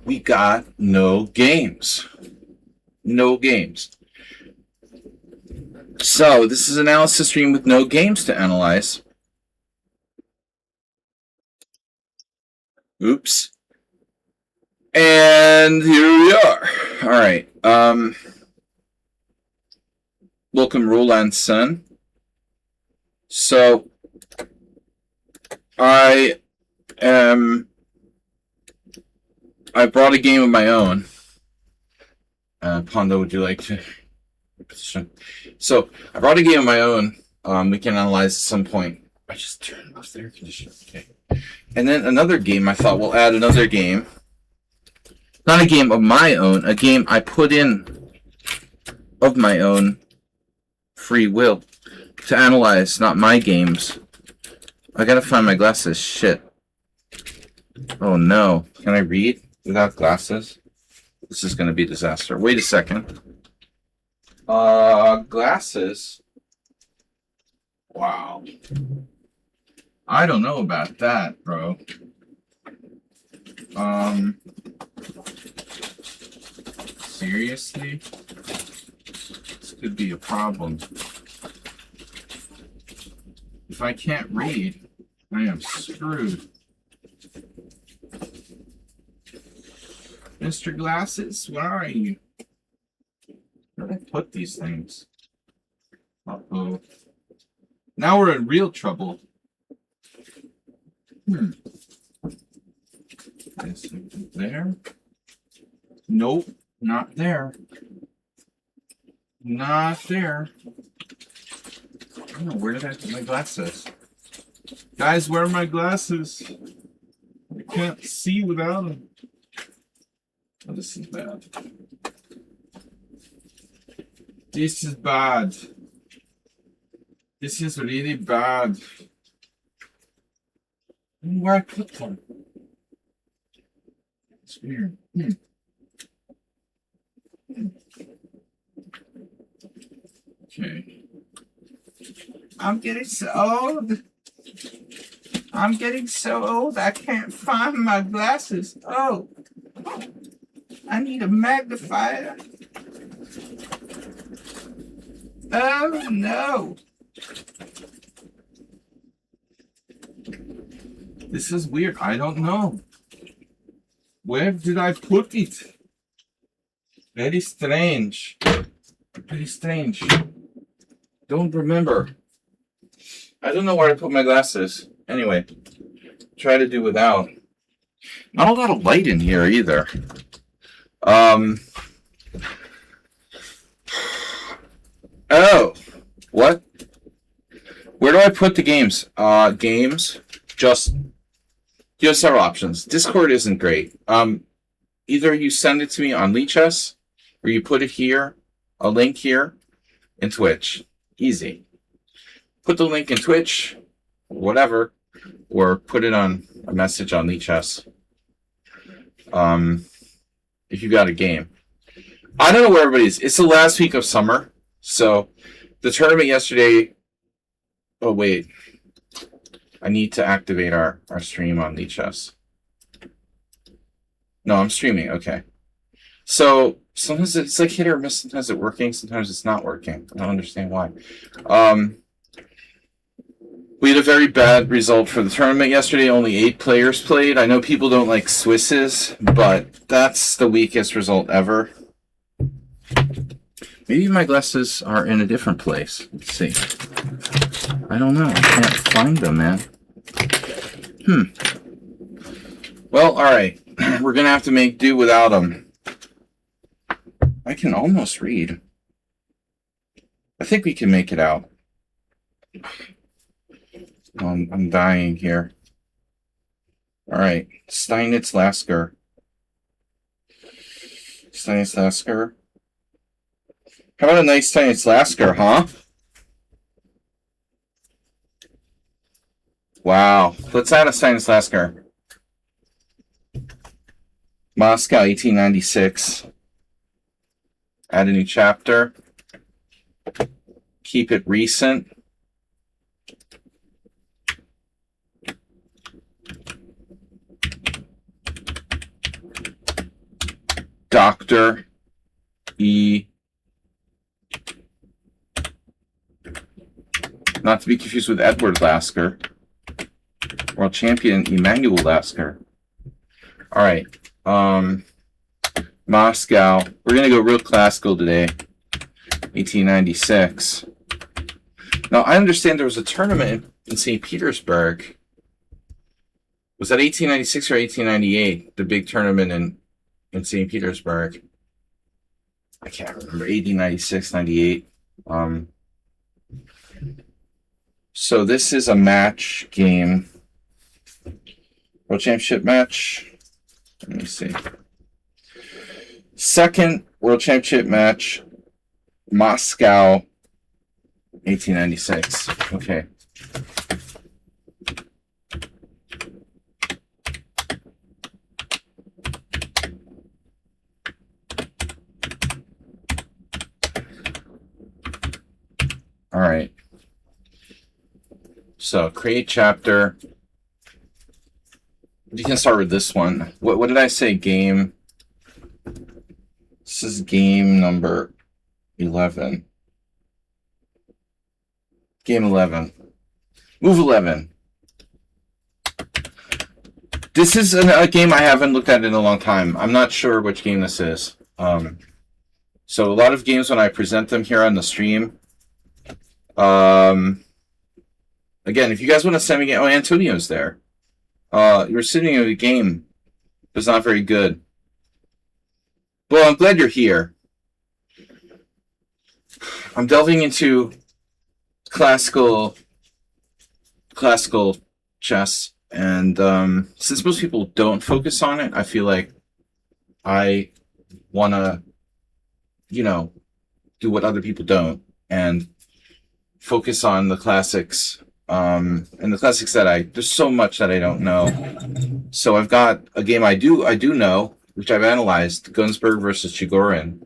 we got no games. No games. So, this is an analysis stream with no games to analyze. Oops. And here we are. All right. Welcome, Roland Sun. So, I brought a game of my own. Pondo, would you like to position? So, I brought a game of my own. We can analyze at some point. I just turned off the air conditioner. Okay. And then another game, I thought we'll add another game. Not a game of my own, a game I put in of my own free will to analyze, not my games. I gotta find my glasses. Shit. Oh no. Can I read without glasses? This is gonna be a disaster. Wait a second. Glasses? Wow. I don't know about that, bro. Seriously? This could be a problem. If I can't read, I am screwed. Mr. Glasses, where are you? Where did I put these things? Uh-oh. Now we're in real trouble. Is it there? Nope, not there. Not there. Oh, where did I put my glasses? Guys, where are my glasses? I can't see without them. Oh, this is bad. This is bad. This is really bad. Where I put them? It's weird. Okay. I'm getting so old. I'm getting so old I can't find my glasses. Oh. I need a magnifier. Oh no. This is weird. I don't know. Where did I put it? Very strange. Very strange. Don't remember. I don't know where I put my glasses. Anyway, try to do without. Not a lot of light in here either. Oh, what? Where do I put the games? Games. Just you have several options. Discord isn't great. Either you send it to me on Lichess, or you put it here, a link here, in Twitch. Easy. Put the link in Twitch, whatever, or put it on a message on Lichess. If you got a game. I don't know where everybody is. It's the last week of summer, so the tournament yesterday. Oh wait, I need to activate our stream on Lichess. No, I'm streaming. Okay. So sometimes it's like hit or miss. Sometimes it's working. Sometimes it's not working. I don't understand why. We had a very bad result for the tournament yesterday. Only 8 players played. I know people don't like Swisses, but that's the weakest result ever. Maybe my glasses are in a different place. Let's see. I don't know. I can't find them, man. Well, all right. We're going to have to make do without them. I can almost read. I think we can make it out. I'm dying here. All right. Steinitz Lasker. Steinitz Lasker. How about a nice Steinitz Lasker, huh? Wow. Let's add a Steinitz Lasker. Moscow, 1896. Add a new chapter. Keep it recent. Dr. E. Not to be confused with Edward Lasker. World champion Emanuel Lasker. All right. Moscow. We're going to go real classical today. 1896. Now, I understand there was a tournament in St. Petersburg. Was that 1896 or 1898? The big tournament in St. Petersburg. I can't remember. 1896, 98. So this is a match game. World Championship match. Let me see. Second World Championship match. Moscow. 1896. Okay. All right. So create chapter. You can start with this one. What did I say? Game. This is game number 11. Game 11. Move 11. This is a game I haven't looked at in a long time. I'm not sure which game this is. So a lot of games when I present them here on the stream. Again, if you guys want to send me, oh, Antonio's there. You're sitting in a game that's not very good. Well, I'm glad you're here. I'm delving into classical chess, and since most people don't focus on it, I feel like I want to, do what other people don't and focus on the classics. And the classics that there's so much that I don't know. So I've got a game I do know, which I've analyzed, Gunsberg versus Chigorin.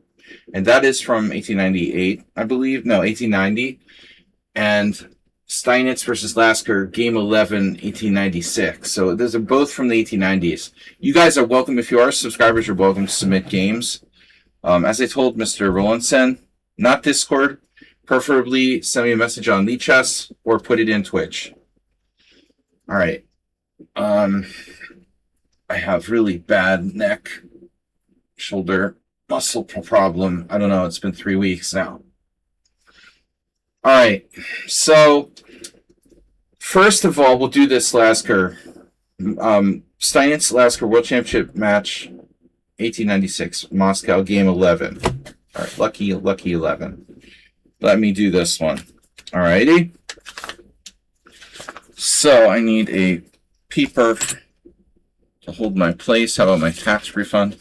And that is from 1898, I believe. No, 1890. And Steinitz versus Lasker, game 11, 1896. So those are both from the 1890s. You guys are welcome. If you are subscribers, you're welcome to submit games. As I told Mr. Rolandson, not Discord. Preferably send me a message on Lichess or put it in Twitch. All right. I have really bad neck, shoulder muscle problem. I don't know. It's been 3 weeks now. All right. So first of all, we'll do this Lasker. Steinitz Lasker World Championship match, 1896, Moscow, game 11. All right. Lucky 11. Let me do this one. Alrighty. So I need a paper to hold my place. How about my tax refund?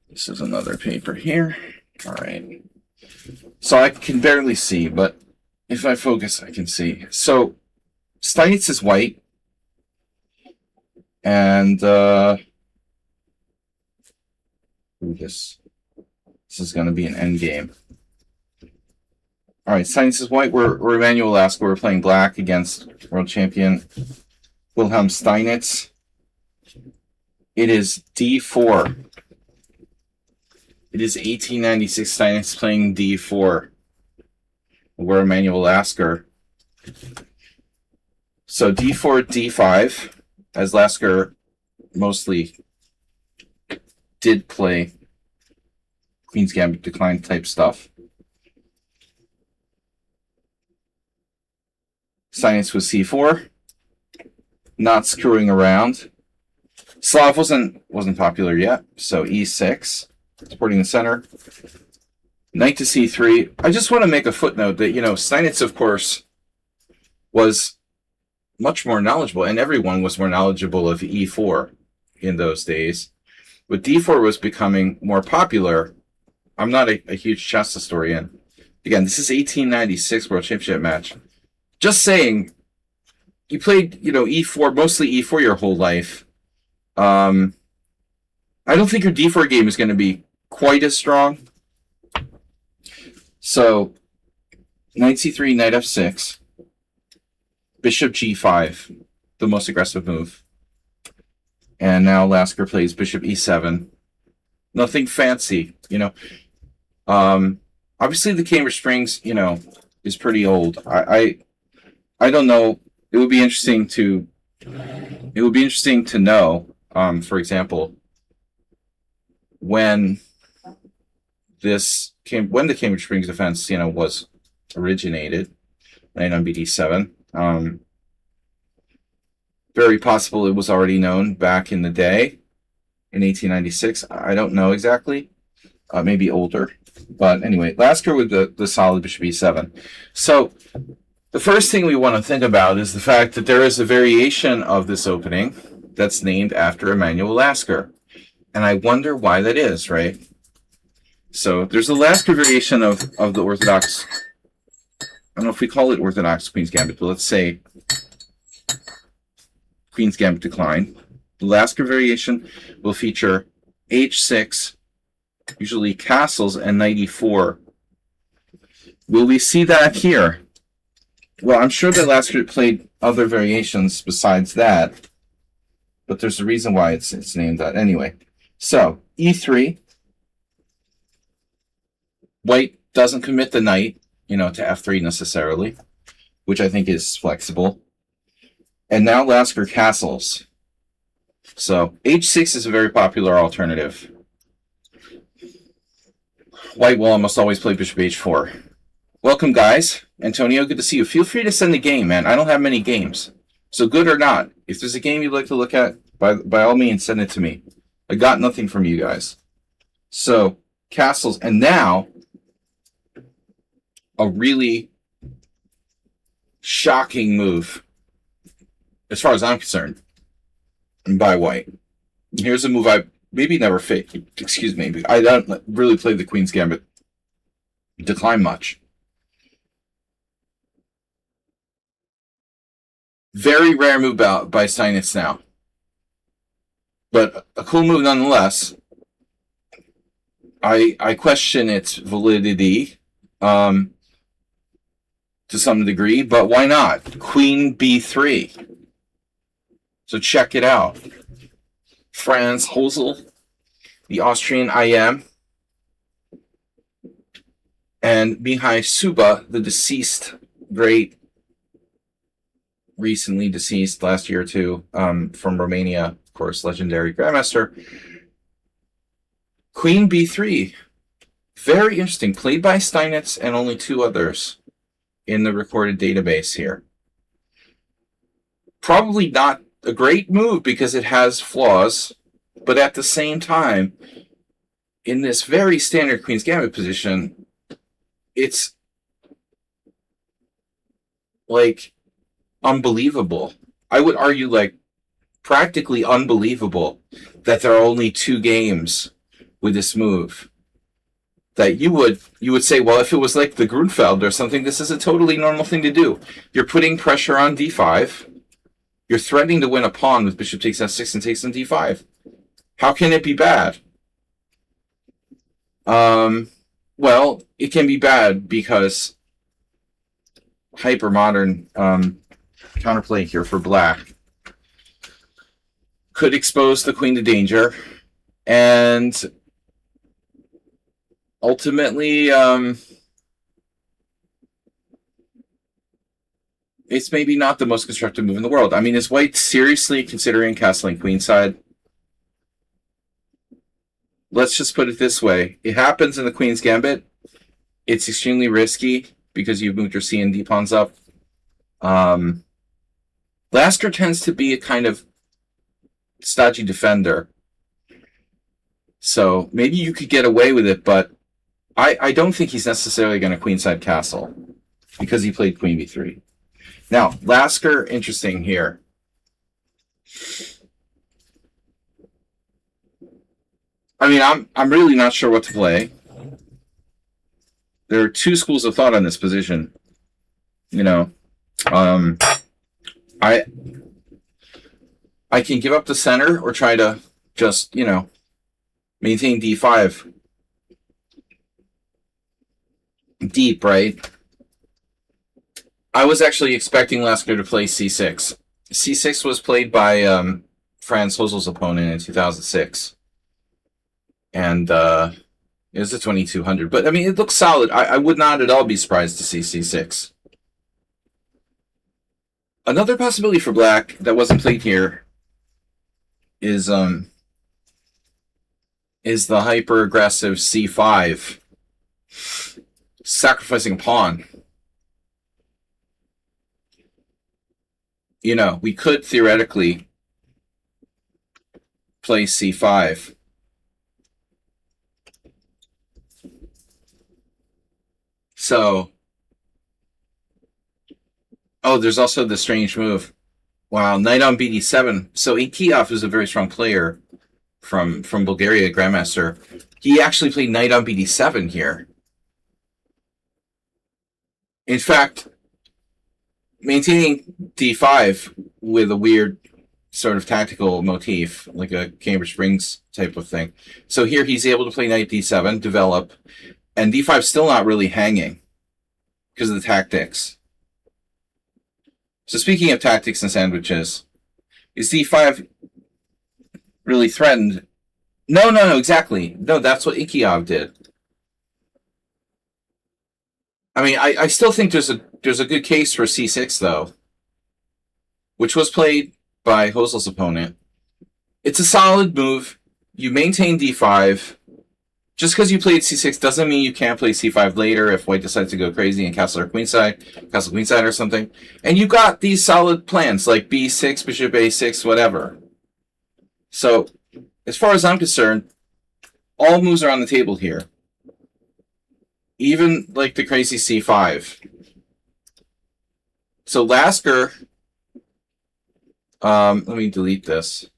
This is another paper here. Alright. So I can barely see, but if I focus, I can see. So Steinitz is white. And this is going to be an end game. All right, Steinitz is white. We're Emanuel Lasker. We're playing black against world champion Wilhelm Steinitz. It is D4. It is 1896. Steinitz playing D4. We're Emanuel Lasker. So D4, D5, as Lasker mostly did play Queen's Gambit decline type stuff. Steinitz was C4, not screwing around. Slav wasn't popular yet, so E6, supporting the center. Knight to C3. I just want to make a footnote that, Steinitz, of course, was much more knowledgeable, and everyone was more knowledgeable of E4 in those days. But D4 was becoming more popular. I'm not a huge chess historian. Again, this is 1896 World Championship match. Just saying, you played, E4, mostly E4 your whole life. I don't think your D4 game is going to be quite as strong. So, Knight C3, Knight F6, Bishop G5, the most aggressive move. And now Lasker plays Bishop E7. Nothing fancy, you know. Obviously the Cambridge Springs, you know, is pretty old. I don't know. It would be interesting to know, for example, when when the Cambridge Springs defense, you know, was originated, on BD7. Very possible it was already known back in the day, in 1896. I don't know exactly. Maybe older. But anyway, Lasker with the solid bishop e7. So the first thing we want to think about is the fact that there is a variation of this opening that's named after Emanuel Lasker. And I wonder why that is, right? So there's a Lasker variation of the Orthodox, I don't know if we call it Orthodox Queen's Gambit, but let's say Queen's Gambit decline. The Lasker variation will feature h6, usually castles, and knight e4. Will we see that here? Well, I'm sure that Lasker played other variations besides that, but there's a reason why it's named that. Anyway, so e3. White doesn't commit the knight, you know, to f3 necessarily, which I think is flexible. And now Lasker castles. So h6 is a very popular alternative. White will almost always play bishop h4. Welcome, guys. Antonio, good to see you. Feel free to send a game, man. I don't have many games. So good or not, if there's a game you'd like to look at, by all means, send it to me. I got nothing from you guys. So, castles. And now, a really shocking move, as far as I'm concerned, by White. Here's a move I maybe never faked. Excuse me. I don't really play the Queen's Gambit decline much. Very rare move by Steinitz now. But a cool move nonetheless. I question its validity to some degree, but why not? Queen b3. So check it out. Franz Hosel, the Austrian IM, and Mihai Suba, the deceased, great, recently deceased, last year or two, from Romania, of course, legendary grandmaster. Queen b3. Very interesting. Played by Steinitz and only two others in the recorded database here. Probably not a great move because it has flaws, but at the same time, in this very standard Queen's Gambit position, it's like unbelievable. I would argue like practically unbelievable that there are only two games with this move. That you would say, well, if it was like the Grunfeld or something, this is a totally normal thing to do. You're putting pressure on d5. You're threatening to win a pawn with bishop takes f6 and takes on d5. How can it be bad? Well, it can be bad because hyper-modern counterplay here for black could expose the queen to danger, and ultimately it's maybe not the most constructive move in the world. I mean, is White seriously considering castling queenside? Let's just put it this way. It happens in the Queen's Gambit. It's extremely risky because you've moved your C and D pawns up. Lasker tends to be a kind of stodgy defender. So maybe you could get away with it, but I don't think he's necessarily going to queenside castle because he played queen b3. Now, Lasker, interesting here. I mean, I'm really not sure what to play. There are two schools of thought on this position. You know, I can give up the center or try to just, you know, maintain d5 deep, right? I was actually expecting Lasker to play c6. c6 was played by Franz Hosel's opponent in 2006. And it was a 2200. But I mean, it looks solid. I would not at all be surprised to see c6. Another possibility for black that wasn't played here is the hyper aggressive c5, sacrificing a pawn. You know, we could theoretically play c5. So, oh, there's also the strange move. Wow, knight on bd7. So Ikeyov is a very strong player from Bulgaria, Grandmaster. He actually played knight on bd7 here. In fact, maintaining d5 with a weird sort of tactical motif, like a Cambridge Springs type of thing. So here he's able to play knight d7, develop, and d5's still not really hanging because of the tactics. So speaking of tactics and sandwiches, is d5 really threatened? No, exactly. No, that's what Ikeyov did. I mean, I still think there's a good case for c6, though, which was played by Hosel's opponent. It's a solid move. You maintain d5. Just because you played c6 doesn't mean you can't play c5 later if white decides to go crazy and castle or queenside or something. And you got these solid plans like b6, bishop a6, whatever. So, as far as I'm concerned, all moves are on the table here. Even like the crazy c5. So Lasker, let me delete this.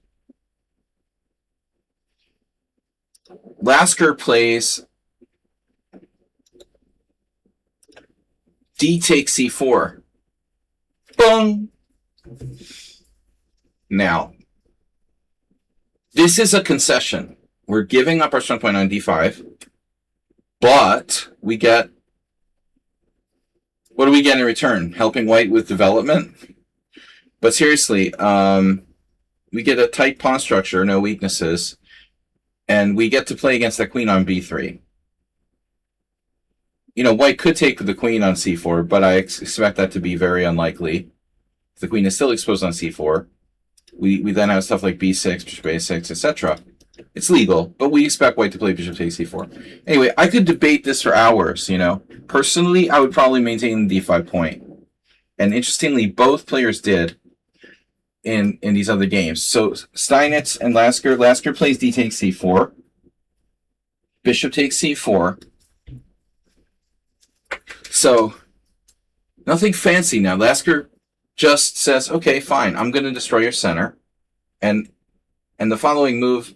Lasker plays d takes c4. Boom! Now, this is a concession. We're giving up our strong point on d5, but we get... What do we get in return? Helping white with development? But seriously, we get a tight pawn structure, no weaknesses, and we get to play against the queen on b3. You know, white could take the queen on c4, but I expect that to be very unlikely. The queen is still exposed on c4. We then have stuff like b6, bishop a6, etc. It's legal, but we expect white to play bishop takes c4. Anyway, I could debate this for hours, you know. Personally, I would probably maintain the d5 point. And interestingly, both players did in these other games. So Steinitz and Lasker. Lasker plays d takes c4. Bishop takes c4. So, nothing fancy now. Lasker just says, okay, fine, I'm going to destroy your center. And the following move,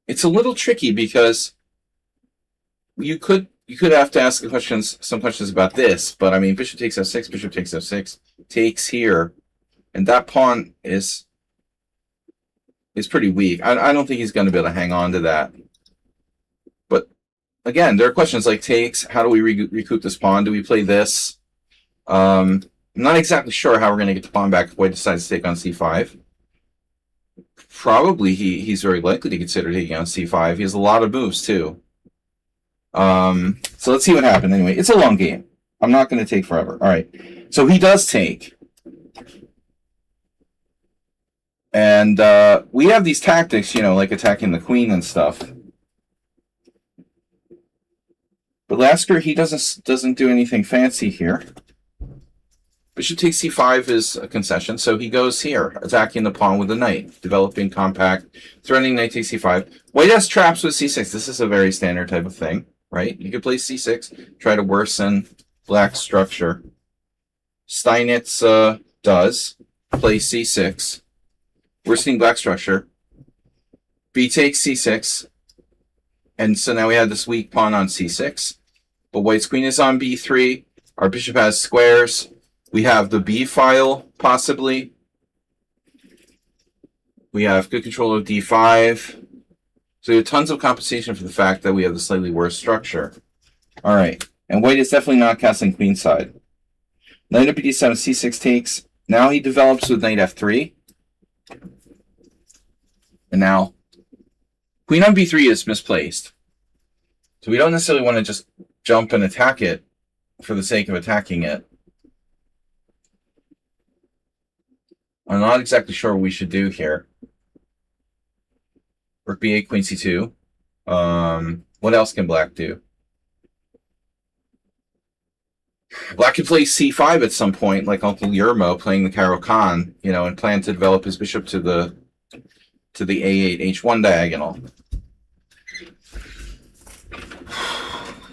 it's a little tricky because you could have to ask some questions about this, but I mean, bishop takes f6, bishop takes f6, takes here, and that pawn is pretty weak. I don't think he's going to be able to hang on to that. But again, there are questions like takes. How do we recoup this pawn? Do we play this? I'm not exactly sure how we're going to get the pawn back if white decides to take on c5. Probably he's very likely to consider taking on c5. He has a lot of moves too. So let's see what happens anyway. It's a long game. I'm not going to take forever. All right. So he does take. And we have these tactics, you know, like attacking the queen and stuff. But Lasker, he doesn't do anything fancy here. Bishop takes c5 is a concession, so he goes here, attacking the pawn with the knight, developing compact, threatening knight takes c5. White has traps with c6. This is a very standard type of thing, right? You could play c6, try to worsen black's structure. Steinitz does play c6, worsening black structure. B takes c6, and so now we have this weak pawn on c6. But white's queen is on b3. Our bishop has squares. We have the b file, possibly. We have good control of d5. So we have tons of compensation for the fact that we have the slightly worse structure. All right. And white is definitely not castling queenside. Knight of bd7, c6 takes. Now he develops with knight f3. And now Queen on b3 is misplaced. So we don't necessarily want to just jump and attack it for the sake of attacking it. I'm not exactly sure what we should do here. Rook b8, queen c2. What else can black do? Black could play c5 at some point, like Uncle Yermo playing the Caro-Kann, you know, and plan to develop his bishop to the a8, h1 diagonal.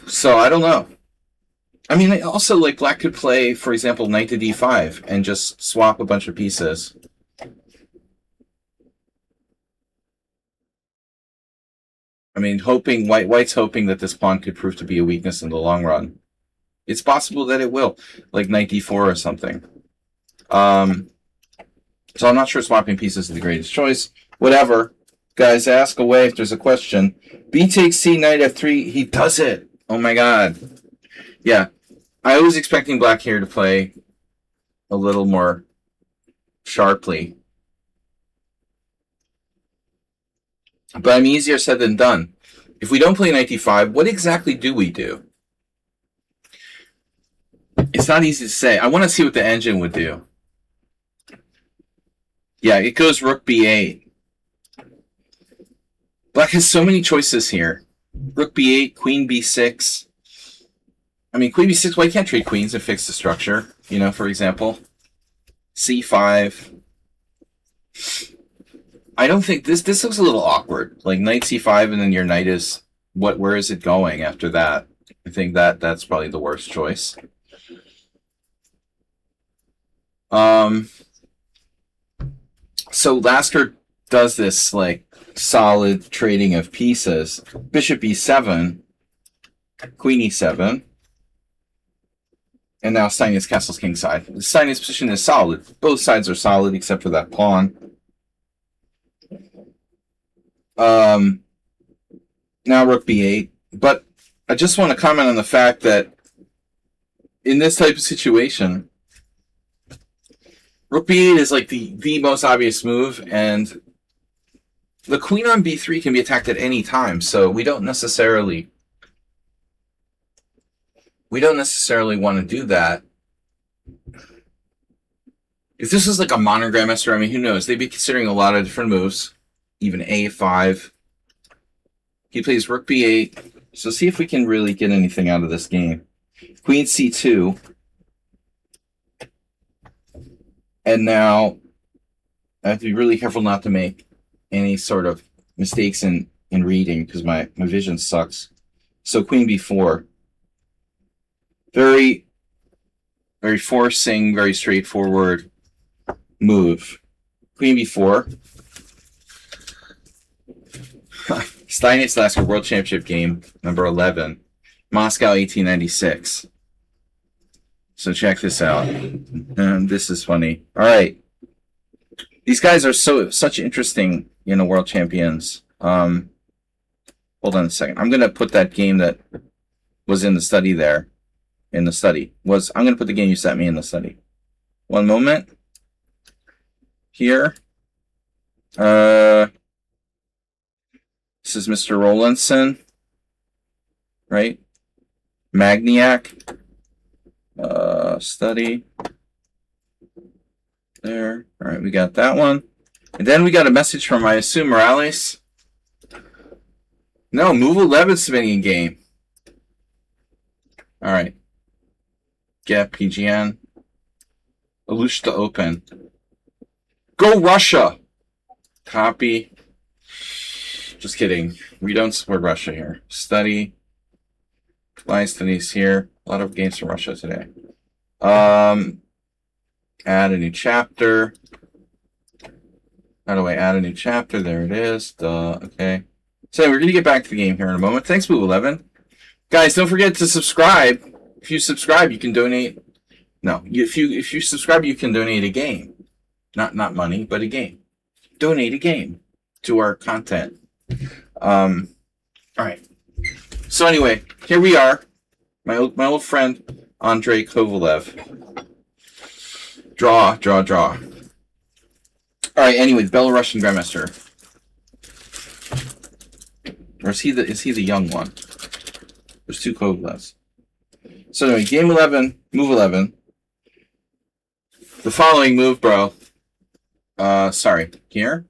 So I don't know. I mean, also, like, black could play, for example, knight to d5 and just swap a bunch of pieces. I mean, white's hoping that this pawn could prove to be a weakness in the long run. It's possible that it will, like knight d4 or something. So I'm not sure swapping pieces is the greatest choice. Whatever. Guys, ask away if there's a question. B takes c, knight f3. He does it. Oh my god. Yeah. I was expecting black here to play a little more sharply. But I'm easier said than done. If we don't play knight d5, what exactly do we do? It's not easy to say. I want to see what the engine would do. Yeah, it goes rook b8. Black has so many choices here. Rook b8, queen b6. I mean, queen b6, well, you can't trade queens and fix the structure, you know, for example. c5. I don't think this looks a little awkward. Like knight c5 and then your knight is where is it going after that? I think that's probably the worst choice. So Lasker does this like solid trading of pieces. Bishop e7, queen e7, and now Steinitz castles kingside. The Steinitz position is solid. Both sides are solid except for that pawn. Now rook b8. But I just want to comment on the fact that in this type of situation, rook b8 is like the most obvious move, and the queen on b3 can be attacked at any time, so we don't necessarily want to do that. If this was like a modern grandmaster, I mean, who knows? They'd be considering a lot of different moves, even a5. He plays rook b8, so see if we can really get anything out of this game. Queen c2. And now I have to be really careful not to make any sort of mistakes in reading because my vision sucks. So queen b4. Very, very forcing, very straightforward move. Queen b4. Steinitz Lasker World Championship game, number 11. Moscow, 1896. So check this out. This is funny. All right. These guys are such interesting, you know, world champions. Hold on a second. I'm going to put that game that was in the study there. I'm going to put the game you sent me in the study. One moment. Here. This is Mr. Rowlandson. Right? Magniac. Study. There. All right, we got that one. And then we got a message from, I assume, Morales. No, Move 11 submitting game. All right. Get PGN. Alushta Open. Go Russia! Copy. Just kidding. We don't support Russia here. Study. Live studies here. A lot of games from Russia today. Add a new chapter. How do I add a new chapter? There it is. Duh. Okay. So we're going to get back to the game here in a moment. Thanks, Move 11. Guys, don't forget to subscribe. If you subscribe, you can donate. No, if you subscribe, you can donate a game. Not money, but a game. Donate a game to our content. All right. So anyway, here we are. My old friend Andrei Kovalev. Draw. All right. Anyway, the Belarusian Grandmaster. Or is he the young one? There's two Kovlevs. So anyway, game 11, move 11. The following move, bro. Sorry. Here.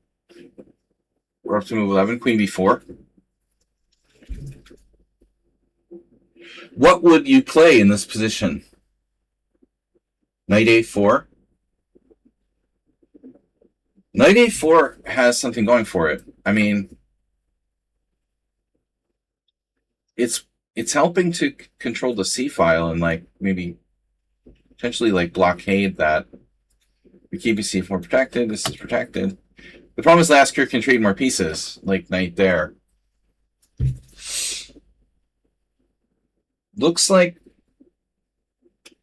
We're up to move 11. Queen b4. What would you play in this position? Knight a4. Knight a4 has something going for it. I mean, it's helping to control the c file and like maybe potentially like blockade that. We keep c4 protected. This is protected. The problem is Lasker can trade more pieces, like knight there. Looks like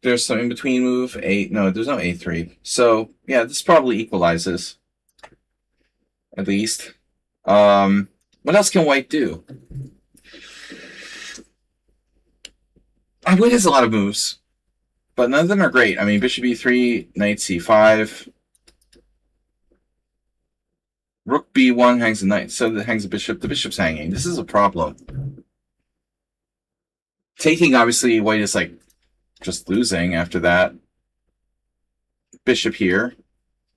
there's some in-between move. No, there's no a3. So, yeah, this probably equalizes. At least. What else can white do? White has a lot of moves, but none of them are great. I mean, bishop e3, knight c5. Rook b1 hangs the knight, so that hangs the bishop. The bishop's hanging. This is a problem. Taking, obviously, white is like just losing after that. Bishop here.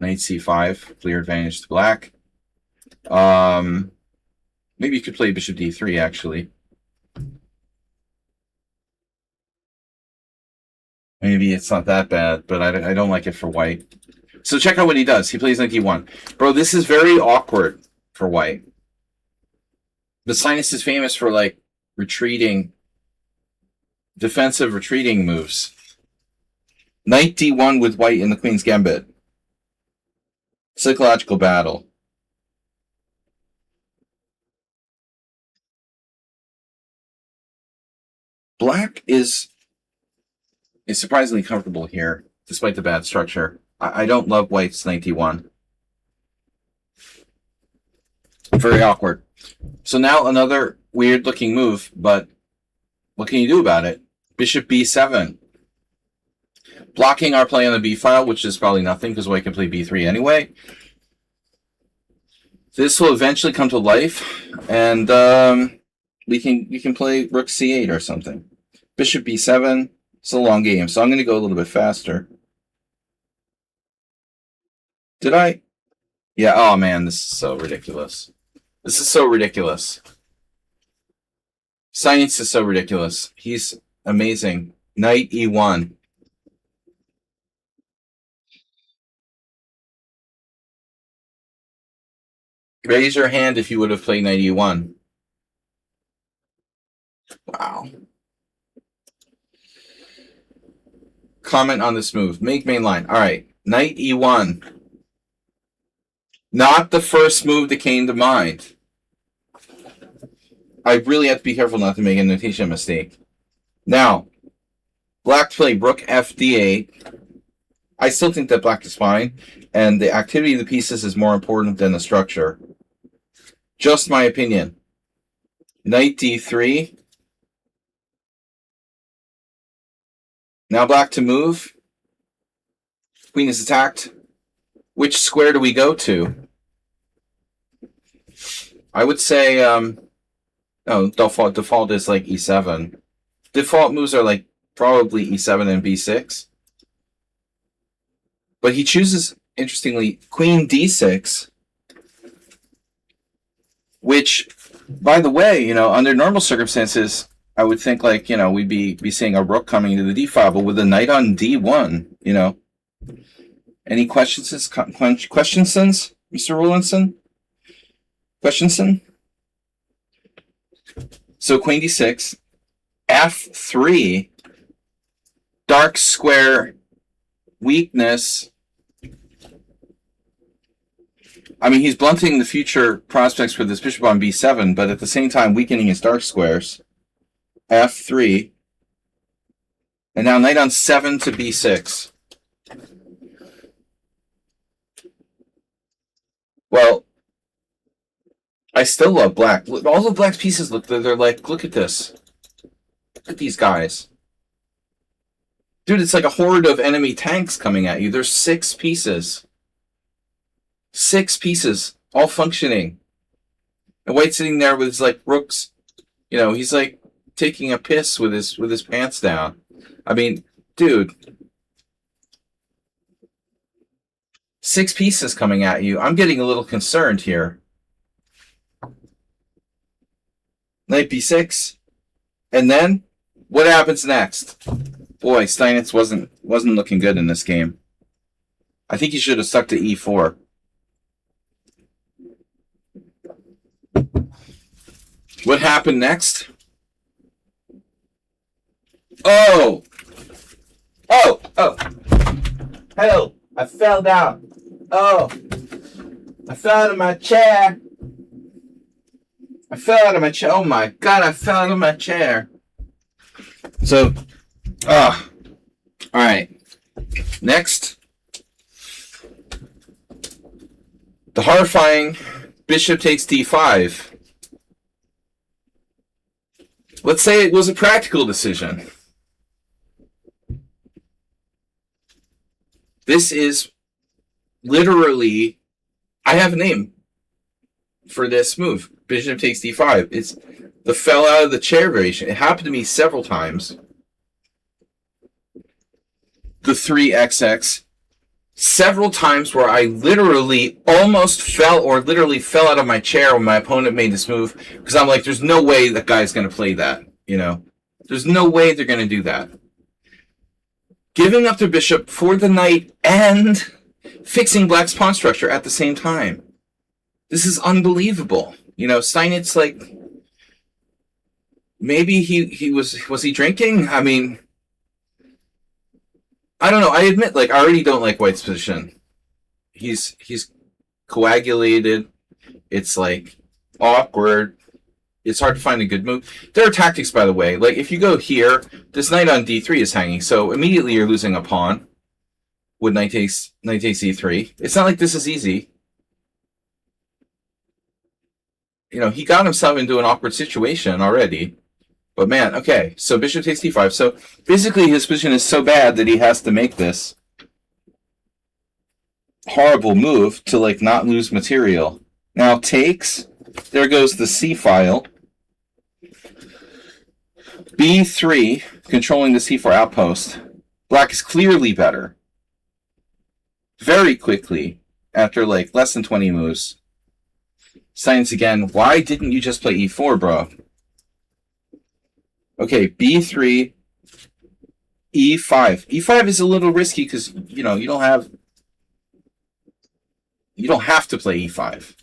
Knight c5. Clear advantage to black. Maybe you could play bishop d3, actually. Maybe it's not that bad, but I don't like it for white. So check out what he does. He plays knight d1. Bro, this is very awkward for white. The Sinus is famous for, like, retreating, defensive retreating moves. Knight d1 with white in the Queen's Gambit. Psychological battle. Black is surprisingly comfortable here, despite the bad structure. I don't love white's knight d1. Very awkward. So now another weird-looking move, but what can you do about it? Bishop b7. Blocking our play on the b file, which is probably nothing, because white can play b3 anyway. This will eventually come to life, and we can play rook c8 or something. Bishop b7. It's a long game, so I'm going to go a little bit faster. Did I? Yeah, oh man, this is so ridiculous. This is so ridiculous. Science is so ridiculous. He's amazing. Knight e1. Raise your hand if you would have played knight e1. Wow. Comment on this move. Make main line. All right. Knight e1. Not the first move that came to mind. I really have to be careful not to make a notation mistake. Now, black played rook fd8. I still think that black is fine, and the activity of the pieces is more important than the structure. Just my opinion. Knight d3. Now black to move. Queen is attacked. Which square do we go to? I would say, no, default is like e7. Default moves are like probably e7 and b6. But he chooses, interestingly, queen d6, which, by the way, under normal circumstances, I would think like, we'd be seeing a rook coming into the d file, but with a knight on d1, Any questions, Mr. Rowlandson? Questionson? So queen d6, f3, dark square, weakness. I mean, he's blunting the future prospects for this bishop on b7, but at the same time weakening his dark squares. f3. And now knight on 7 to b6. Well, I still love black. All of black's pieces they're like, look at this. Look at these guys. Dude, it's like a horde of enemy tanks coming at you. There's 6 pieces. 6 pieces, all functioning. And White's sitting there with his like rooks. You know, he's like taking a piss with his pants down. I mean, dude, 6 pieces coming at you. I'm getting a little concerned here. Knight b6, and then what happens next? Boy, Steinitz wasn't looking good in this game. I think he should have stuck to e4. What happened next? Oh! Help! I fell down. Oh! I fell out of my chair. Oh my god, I fell out of my chair. So, alright. Next. The horrifying bishop takes d5. Let's say it was a practical decision. This is literally, I have a name for this move. Bishop takes d5. It's the fell out of the chair variation. It happened to me several times. The 3xx. Several times where I literally almost fell or literally fell out of my chair when my opponent made this move. Because I'm like, there's no way that guy's going to play that. You know? There's no way they're going to do that. Giving up their bishop for the knight and fixing black's pawn structure at the same time. This is unbelievable. You know, Steinitz, like, maybe he was he drinking? I mean, I don't know. I admit, like, I already don't like White's position. He's coagulated. It's, like, awkward. It's hard to find a good move. There are tactics, by the way. Like, if you go here, this knight on d3 is hanging, so immediately you're losing a pawn with knight takes e3. It's not like this is easy. You know, he got himself into an awkward situation already. But man, okay, so bishop takes d5. So basically his position is so bad that he has to make this horrible move to, like, not lose material. Now takes, there goes the c file. b3, controlling the c4 outpost. Black is clearly better. Very quickly, after, like, less than 20 moves. Steinitz again, why didn't you just play e4, bro? Okay, b3, e5. e5 is a little risky because, you know, you don't have to play e5.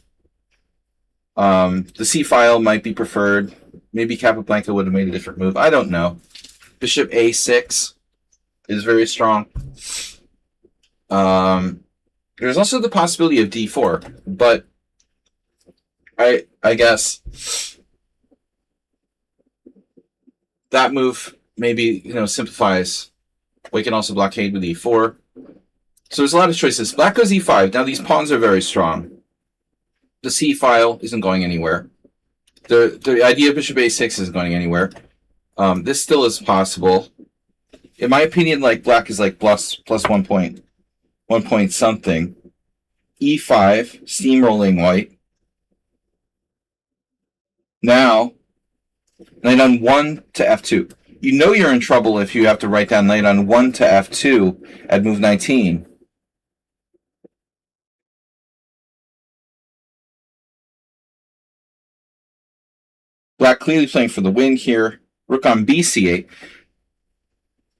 The c file might be preferred. Maybe Capablanca would have made a different move. I don't know. Bishop a6 is very strong. There's also the possibility of d4, but I guess that move maybe, you know, simplifies. We can also blockade with e4. So there's a lot of choices. Black goes e5. Now these pawns are very strong. The c file isn't going anywhere. The idea of bishop a6 isn't going anywhere. This still is possible. In my opinion, like, black is like plus 1 point something. e5, steamrolling white. Now, knight on 1 to f2. You know you're in trouble if you have to write down knight on 1 to f2 at move 19. Black clearly playing for the win here. Rook on bc8.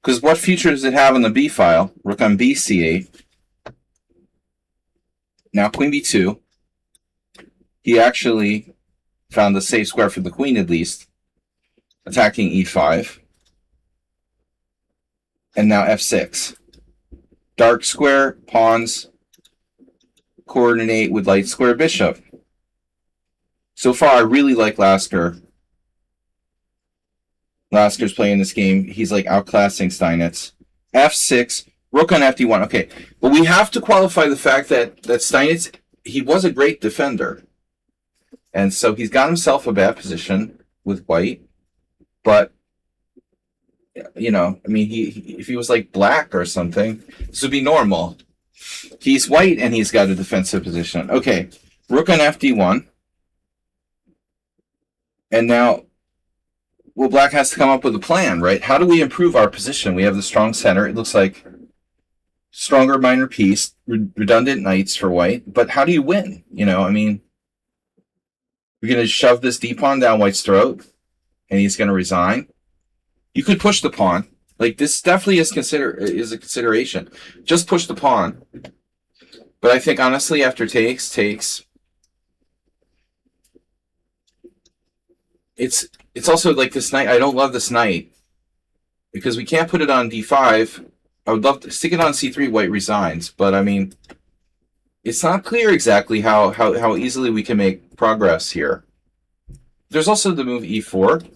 Because what future does it have on the b file? Rook on bc8. Now queen b2. He actually found the safe square for the queen, at least. Attacking e5. And now f6. Dark square, pawns, coordinate with light square bishop. So far, I really like Lasker. Lasker's playing this game. He's, like, outclassing Steinitz. f6, rook on fd1. Okay, but we have to qualify the fact that Steinitz, he was a great defender. And so he's got himself a bad position with white. But, you know, I mean, if he was, like, black or something, this would be normal. He's white and he's got a defensive position. Okay, rook on fd1. And now, well, black has to come up with a plan, right? How do we improve our position? We have the strong center. It looks like stronger minor piece, redundant knights for white. But how do you win? You know, I mean, we're going to shove this d pawn down white's throat, and he's going to resign. You could push the pawn. Like, this definitely is a consideration. Just push the pawn. But I think, honestly, after takes, it's also like this knight. I don't love this knight because we can't put it on d5. I would love to stick it on c3. White resigns, but I mean, it's not clear exactly how easily we can make progress here. There's also the move e4,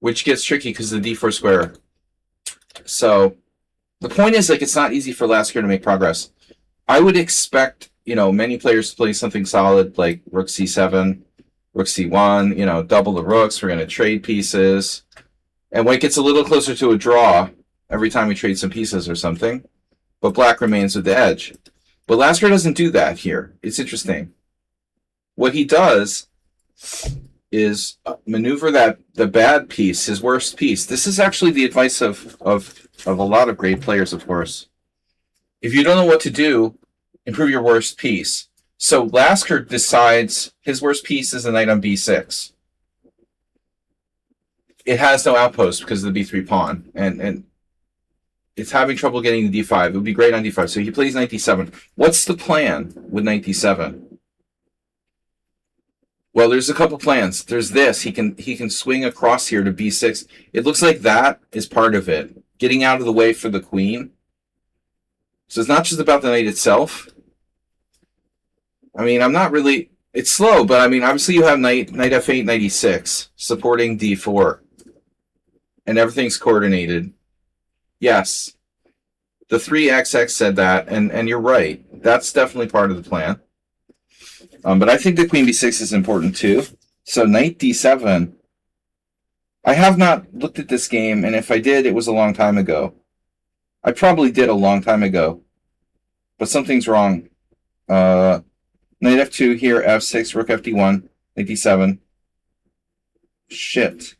which gets tricky because of the d4 square. So the point is, like, it's not easy for Lasker to make progress. I would expect, you know, many players to play something solid like rook c7, rook c1, you know, double the rooks. We're going to trade pieces. And white gets a little closer to a draw every time we trade some pieces or something. But black remains with the edge. But Lasker doesn't do that here. It's interesting. What he does is maneuver the bad piece, his worst piece. This is actually the advice of a lot of great players, of course. If you don't know what to do, improve your worst piece. So Lasker decides his worst piece is the knight on b6. It has no outpost because of the b3 pawn, and it's having trouble getting the d5. It would be great on d5. So he plays knight d7. What's the plan with knight d7? Well, there's a couple plans. There's this. He can swing across here to b6. It looks like that is part of it. Getting out of the way for the queen. So it's not just about the knight itself. I mean, I'm not really... It's slow, but I mean, obviously you have knight f8, knight e6, supporting d4. And everything's coordinated. Yes. The 3XX said that, and you're right. That's definitely part of the plan. But I think the queen b6 is important too. So knight d7. I have not looked at this game, and if I did, it was a long time ago. I probably did a long time ago. But something's wrong. Knight f2 here, f6, rook fd1, knight d7. Shit.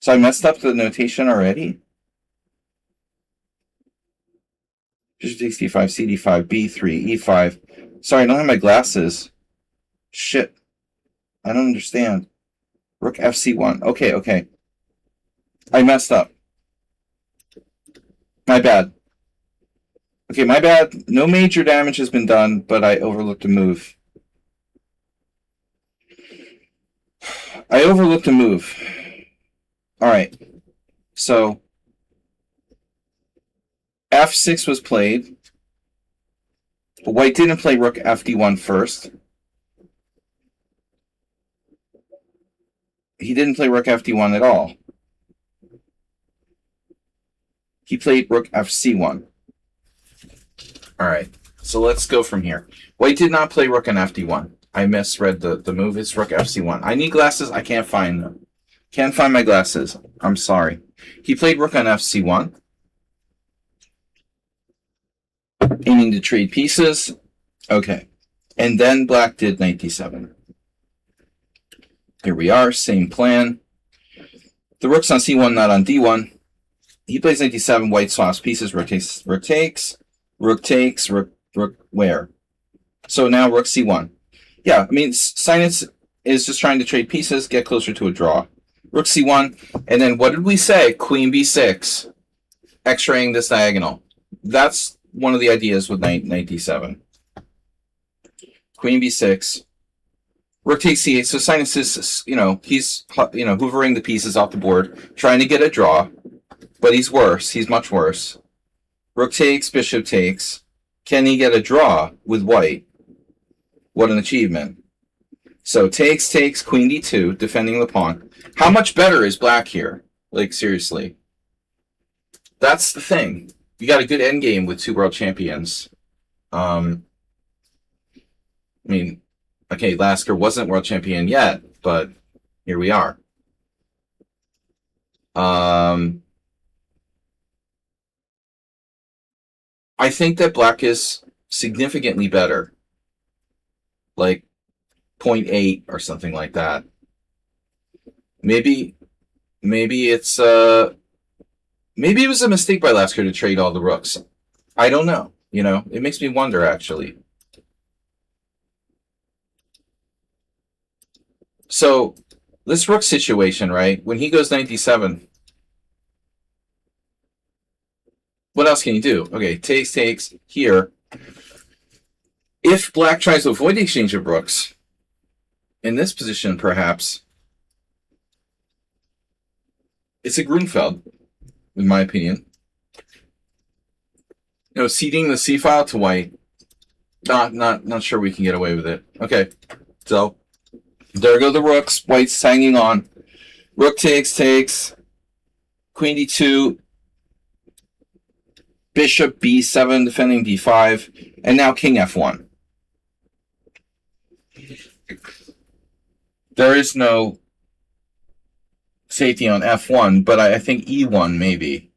So I messed up the notation already? Bishop takes d5, cd5, b3, e5. Sorry, I don't have my glasses. Shit. I don't understand. Rook fc1. Okay. I messed up. My bad. Okay, my bad. No major damage has been done, but I overlooked a move. Alright. So f6 was played. But white didn't play rook fd1 first. He didn't play rook fd1 at all. He played rook fc1. Alright, so let's go from here. White did not play rook on fd1. I misread the move. It's rook fc1. I need glasses. I can't find them. Can't find my glasses. I'm sorry. He played rook on fc1. Aiming to trade pieces. Okay. And then black did knight d7. Here we are. Same plan. The rook's on c1, not on d1. He plays knight d7. White swaps pieces. Rook takes. Rook where? So now rook c1. Yeah, I mean, Steinitz is just trying to trade pieces, get closer to a draw. Rook c1, and then what did we say? Queen b6, x-raying this diagonal. That's one of the ideas with knight d7. Queen b6, rook takes c8. So Steinitz is, he's, hoovering the pieces off the board, trying to get a draw, but he's worse. He's much worse. Rook takes, bishop takes. Can he get a draw with white? What an achievement. So takes, queen d2, defending the pawn. How much better is black here? Like, seriously. That's the thing. You got a good endgame with two world champions. I mean, okay, Lasker wasn't world champion yet, but here we are. I think that black is significantly better. Like 0.8 or something like that. Maybe it's maybe it was a mistake by Lasker to trade all the rooks. I don't know. You know, it makes me wonder actually. So this rook situation, right? When he goes 97, what else can you do? Okay, takes here. If black tries to avoid the exchange of rooks, in this position, perhaps, it's a Grunfeld, in my opinion. You know, ceding the C file to white, not sure we can get away with it. Okay, so there go the rooks. White's hanging on. Rook takes, Queen D2, Bishop B7 defending D5, and now King F1. There is no safety on F1, but I think E1 maybe.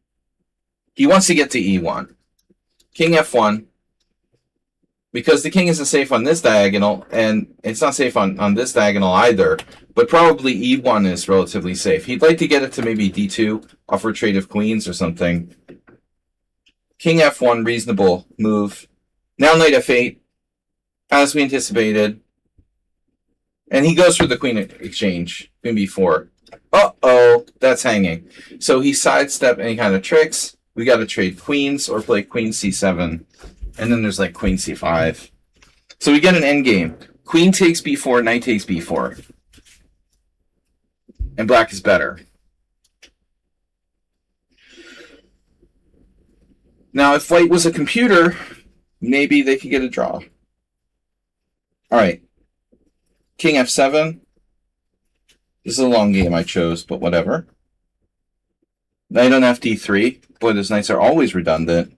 He wants to get to E1. King F1. Because the king isn't safe on this diagonal, and it's not safe on this diagonal either, but probably E1 is relatively safe. He'd like to get it to maybe D2, offer trade of queens or something. King F1, reasonable move. Now knight F8, as we anticipated. And he goes for the queen exchange, queen B4. Uh-oh, that's hanging. So he sidestepped any kind of tricks. We got to trade queens or play queen C7. And then there's like queen C5. So we get an endgame. Queen takes B4, knight takes B4. And black is better. Now, if white was a computer, maybe they could get a draw. All right. King F7. This is a long game I chose, but whatever. Knight on FD3. Boy, those knights are always redundant.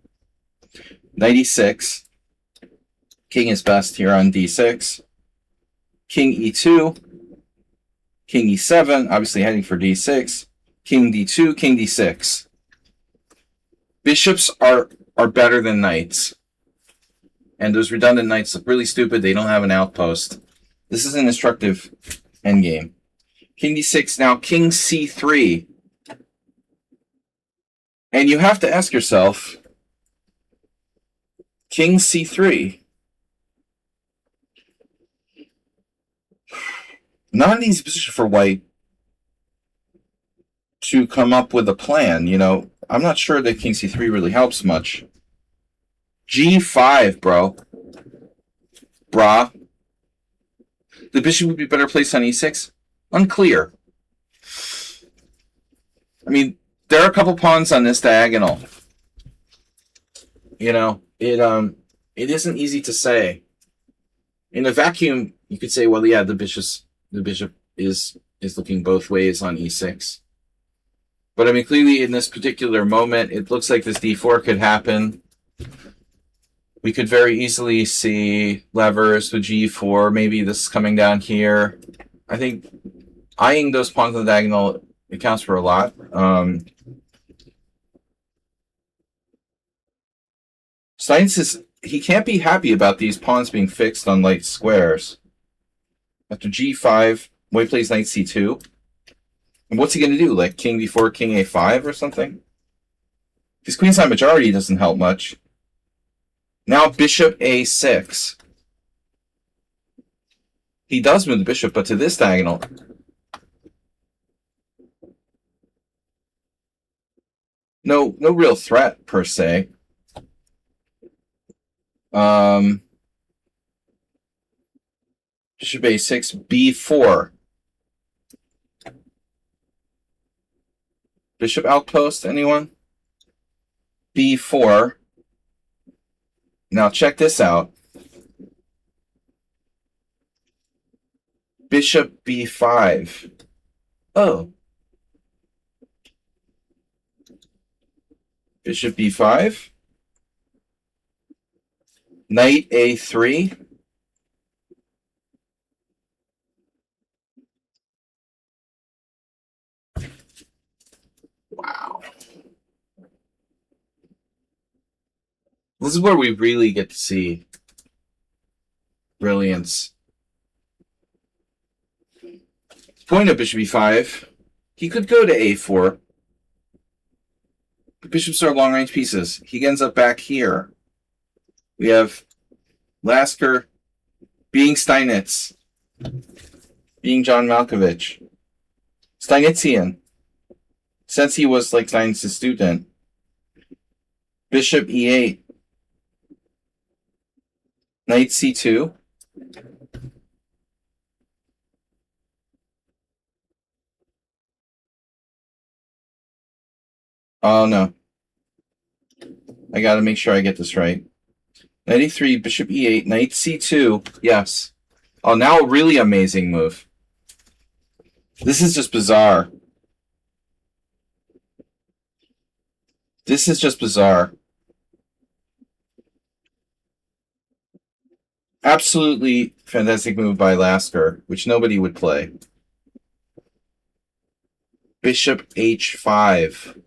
Knight E6. King is best here on D6. King E2. King E7, obviously heading for D6. King D2, King D6. Bishops are better than knights. And those redundant knights look really stupid. They don't have an outpost. This is an instructive endgame. King D6, now King C3. And you have to ask yourself, King C3. Not an easy position for white to come up with a plan. You know, I'm not sure that King C3 really helps much. G5, bro. Brah. The bishop would be better placed on E6? Unclear. I mean, there are a couple pawns on this diagonal. You know, it isn't easy to say. In a vacuum, you could say, well, yeah, the bishop is looking both ways on E6. But I mean, clearly in this particular moment, it looks like this D4 could happen. We could very easily see levers with G4, maybe this coming down here. I think eyeing those pawns on the diagonal accounts for a lot. Stein says he can't be happy about these pawns being fixed on light squares. After G5, white plays knight C2. And what's he going to do? Like king B4, king A5 or something? His queenside majority doesn't help much. Now bishop A6. He does move the bishop, but to this diagonal. No real threat per se. Bishop A6, B4. Bishop outpost, anyone? B4. Now check this out. Bishop B5. Oh. Bishop B5. Knight A3. Wow. This is where we really get to see brilliance. Point of bishop e5. He could go to a4. The bishops are long-range pieces. He ends up back here. We have Lasker being Steinitz, being John Malkovich. Steinitzian, since he was like Steinitz's student. Bishop e8. Knight c2. Oh no. I gotta make sure I get this right. Knight e3, bishop e8, knight c2. Yes. Oh, now a really amazing move. This is just bizarre. This is just bizarre. Absolutely fantastic move by Lasker, which nobody would play. Bishop h5.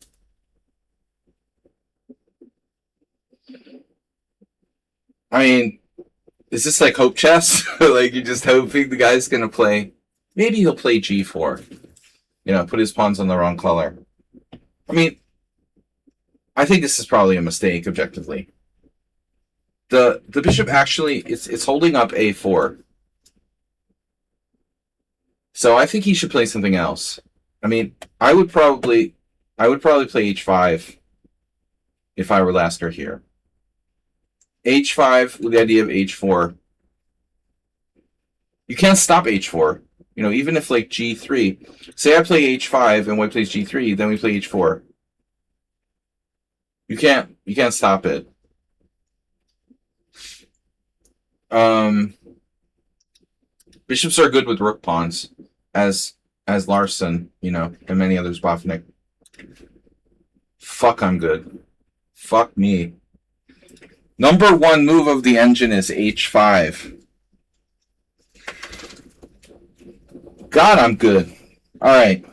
I mean, is this like hope chess? Like you're just hoping the guy's gonna play. Maybe he'll play g4. You know, put his pawns on the wrong color. I mean, I think this is probably a mistake, objectively. The bishop actually it's holding up a4. So I think he should play something else. I mean, I would probably play h5 if I were Lasker here. h5 with the idea of h4. You can't stop h4. You know, even if like g3. Say I play h5 and white plays g3, then we play h4. You can't stop it. Bishops are good with rook pawns, as Larson, you know, and many others, Bofnik. Fuck, I'm good. Fuck me. Number one move of the engine is h5. God, I'm good. All right,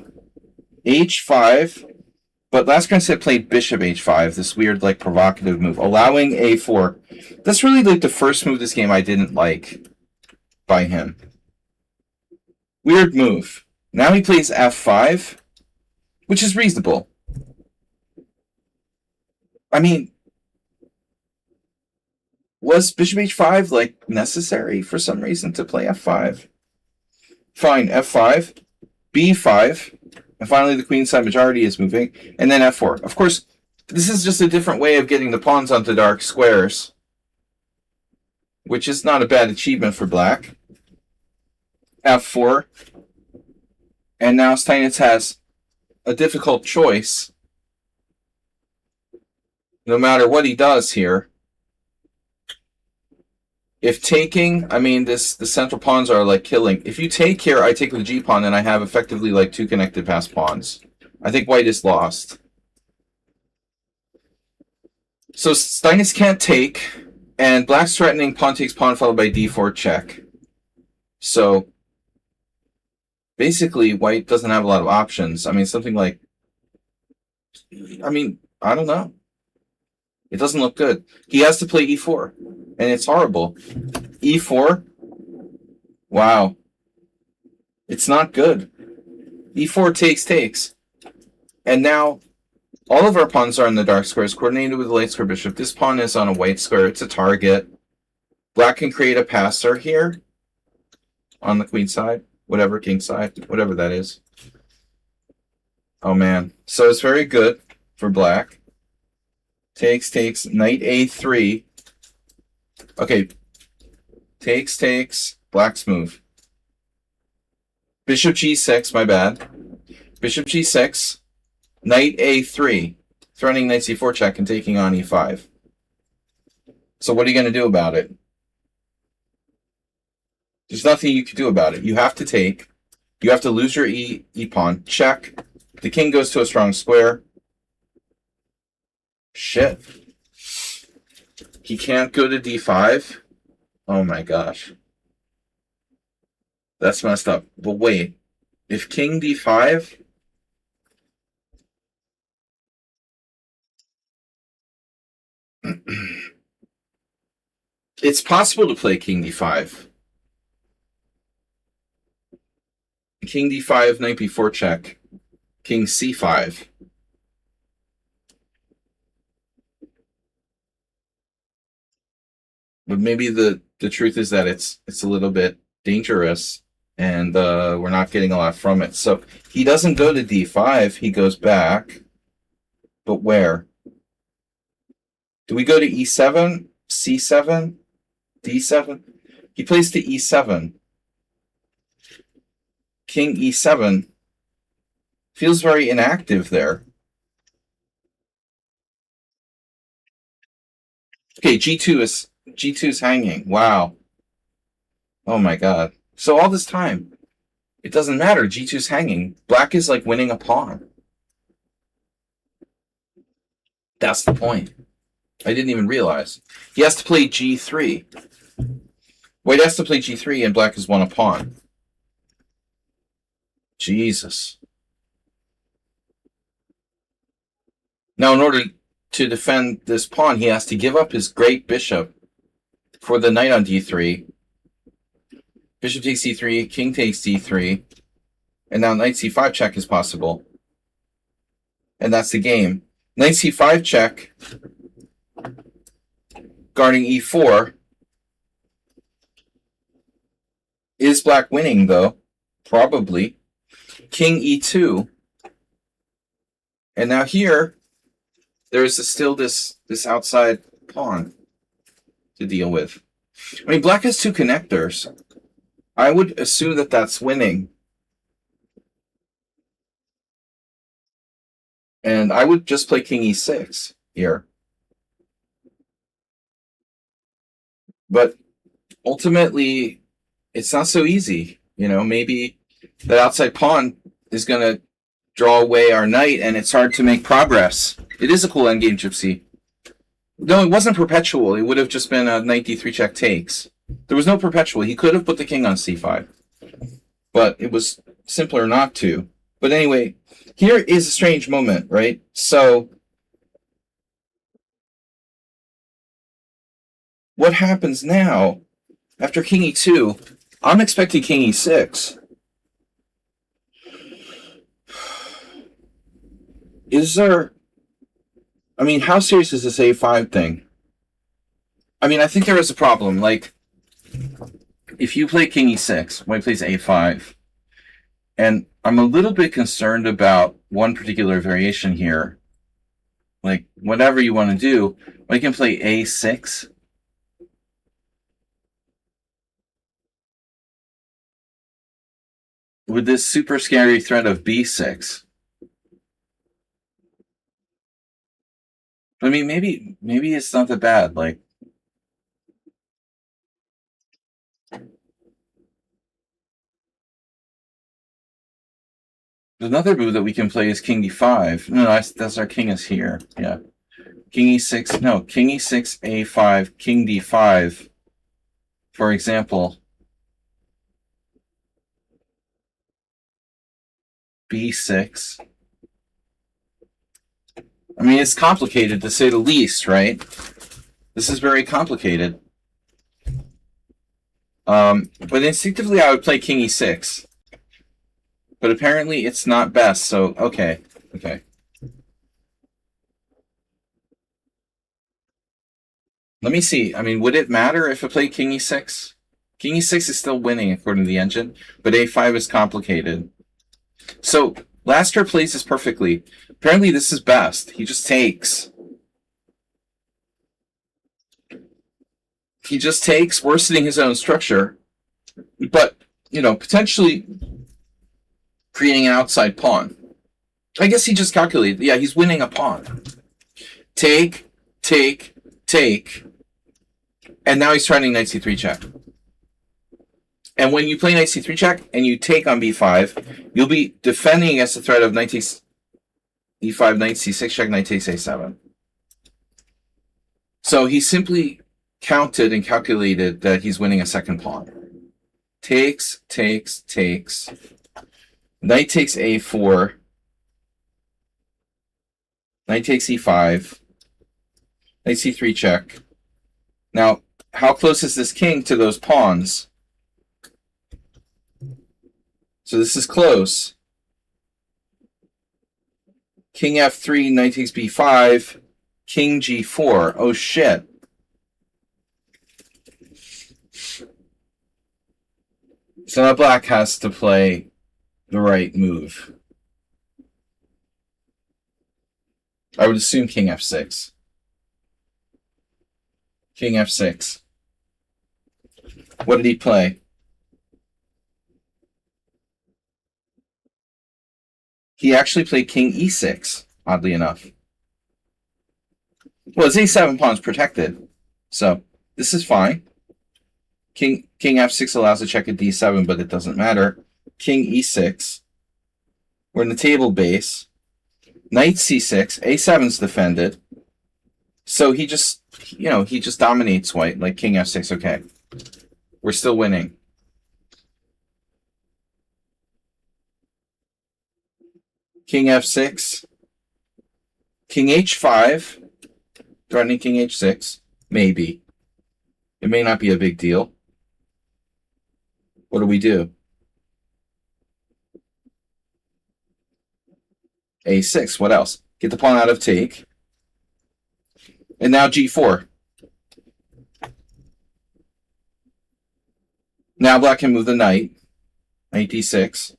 h5. But Lasker instead played bishop h5, this weird, like, provocative move, allowing a4. That's really, like, the first move this game I didn't like by him. Weird move. Now he plays f5, which is reasonable. I mean, was bishop h5, like, necessary for some reason to play f5? Fine, f5, b5, and finally the queenside majority is moving, and then f4. Of course, this is just a different way of getting the pawns onto dark squares, which is not a bad achievement for black. f4. And now Steinitz has a difficult choice. No matter what he does here. If taking, I mean, the central pawns are like killing. If you take here, I take with the G pawn, and I have effectively like two connected passed pawns. I think white is lost. So Steinitz can't take, and black's threatening pawn takes pawn followed by d4 check. So basically, white doesn't have a lot of options. I mean, something like, I mean, I don't know. It doesn't look good. He has to play e4, and it's horrible. e4? Wow. It's not good. e4 takes. And now, all of our pawns are in the dark squares, coordinated with the light square bishop. This pawn is on a white square. It's a target. Black can create a passer here on the queen side, whatever, king side, whatever that is. Oh, man. So it's very good for black. Takes, knight a3. Okay. Takes, black's move. Bishop g6, my bad. Bishop g6, knight a3. Threatening knight c4 check and taking on e5. So what are you going to do about it? There's nothing you can do about it. You have to take. You have to lose your e pawn. Check. The king goes to a strong square. Shit. He can't go to d5. Oh my gosh. That's messed up. But wait. If king d5... It's possible to play king d5. King d5, knight b4 check. King c5. But maybe the truth is that it's a little bit dangerous, and we're not getting a lot from it. So he doesn't go to d5. He goes back. But where? Do we go to e7, c7, d7? He plays to e7. King e7 feels very inactive there. Okay, g2 is hanging. Wow. Oh my god. So all this time, it doesn't matter. g2 is hanging. Black is like winning a pawn. That's the point. I didn't even realize. He has to play g3. White has to play g3 and black has won a pawn. Jesus. Now, in order to defend this pawn, he has to give up his great bishop for the knight on d3. Bishop takes d3, king takes d3, and now knight c5 check is possible. And that's the game. Knight c5 check, guarding e4. Is black winning, though? Probably. King e2. And now here, there's still this outside pawn to deal with. I mean, black has two connectors. I would assume that that's winning. And I would just play king e6 here. But ultimately, it's not so easy. You know, maybe that outside pawn is going to draw away our knight, and it's hard to make progress. It is a cool endgame, Gypsy. No, it wasn't perpetual. It would have just been a knight d3 check takes. There was no perpetual. He could have put the king on c5. But it was simpler not to. But anyway, here is a strange moment, right? So what happens now after king e2? I'm expecting king e6. Is there... I mean, how serious is this a5 thing? I mean, I think there is a problem. Like, if you play king e6, white plays a5, and I'm a little bit concerned about one particular variation here. Like, whatever you want to do, white can play a6. With this super scary threat of b6. I mean, maybe it's not that bad. Like, another move that we can play is king d5. No, that's our king is here. Yeah, king e6. No, king e6, a5, king d5. For example, b6. I mean, it's complicated to say the least, right? This is very complicated. But instinctively, I would play king e6. But apparently, it's not best, so okay. Let me see. I mean, would it matter if I play king e6? King e6 is still winning according to the engine, but a5 is complicated. So, Lasker plays this perfectly. Apparently, this is best. He just takes. He just takes, worsening his own structure. But, you know, potentially creating an outside pawn. I guess he just calculated. Yeah, he's winning a pawn. Take. And now he's trying knight c3 check. And when you play knight c3 check and you take on b5, you'll be defending against the threat of knight takes e5, knight c6 check, knight takes a7. So he simply counted and calculated that he's winning a second pawn. Takes. Knight takes a4. Knight takes e5. Knight c3 check. Now, how close is this king to those pawns? So this is close. King f3, knight takes b5, king g4. Oh shit. So now black has to play the right move. I would assume king f6. King f6. What did he play? He actually played king e6, oddly enough. Well, his a7 pawn's protected, so this is fine. King f6 allows a check at d7, but it doesn't matter. King e6. We're in the table base. Knight c6. a7's defended. So he just, he just dominates white, like king f6. Okay. We're still winning. King f6. King h5. Threatening king h6. Maybe. It may not be a big deal. What do we do? a6. What else? Get the pawn out of take. And now g4. Now black can move the knight. Knight d6.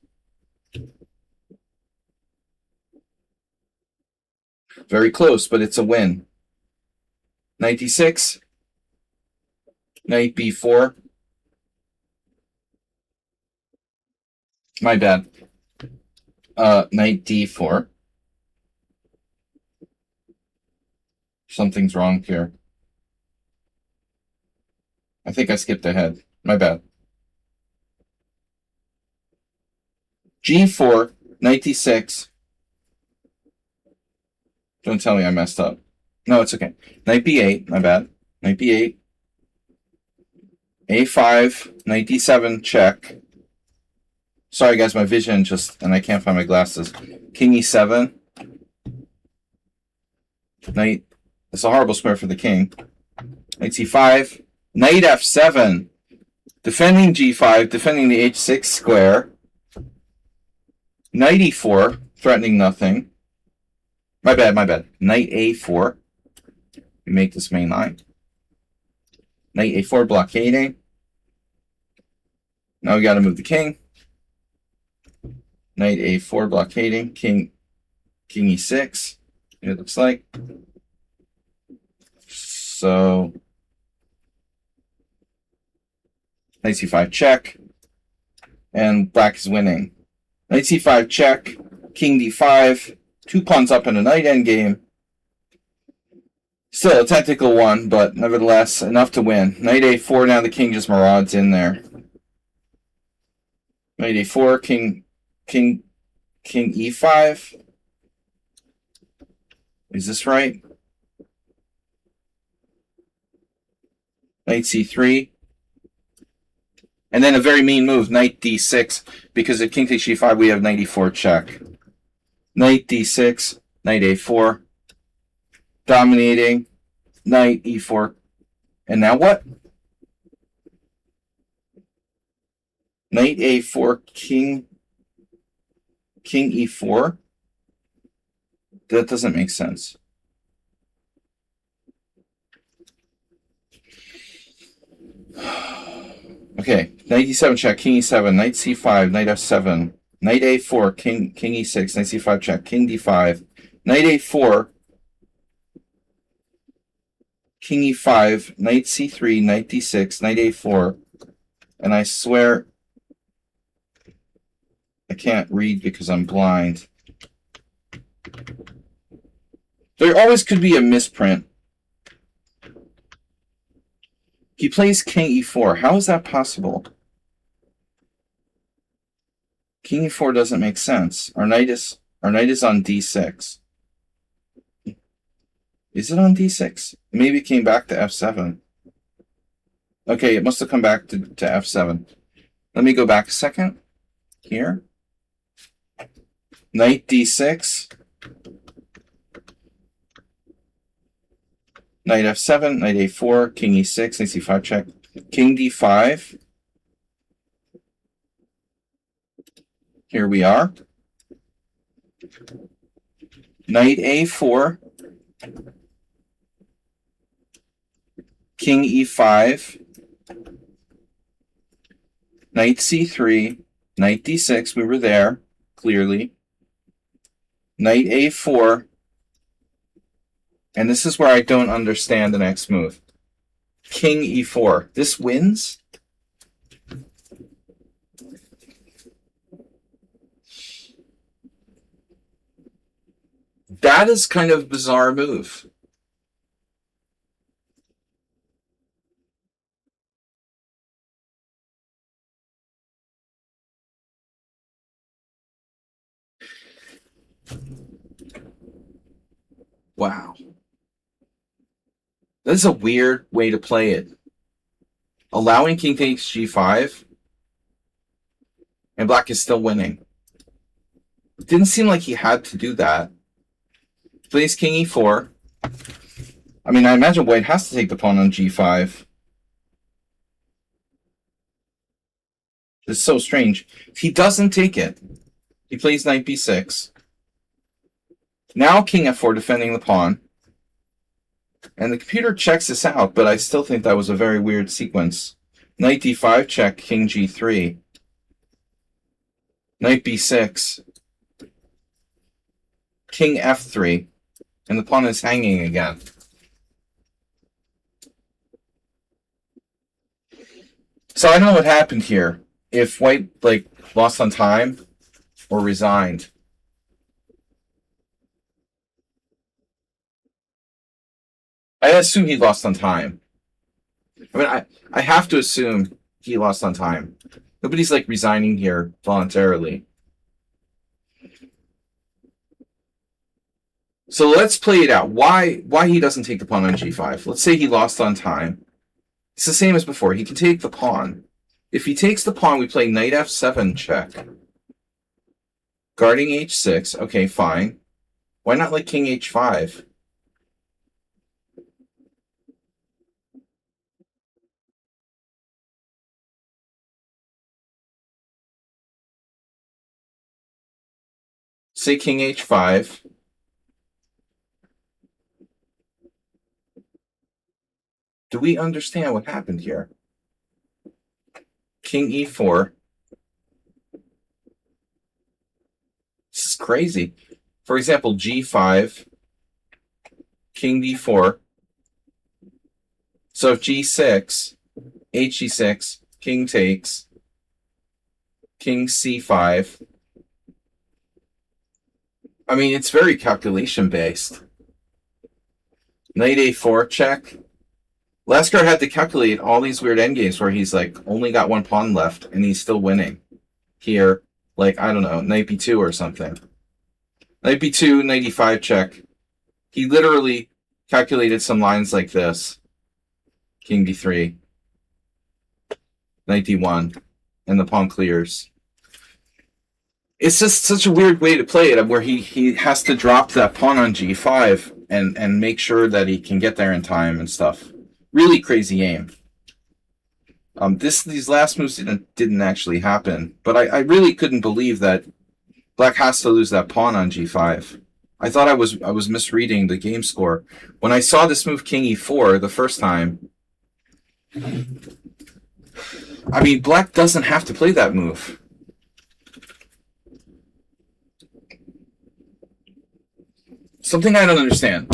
Very close, but it's a win. Knight d6. Knight b4. My bad. Knight d4. Something's wrong here. I think I skipped ahead. My bad. g4, knight d6. Don't tell me I messed up. No, it's okay. Knight b8, my bad. Knight b8. a5, knight d7, check. Sorry, guys, my vision and I can't find my glasses. King e7. Knight, it's a horrible square for the king. Knight c5. Knight f7. Defending g5, defending the h6 square. Knight e4, threatening nothing. My bad. Knight a4. We make this main line. Knight a4, blockading. Now we got to move the king. Knight a4, blockading. King e6. It looks like. So knight c5 check. And black is winning. Knight c5 check. King d5. 2 pawns up in a knight endgame. Still a technical one, but nevertheless enough to win. Knight a4, now the king just marauds in there. Knight a4, king e5. Is this right? Knight c3. And then a very mean move, knight d6, because if king takes g5, we have knight e4 check. Knight d6, knight a4. Dominating, knight e4. And now what? Knight a4, king e4? That doesn't make sense. Okay, knight e7 check, king e7, knight c5, knight f7, knight a4, king e6, knight c5 check, king d5, knight a4, king e5, knight c3, knight d6, knight a4, and I swear I can't read because I'm blind. There always could be a misprint. He plays king e4. How is that possible? King e4 doesn't make sense. Our knight is on d6. Is it on d6? Maybe it came back to f7. Okay, it must have come back to f7. Let me go back a second. Here. Knight d6. Knight f7, knight a4, king e6, knight c5 check, king d5. Here we are. Knight a4, king e5, knight c3, knight d6. We were there, clearly. Knight a4. And this is where I don't understand the next move. King e4. This wins? That is kind of a bizarre move. Wow. That's a weird way to play it. Allowing king takes g5, and black is still winning. It didn't seem like he had to do that. Plays king e4. I mean, I imagine white has to take the pawn on g5. It's so strange. He doesn't take it. He plays knight b6. Now king f4 defending the pawn. And the computer checks this out, but I still think that was a very weird sequence. Knight d5 check, king g3. Knight b6. King f3. And the pawn is hanging again. So I don't know what happened here. If white lost on time or resigned. I assume he lost on time. I mean, I have to assume he lost on time. Nobody's resigning here voluntarily. So let's play it out. Why he doesn't take the pawn on g5? Let's say he lost on time. It's the same as before. He can take the pawn. If he takes the pawn, we play knight f7 check. Guarding h6. Okay, fine. Why not king h5? Say king h5. Do we understand what happened here? King e4. This is crazy. For example, g5, king d4. So if g6, h6, king takes, king c5. I mean, it's very calculation-based. Knight a4 check. Lasker had to calculate all these weird endgames where he's only got one pawn left and he's still winning. Here, I don't know, knight b2 or something. Knight b2, knight e5 check. He literally calculated some lines like this. King d3. Knight d1. And the pawn clears. It's just such a weird way to play it, where he has to drop that pawn on g5 and make sure that he can get there in time and stuff. Really crazy game. These last moves didn't actually happen, but I really couldn't believe that black has to lose that pawn on g5. I thought I was misreading the game score. When I saw this move king e4 the first time, I mean, black doesn't have to play that move. Something I don't understand.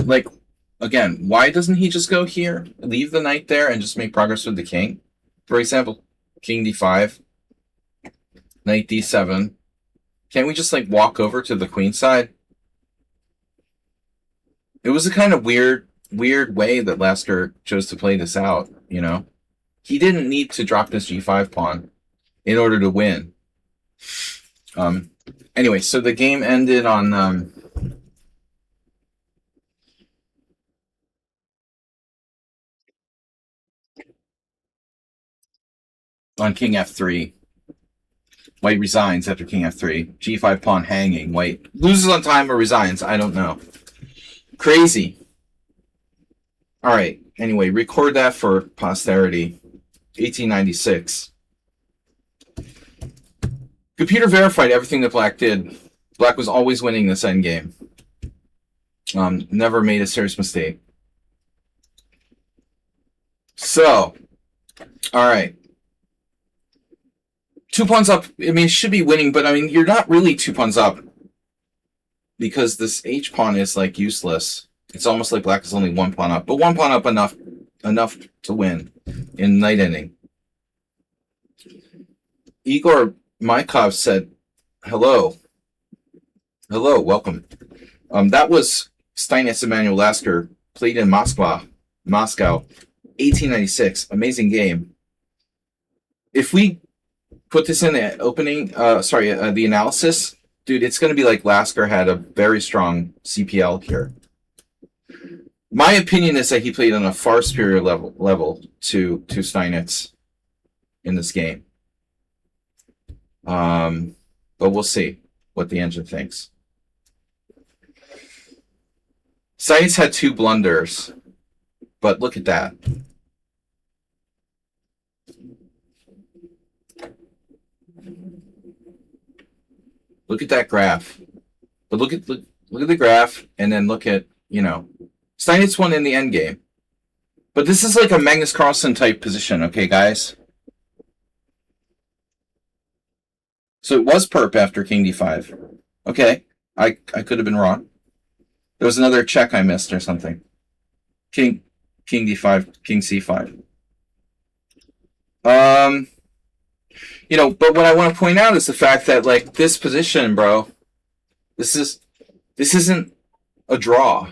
Again, why doesn't he just go here, leave the knight there, and just make progress with the king? For example, king d5, knight d7. Can't we just walk over to the queen side? It was a kind of weird way that Lasker chose to play this out, you know? He didn't need to drop his g5 pawn in order to win. Anyway, so the game ended on king f3. White resigns after king f3. g5 pawn hanging. White loses on time or resigns. I don't know. Crazy. All right. Anyway, record that for posterity. 1896. Computer verified everything that Black did. Black was always winning this endgame. Never made a serious mistake. So, all right. 2 pawns up. I mean, it should be winning, but I mean, you're not really 2 pawns up because this H pawn is like useless. It's almost like Black is only 1 pawn up, but 1 pawn up enough to win in night ending. Igor Maikov said, "Hello, welcome." That was Steinitz Emanuel Lasker, played in Moscow, 1896. Amazing game. If we put this in the opening, the analysis, dude, it's going to be like Lasker had a very strong CPL here. My opinion is that he played on a far superior level to Steinitz in this game. But we'll see what the engine thinks. Steinitz had 2 blunders, but look at that. Look at that graph. But look at the graph, and then look at, Steinitz won in the end game. But this is like a Magnus Carlsen type position, okay, guys? So it was perp after King D5. Okay, I could have been wrong. There was another check I missed or something. King D5, King C5. But what I want to point out is the fact that, like, this position, bro, this isn't a draw,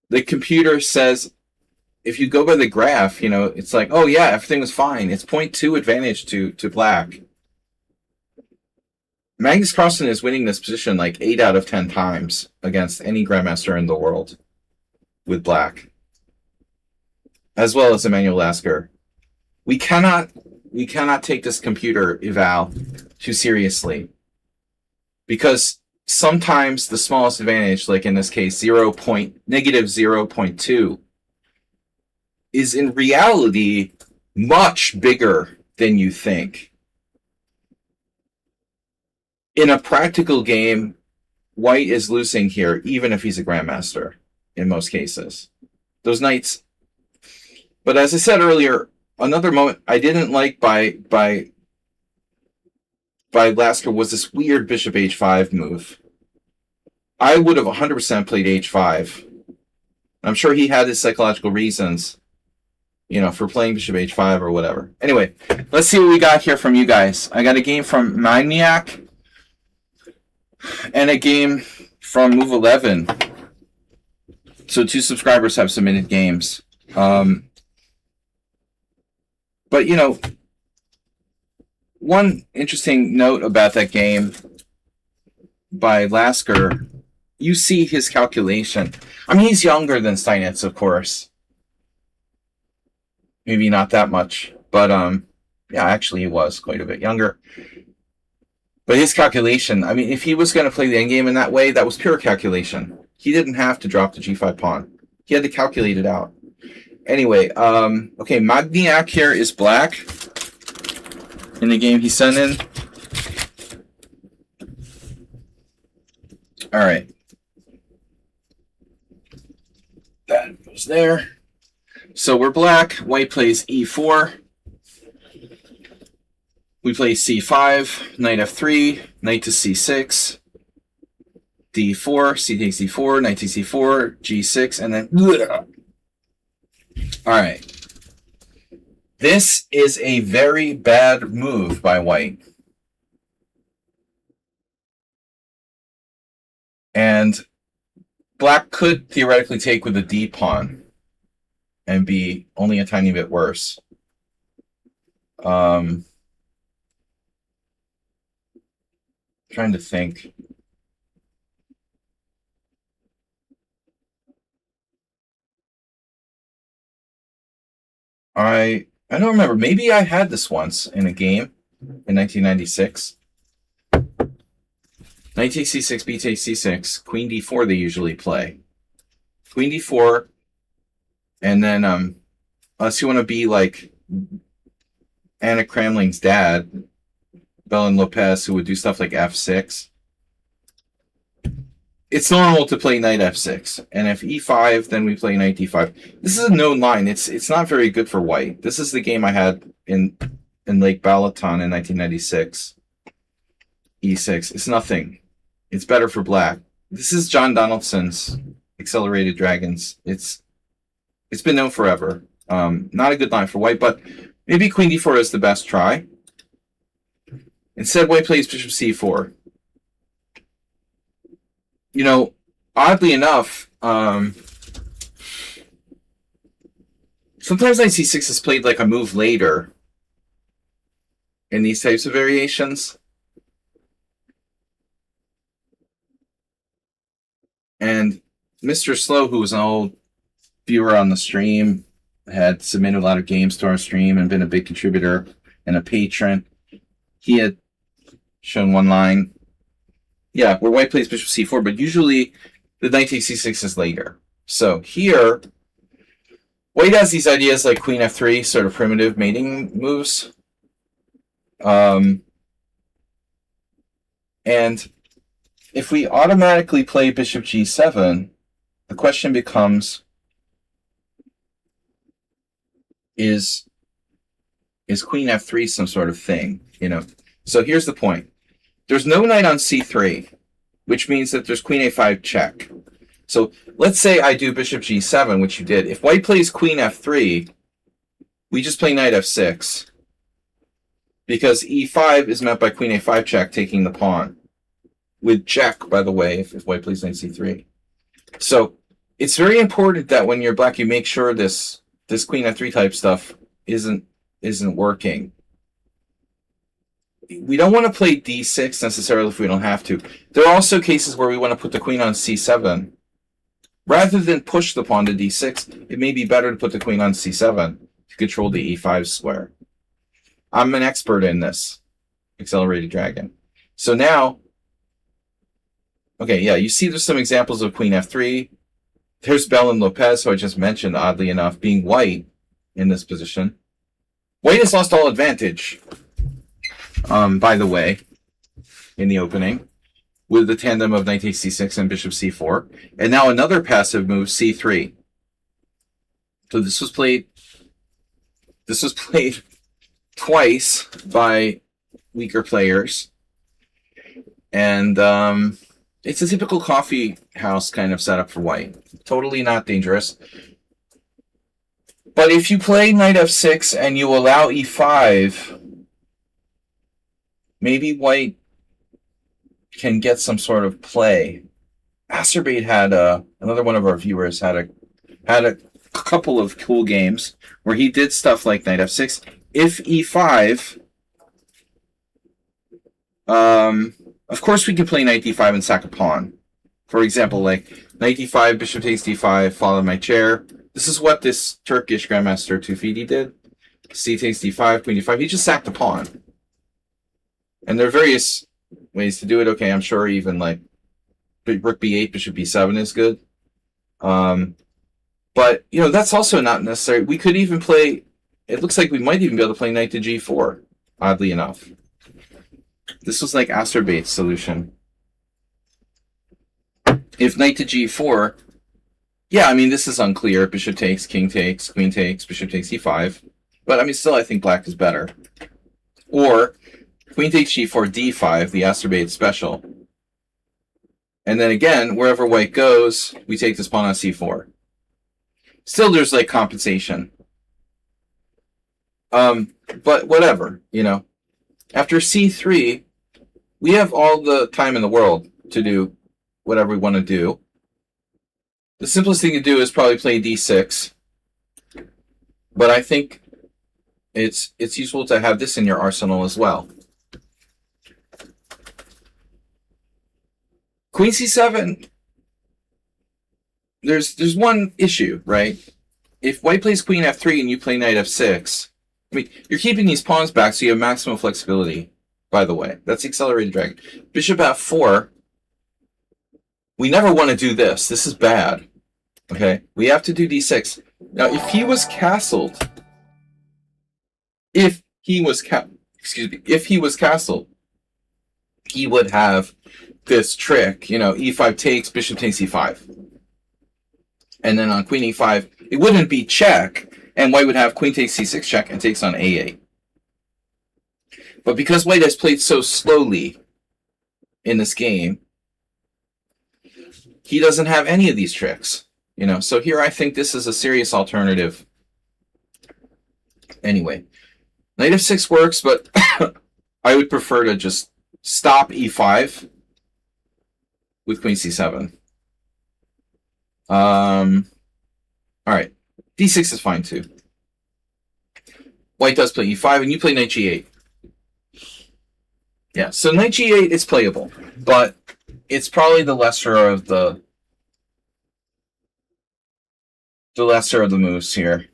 The computer says, if you go by the graph, it's like, oh yeah, everything was fine. It's 0.2 advantage to Black. Magnus Carlsen is winning this position like 8 out of 10 times against any Grandmaster in the world with Black, as well as Emanuel Lasker. We cannot take this computer eval too seriously, because sometimes the smallest advantage, like in this case, -0.2, is in reality much bigger than you think. In a practical game, White is losing here, even if he's a Grandmaster, in most cases. Those knights. But as I said earlier, another moment I didn't like by Lasker was this weird Bishop H5 move. I would have 100% played H5. I'm sure he had his psychological reasons, for playing Bishop H5 or whatever. Anyway, let's see what we got here from you guys. I got a game from Magniac and a game from Move 11. So 2 subscribers have submitted games. But, one interesting note about that game by Lasker, you see his calculation. I mean, he's younger than Steinitz, of course. Maybe not that much, but yeah, actually he was quite a bit younger. But his calculation, I mean, if he was going to play the endgame in that way, that was pure calculation. He didn't have to drop the G5 pawn. He had to calculate it out. Anyway, okay, Magniac here is Black in the game he sent in. All right. That goes there. So we're Black. White plays E4. We play C5, knight F3, knight to C6, D4, C takes D4, knight takes C4, G6, and then... All right. This is a very bad move by White. And Black could theoretically take with a D pawn and be only a tiny bit worse. Trying to think. I don't remember. Maybe I had this once in a game in 1996. Knight takes c6, b takes c6, queen d4 they usually play. queen d4, and then unless you want to be like Anna Cramling's dad, Belen Lopez, who would do stuff like f6. It's normal to play knight f6, and if e5, then we play knight d5. This is a known line. It's not very good for white. This is the game I had in Lake Balaton in 1996. e6. It's nothing. It's better for black. This is John Donaldson's Accelerated Dragons. It's been known forever. Not a good line for white, but maybe queen d4 is the best try. Instead, white plays bishop c4. You know, oddly enough, sometimes knight c6 is played like a move later in these types of variations. And Mr. Slow, who was an old viewer on the stream, had submitted a lot of games to our stream and been a big contributor and a patron. He had shown one line, yeah, where white plays bishop c4, but usually the knight takes c6 is later. So here, white has these ideas like queen f3, sort of primitive mating moves. And if we automatically play bishop g7, the question becomes, is queen f3 some sort of thing, you know? So here's the point. There's no knight on c3, which means that there's queen a5 check. So let's say I do bishop g7, which you did. If white plays queen f3, we just play knight f6, because e5 is met by queen a5 check, taking the pawn. With check, by the way, if white plays knight c3. So it's very important that when you're black, you make sure this queen f3 type stuff isn't working. We don't want to play d6 necessarily if we don't have to. There are also cases where we want to put the queen on c7. Rather than push the pawn to d6, it may be better to put the queen on c7 to control the e5 square. I'm an expert in this, Accelerated Dragon. So now, okay, yeah, you see there's some examples of queen f3. There's Belen Lopez, who I just mentioned, oddly enough, being white in this position. White has lost all advantage, by the way, in the opening, with the tandem of knight takes c6 and bishop c4. And now another passive move, c3. So this was played twice by weaker players. And it's a typical coffee house kind of setup for white. Totally not dangerous. But if you play knight f6 and you allow e5, maybe white can get some sort of play. Asterbate had another one of our viewers had a couple of cool games where he did stuff like knight f6. If e5, of course we can play knight d5 and sack a pawn. For example, like knight d5, bishop takes d5, follow my chair. This is what this Turkish Grandmaster Tufidi did. C takes d5, queen d5. He just sacked a pawn. And there are various ways to do it. Okay, I'm sure even like rook b8, bishop b7 is good. But, you know, that's also not necessary. We could even play, it looks like we might even be able to play knight to g4, oddly enough. This was like Asterbate's solution. If knight to g4, yeah, I mean, this is unclear. Bishop takes, king takes, queen takes, bishop takes e5. But, I mean, still, I think black is better. Or queen takes g4, d5, the Asterbate special. And then again, wherever white goes, we take this pawn on c4. Still, there's like compensation. But whatever, you know. After c3, we have all the time in the world to do whatever we want to do. The simplest thing to do is probably play d6. But I think it's useful to have this in your arsenal as well. Queen c7, there's one issue, right? If white plays queen f3 and you play knight f6, I mean, you're keeping these pawns back so you have maximum flexibility, by the way. That's the Accelerated Dragon. Bishop f4, we never want to do this. This is bad. Okay, we have to do d6. Now, if he was castled, if he was castled, he would have this trick, e5 takes, bishop takes e5. And then on queen e5, it wouldn't be check, and white would have queen takes c6 check and takes on a8. But because white has played so slowly in this game, he doesn't have any of these tricks. So here I think this is a serious alternative. Anyway, knight f6 works, but I would prefer to just stop e5 with queen c7. All right, d6 is fine too. White does play e5, and you play knight g8. Yeah, so knight g8 is playable, but it's probably the lesser of the moves here.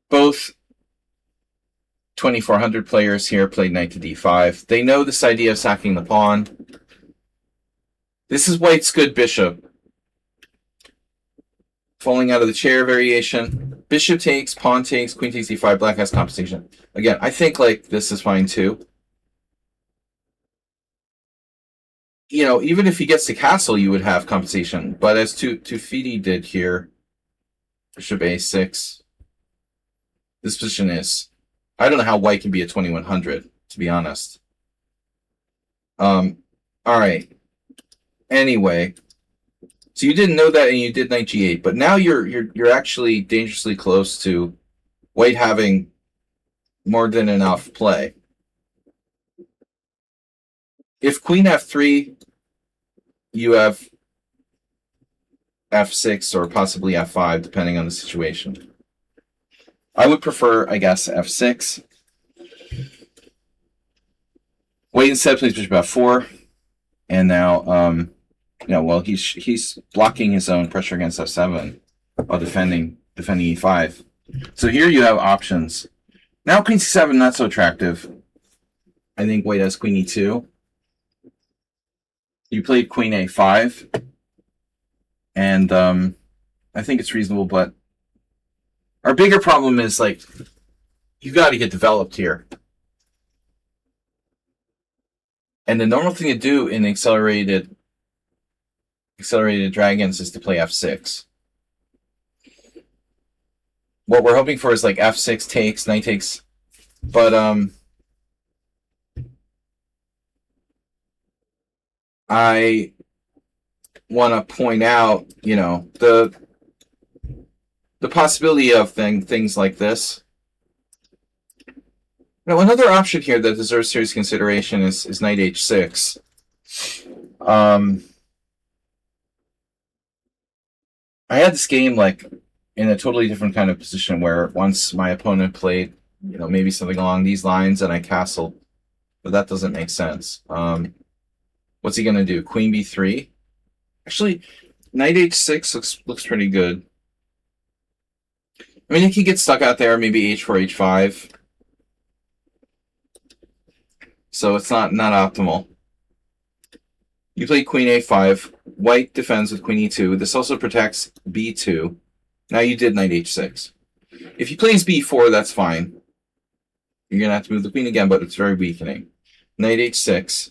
Both 2400 players here played knight to d5. They know this idea of sacking the pawn. This is white's good bishop. Falling out of the chair variation. Bishop takes, pawn takes, queen takes d5, black has compensation. Again, I think this is fine too. Even if he gets to castle, you would have compensation. But as Tufidi did here, bishop a6, this position is... I don't know how white can be at 2100, to be honest. All right. Anyway, so you didn't know that, and you did knight g8, but now you're actually dangerously close to white having more than enough play. If queen f3, you have f6 or possibly f5, depending on the situation. I would prefer, I guess, f6. White instead plays bishop f4, and now, he's blocking his own pressure against f7 while defending e5. So here you have options. Now queen c7, not so attractive. I think white has queen e2. You played queen a5, and I think it's reasonable, but our bigger problem is, you got to get developed here. And the normal thing to do in accelerated dragons is to play f6. What we're hoping for is f6 takes, knight takes, but I want to point out, the possibility of things like this. Now, another option here that deserves serious consideration is knight h6. I had this game in a totally different kind of position where once my opponent played, maybe something along these lines, and I castled, but that doesn't make sense. What's he gonna do? Queen b3. Actually, knight h6 looks pretty good. I mean, he could get stuck out there, maybe h4, h5. So it's not optimal. You play queen a5. White defends with queen e2. This also protects b2. Now you did knight h6. If he plays b4, that's fine. You're going to have to move the queen again, but it's very weakening. Knight h6.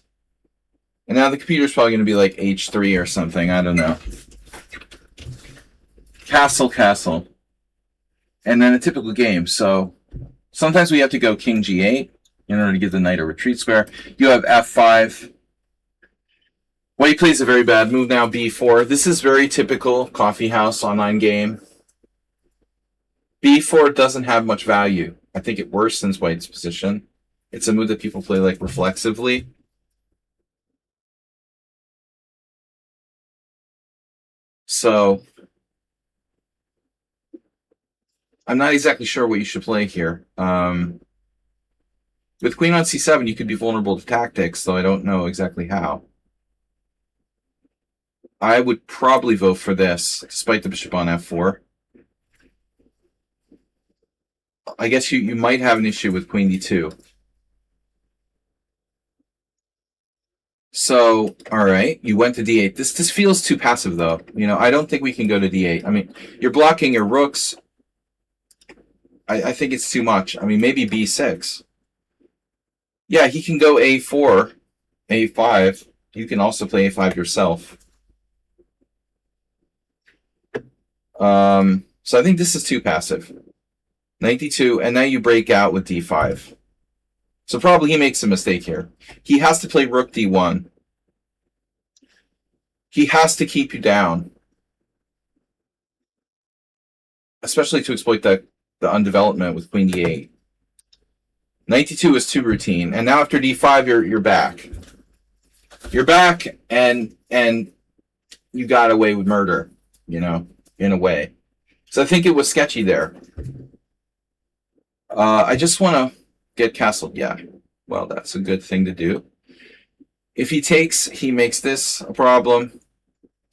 And now the computer's probably going to be h3 or something. I don't know. Castle. And then a typical game. So sometimes we have to go king g8 in order to give the knight a retreat square. You have f5. White plays a very bad move now, b4. This is very typical coffee house online game. b4 doesn't have much value. I think it worsens white's position. It's a move that people play reflexively. So I'm not exactly sure what you should play here. With queen on c7, you could be vulnerable to tactics, though I don't know exactly how. I would probably vote for this, despite the bishop on f4. I guess you might have an issue with queen d2. So So, all right, you went to d8. This feels too passive, though. You know, I don't think we can go to d8. I mean, you're blocking your rooks. I think it's too much. I mean, maybe b6. Yeah, he can go a4, a5. You can also play a5 yourself. So I think this is too passive. Knight d2, and now you break out with d5. So probably he makes a mistake here. He has to play rook d1. He has to keep you down. Especially to exploit the undevelopment with queen d8. Knight d2 is too routine. And now after d5, you're back. You're back, and you got away with murder, you know, in a way. So I think it was sketchy there. I just want to get castled. Yeah, well, that's a good thing to do. If he takes, he makes this a problem.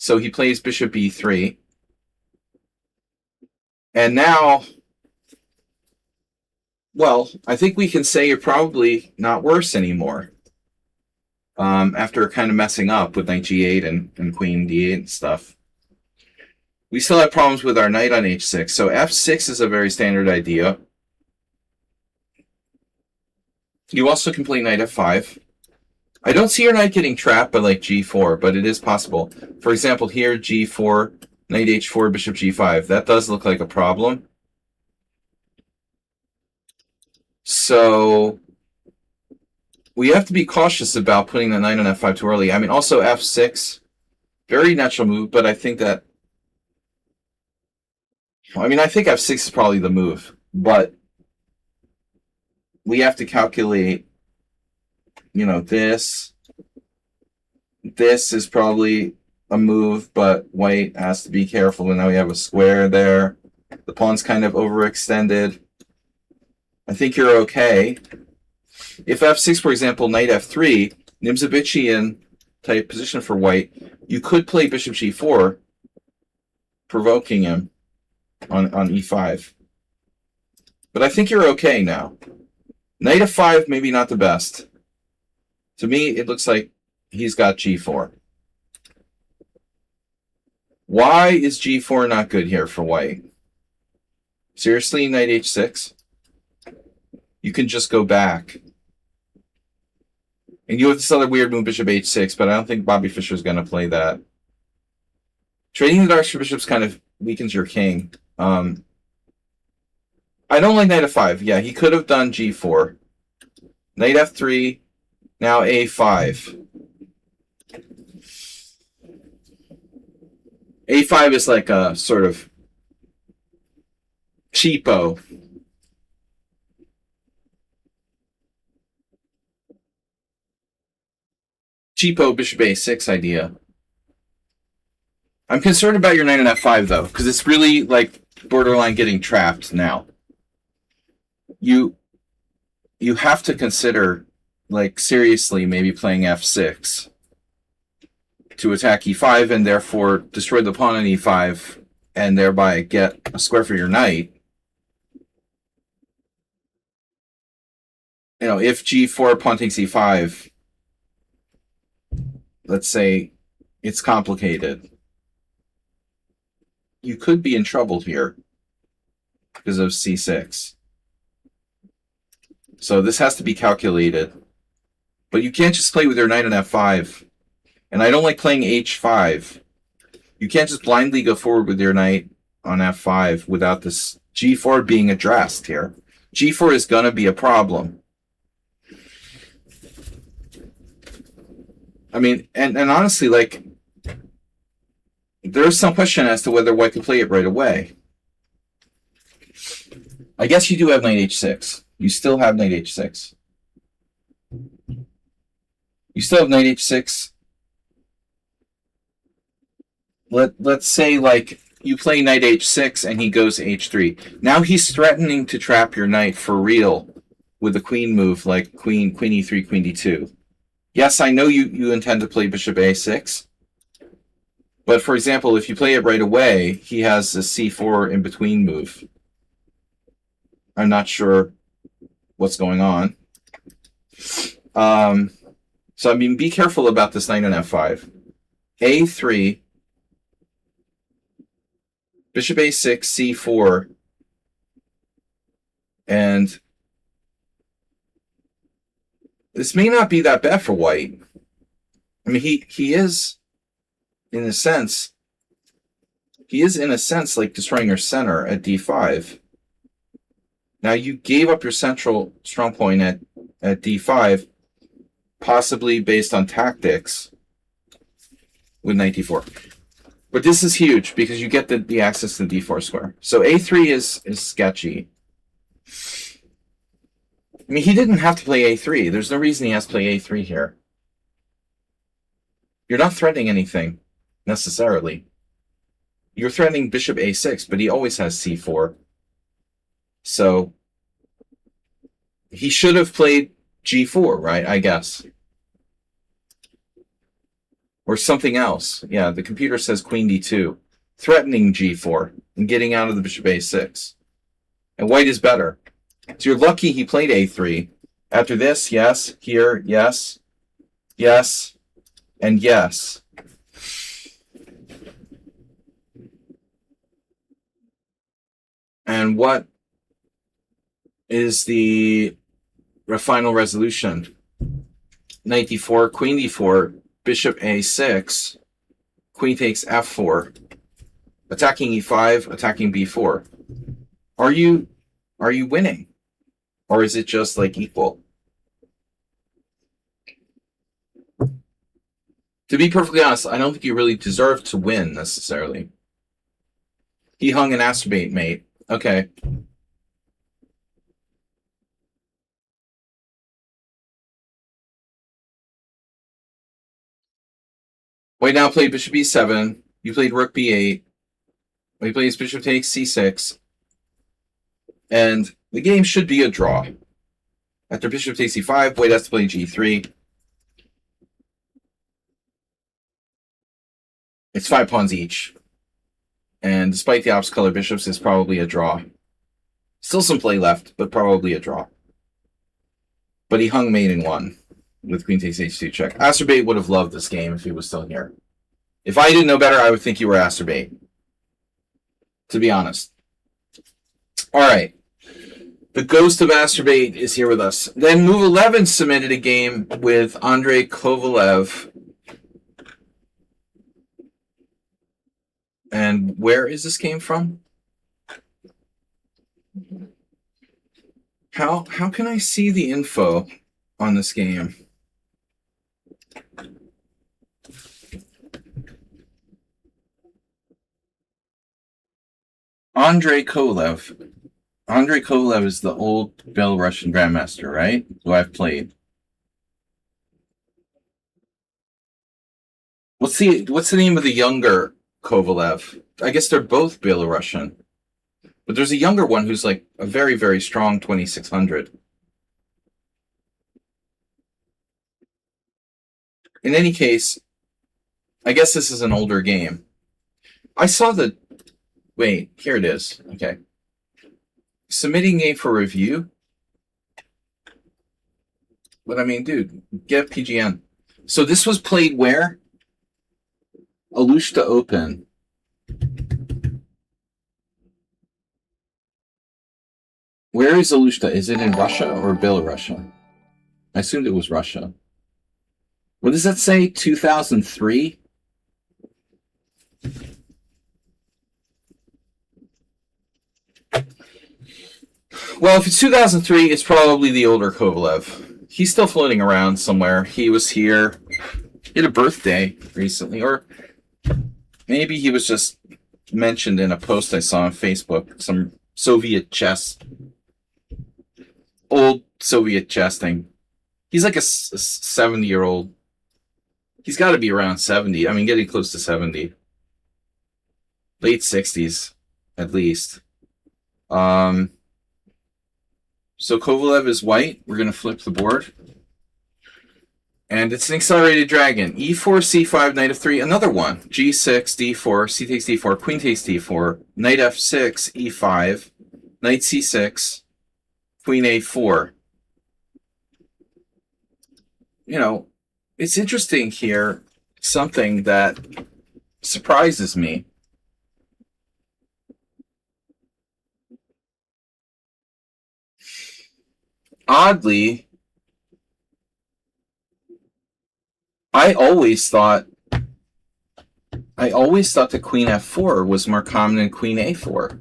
So he plays bishop e3. And now, well, I think we can say you're probably not worse anymore. After kind of messing up with knight g8 and queen d8 and stuff. We still have problems with our knight on h6. So f6 is a very standard idea. You also can play knight f5. I don't see your knight getting trapped by like g4, but it is possible. For example, here g4, knight h4, bishop g5. That does look like a problem. So we have to be cautious about putting the knight on f5 too early. I mean, also f6, very natural move, but I think that... I mean, I think f6 is probably the move, but we have to calculate, you know, this. This is probably a move, but white has to be careful. And now we have a square there. The pawn's kind of overextended. I think you're okay. If f6, for example, knight f3, Nimzovitchian type position for white, you could play bishop g4, provoking him on e5. But I think you're okay now. Knight f5, maybe not the best. To me, it looks like he's got g4. Why is g4 not good here for white? Seriously, knight h6? You can just go back. And you have this other weird move, bishop h6, but I don't think Bobby Fischer's going to play that. Trading the darks for bishops kind of weakens your king. I don't like knight f5. Yeah, he could have done g4. Knight f3. Now a5. a5 is like a sort of cheapo. Cheapo bishop a6 idea. I'm concerned about your knight on f5 though, because it's really like borderline getting trapped now. You have to consider, like, seriously maybe playing f6 to attack e5 and therefore destroy the pawn on e5 and thereby get a square for your knight. You know, if g4, pawn takes e5, let's say it's complicated, you could be in trouble here because of c6. So this has to be calculated. But you can't just play with your knight on f5. And I don't like playing h5. You can't just blindly go forward with your knight on f5 without this g4 being addressed here. g4 is going to be a problem. I mean, and honestly, like, there's some question as to whether white can play it right away. I guess you do have knight h6. You still have knight h6. You still have knight h6. Let's say, like, you play knight h6 and he goes h3. Now he's threatening to trap your knight for real with a queen move like queen e3, queen d2. Yes, I know you intend to play bishop a6. But, for example, if you play it right away, he has a c4 in between move. I'm not sure what's going on. So, I mean, be careful about this knight on f5. a3, bishop a6, c4, and this may not be that bad for white. I mean, he is, in a sense, like destroying your center at d5. Now, you gave up your central strong point at d5, possibly based on tactics with knight d4. But this is huge because you get the access to the d4 square. So a3 is sketchy. I mean, he didn't have to play a3. There's no reason he has to play a3 here. You're not threatening anything, necessarily. You're threatening bishop a6, but he always has c4. So he should have played g4, right? I guess. Or something else. Yeah, the computer says queen d2. Threatening g4 and getting out of the bishop a6. And white is better. So you're lucky he played a3. After this, yes. Here, yes. Yes. And yes. And what is the final resolution? Knight d4, queen d4, bishop a6, queen takes f4, attacking e5, attacking b4. Are you winning? Or is it just like equal? To be perfectly honest, I don't think you really deserve to win necessarily. He hung an astrobate, mate. Okay. White now played bishop e7. You played rook b8. He plays bishop takes c6. And the game should be a draw. After bishop takes e5, white has to play g3. It's 5 pawns each. And despite the opposite color bishops, it's probably a draw. Still some play left, but probably a draw. But he hung mate in 1 with queen takes h2 check. Astrobate would have loved this game if he was still here. If I didn't know better, I would think you were Astrobate. To be honest. All right. The ghost of Astrobate is here with us. Then Move 11 submitted a game with Andrei Kovalev. And where is this game from? How can I see the info on this game? Andrei Kovalev. Andrei Kovalev is the old Belarusian grandmaster, right? Who I've played. What's the name of the younger Kovalev? I guess they're both Belarusian. But there's a younger one who's like a very, very strong 2600. In any case, I guess this is an older game. I saw the... Wait, here it is. Okay. Submitting game for review? But I mean, dude, get PGN. So this was played where? Alushta Open. Where is Alushta? Is it in Russia or Belarusia? I assumed it was Russia. What does that say? 2003? Well, if it's 2003, it's probably the older Kovalev. He's still floating around somewhere. He was here. He had a birthday recently, or maybe he was just mentioned in a post I saw on Facebook. Some Soviet chess. Old Soviet chess thing. He's like a 70-year-old. He's got to be around 70. I mean, getting close to 70. Late 60s, at least. So Kovalev is white. We're going to flip the board. And it's an accelerated dragon. E4, C5, knight f3, another one. G6, D4, C takes D4, queen takes D4, knight F6, E5, knight C6, queen A4. You know, It's interesting here, something that surprises me. Oddly, I always thought that Queen F4 was more common than Queen A4.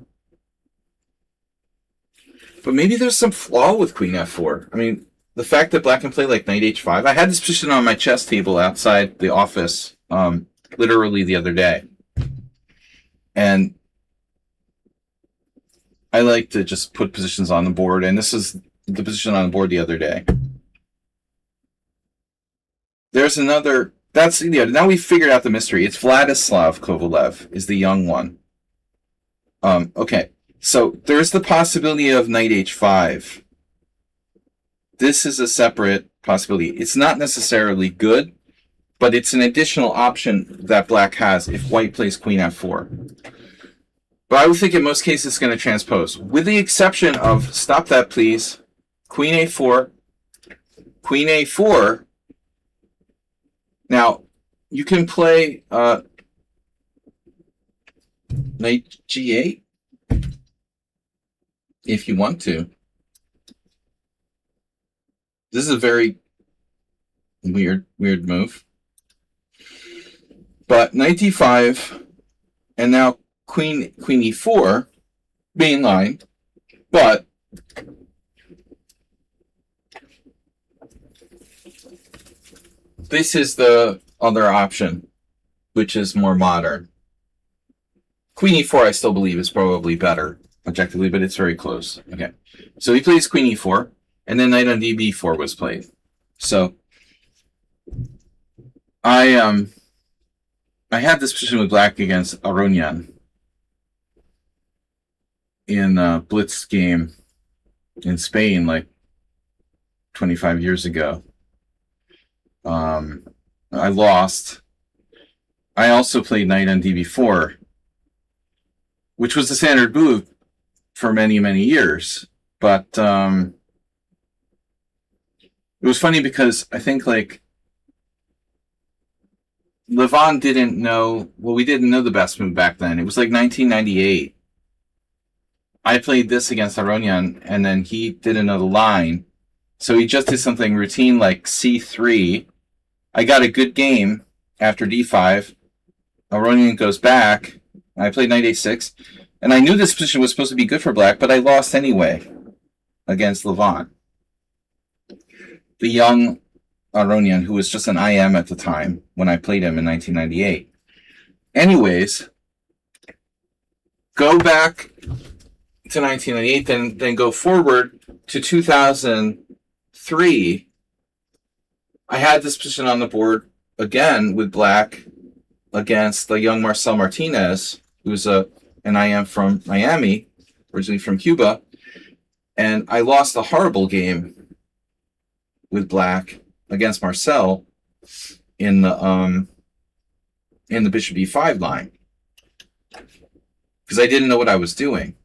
But maybe there's some flaw with Queen F4. I mean, the fact that Black can play like Knight H5. I had this position on my chess table outside the office, literally the other day, and I like to just put positions on the board. And this is the position on the board the other day. There's another. That's now we figured out the mystery. It's Vladislav Kovalev is the young one. Okay, so there's the possibility of Knight H5. This is a separate possibility. It's not necessarily good, but it's an additional option that Black has if White plays Queen F4. But I would think in most cases it's going to transpose, with the exception of, stop that please, Queen A4, Queen A4. Now, you can play Knight G8 if you want to. This is a very weird move. But Knight D5, and now Queen E4, main line, but this is the other option, which is more modern. Queen E4, I still believe, is probably better objectively, but it's very close. Okay, so he plays Queen E4, and then Knight on DB4 was played. So I had this position with Black against Aronian in a Blitz game in Spain like 25 years ago. I lost. I also played Knight on DB4, which was the standard move for many, many years. But it was funny because I think like Levon didn't know, well, we didn't know the best move back then. It was like 1998. I played this against Aronian, and then he didn't know the line. So he just did something routine like C3. I got a good game after D5. Aronian goes back. I played Knight A6. And I knew this position was supposed to be good for Black, but I lost anyway against Levon. The young Aronian, who was just an IM at the time when I played him in 1998. Anyways, go back to 1998, then go forward to 2003. I had this position on the board again with Black against the young Marcel Martinez, who's an IM from Miami, originally from Cuba, and I lost a horrible game with Black against Marcel in the Bishop E5 line because I didn't know what I was doing.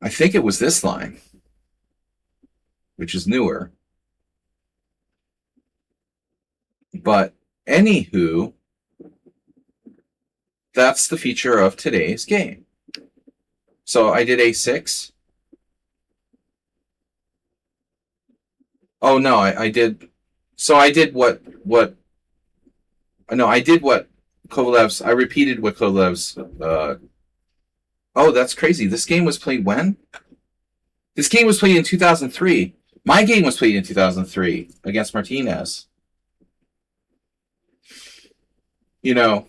I think it was this line, which is newer. But anywho, that's the feature of today's game. So I did A6. Oh no, I did. So I did what Kovalev's. I repeated what Kovalev's. Oh, that's crazy. This game was played when? This game was played in 2003. My game was played in 2003 against Martinez. You know,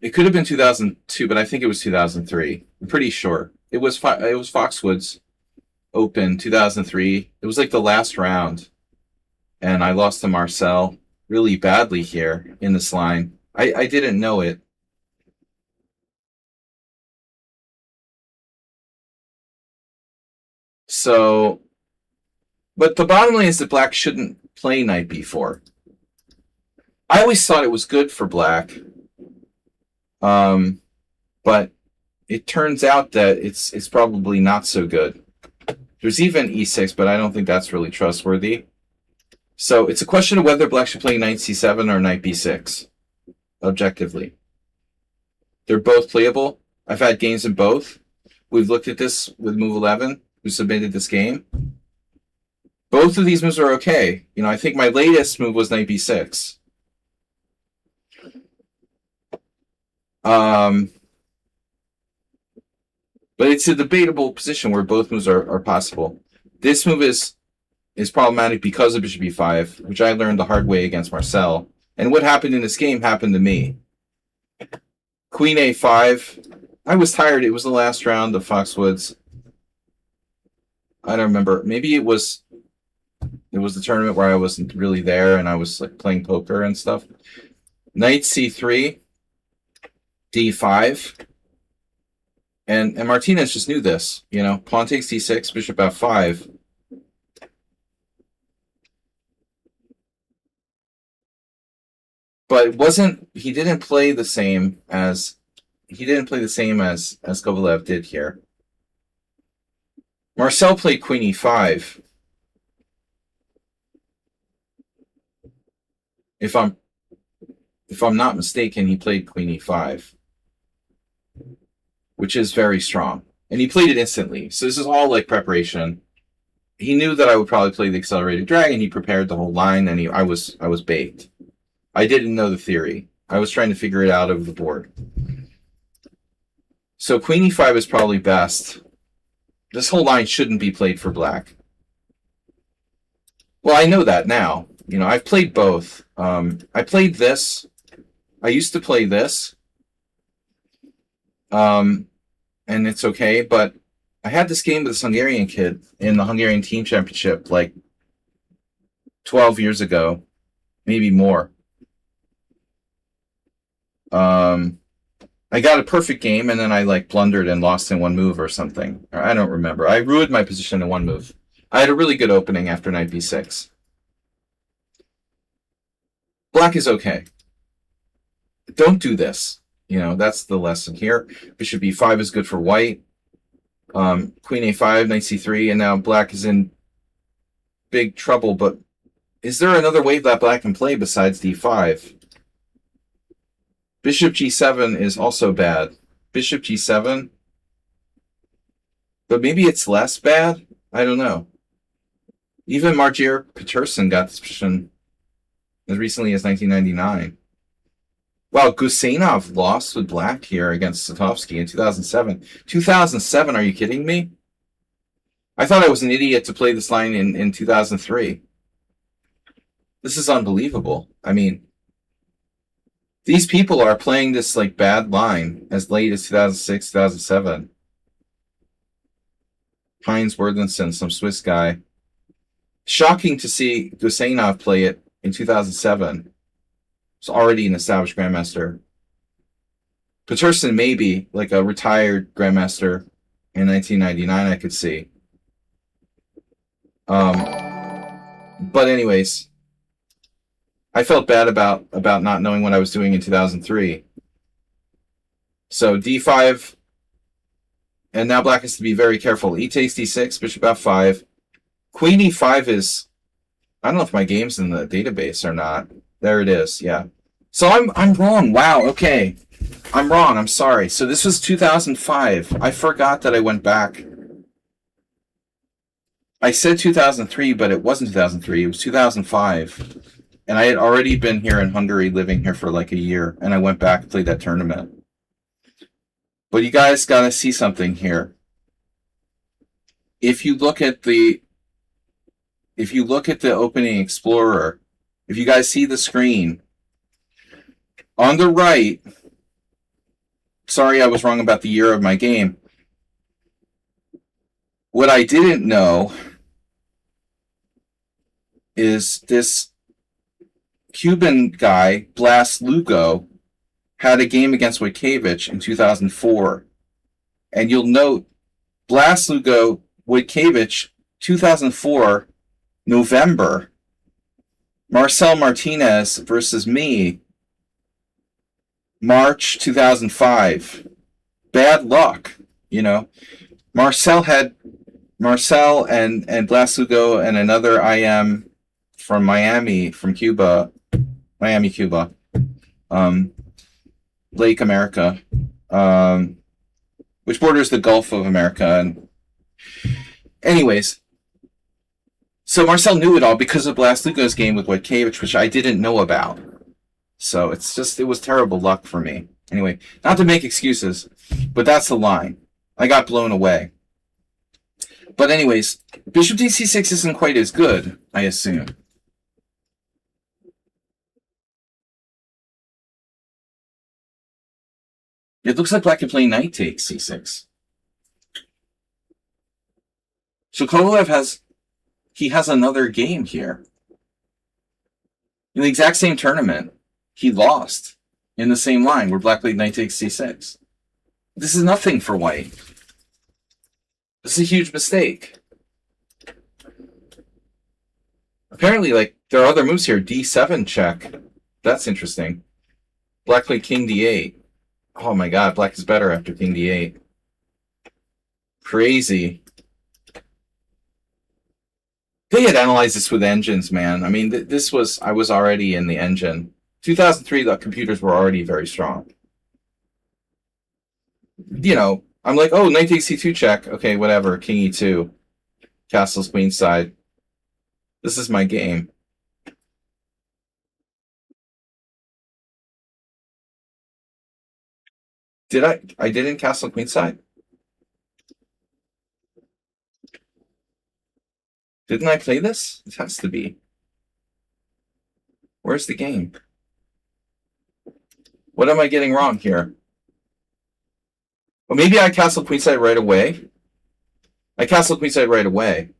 it could have been 2002, but I think it was 2003. I'm pretty sure. It was Foxwoods Open 2003. It was like the last round. And I lost to Marcel really badly here in this line. I didn't know it. So, but the bottom line is that Black shouldn't play Knight B4. I always thought it was good for Black. But it turns out that it's probably not so good. There's even E6, but I don't think that's really trustworthy. So it's a question of whether black should play knight c7 or knight b6, objectively. They're both playable. I've had games in both. We've looked at this with Move 11, who submitted this game. Both of these moves are okay. You know, I think my latest move was knight b6. But it's a debatable position where both moves are possible. This move is problematic because of bishop e5, which I learned the hard way against Marcel. And what happened in this game happened to me. Queen a5. I was tired. It was the last round of Foxwoods. I don't remember. Maybe it was the tournament where I wasn't really there and I was like playing poker and stuff. Knight c3, d5. And Martinez just knew this, you know. Pawn takes d6, bishop f5. But he didn't play the same as Kovalev did here. Marcel played queen e5. If I'm not mistaken, he played queen e5, which is very strong. And he played it instantly. So this is all like preparation. He knew that I would probably play the accelerated dragon. He prepared the whole line, and I was baked. I didn't know the theory. I was trying to figure it out over the board. So queen e5 is probably best. This whole line shouldn't be played for black. Well, I know that now. You know, I've played both. I played this. I used to play this. And it's okay, but I had this game with this Hungarian kid in the Hungarian Team Championship like 12 years ago, maybe more. I got a perfect game, and then I like blundered and lost in one move or something. I don't remember. I ruined my position in one move. I had a really good opening after knight b6. Black is okay. Don't do this. You know, that's the lesson here. Bishop e5 is good for white. Queen a5, knight c3, and now black is in big trouble. But is there another wave that black can play besides d5? Bishop g7 is also bad. Bishop g7. But maybe it's less bad? I don't know. Even Margir Peterson got this position as recently as 1999. Wow, Gusenov lost with black here against Satovsky in 2007. 2007, are you kidding me? I thought I was an idiot to play this line in 2003. This is unbelievable. I mean, these people are playing this like bad line as late as 2006, 2007. Heinz Worthenson, some Swiss guy. Shocking to see Gusenov play it in 2007. It's already an established grandmaster. Peterson maybe like a retired grandmaster in 1999. I could see. But anyways. I felt bad about not knowing what I was doing in 2003. So d5, and now black has to be very careful. E takes d6, bishop f5. Queen e5 is, I don't know if my game's in the database or not. There it is, yeah. So I'm wrong. Wow, okay. I'm wrong, I'm sorry. So this was 2005. I forgot that I went back. I said 2003, but it wasn't 2003. It was 2005. And I had already been here in Hungary, living here for like a year, and I went back and played that tournament. But you guys got to see something here. If you look at the opening explorer, if you guys see the screen, on the right, sorry I was wrong about the year of my game. What I didn't know is this Cuban guy, Blas Lugo, had a game against Wojtkiewicz in 2004. And you'll note, Blas Lugo, Wojtkiewicz, 2004, November. Marcel Martinez versus me, March 2005. Bad luck, you know. Marcel and Blas Lugo and another IM from Miami, from Cuba, Miami, Cuba, Lake America, which borders the Gulf of America. And anyways, so Marcel knew it all because of Blaslugo's game with Wojtkiewicz, which I didn't know about. So it was terrible luck for me. Anyway, not to make excuses, but that's the line. I got blown away. But anyways, bishop d6 isn't quite as good, I assume. It looks like black can play knight takes c6. So Kovalev has another game here. In the exact same tournament, he lost in the same line where black played knight takes c6. This is nothing for white. This is a huge mistake. Apparently, like, there are other moves here. d7 check. That's interesting. Black played king d8. Oh my god, black is better after king d8. Crazy. They had analyzed this with engines, man. I mean, I was already in the engine. 2003, the computers were already very strong. You know, I'm like, oh, knight takes c2 check. Okay, whatever. King e2. Castle's queenside. This is my game. I didn't castle queenside? Didn't I play this? It has to be. Where's the game? What am I getting wrong here? Well, maybe I castled queenside right away. I castled queenside right away.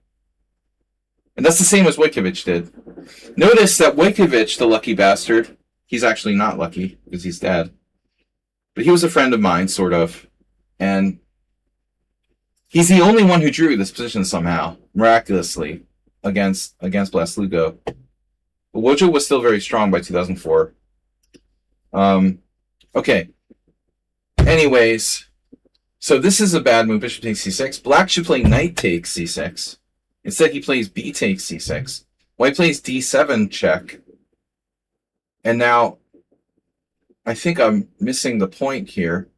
And that's the same as Wojtkiewicz did. Notice that Wojtkiewicz, the lucky bastard, he's actually not lucky because he's dead. But he was a friend of mine, sort of. And he's the only one who drew this position somehow, miraculously, against Blaslugo. But Wojo was still very strong by 2004. Okay. Anyways, so this is a bad move. Bishop takes c6. Black should play knight takes c6. Instead, he plays b takes c6. White plays d7 check. And now, I think I'm missing the point here.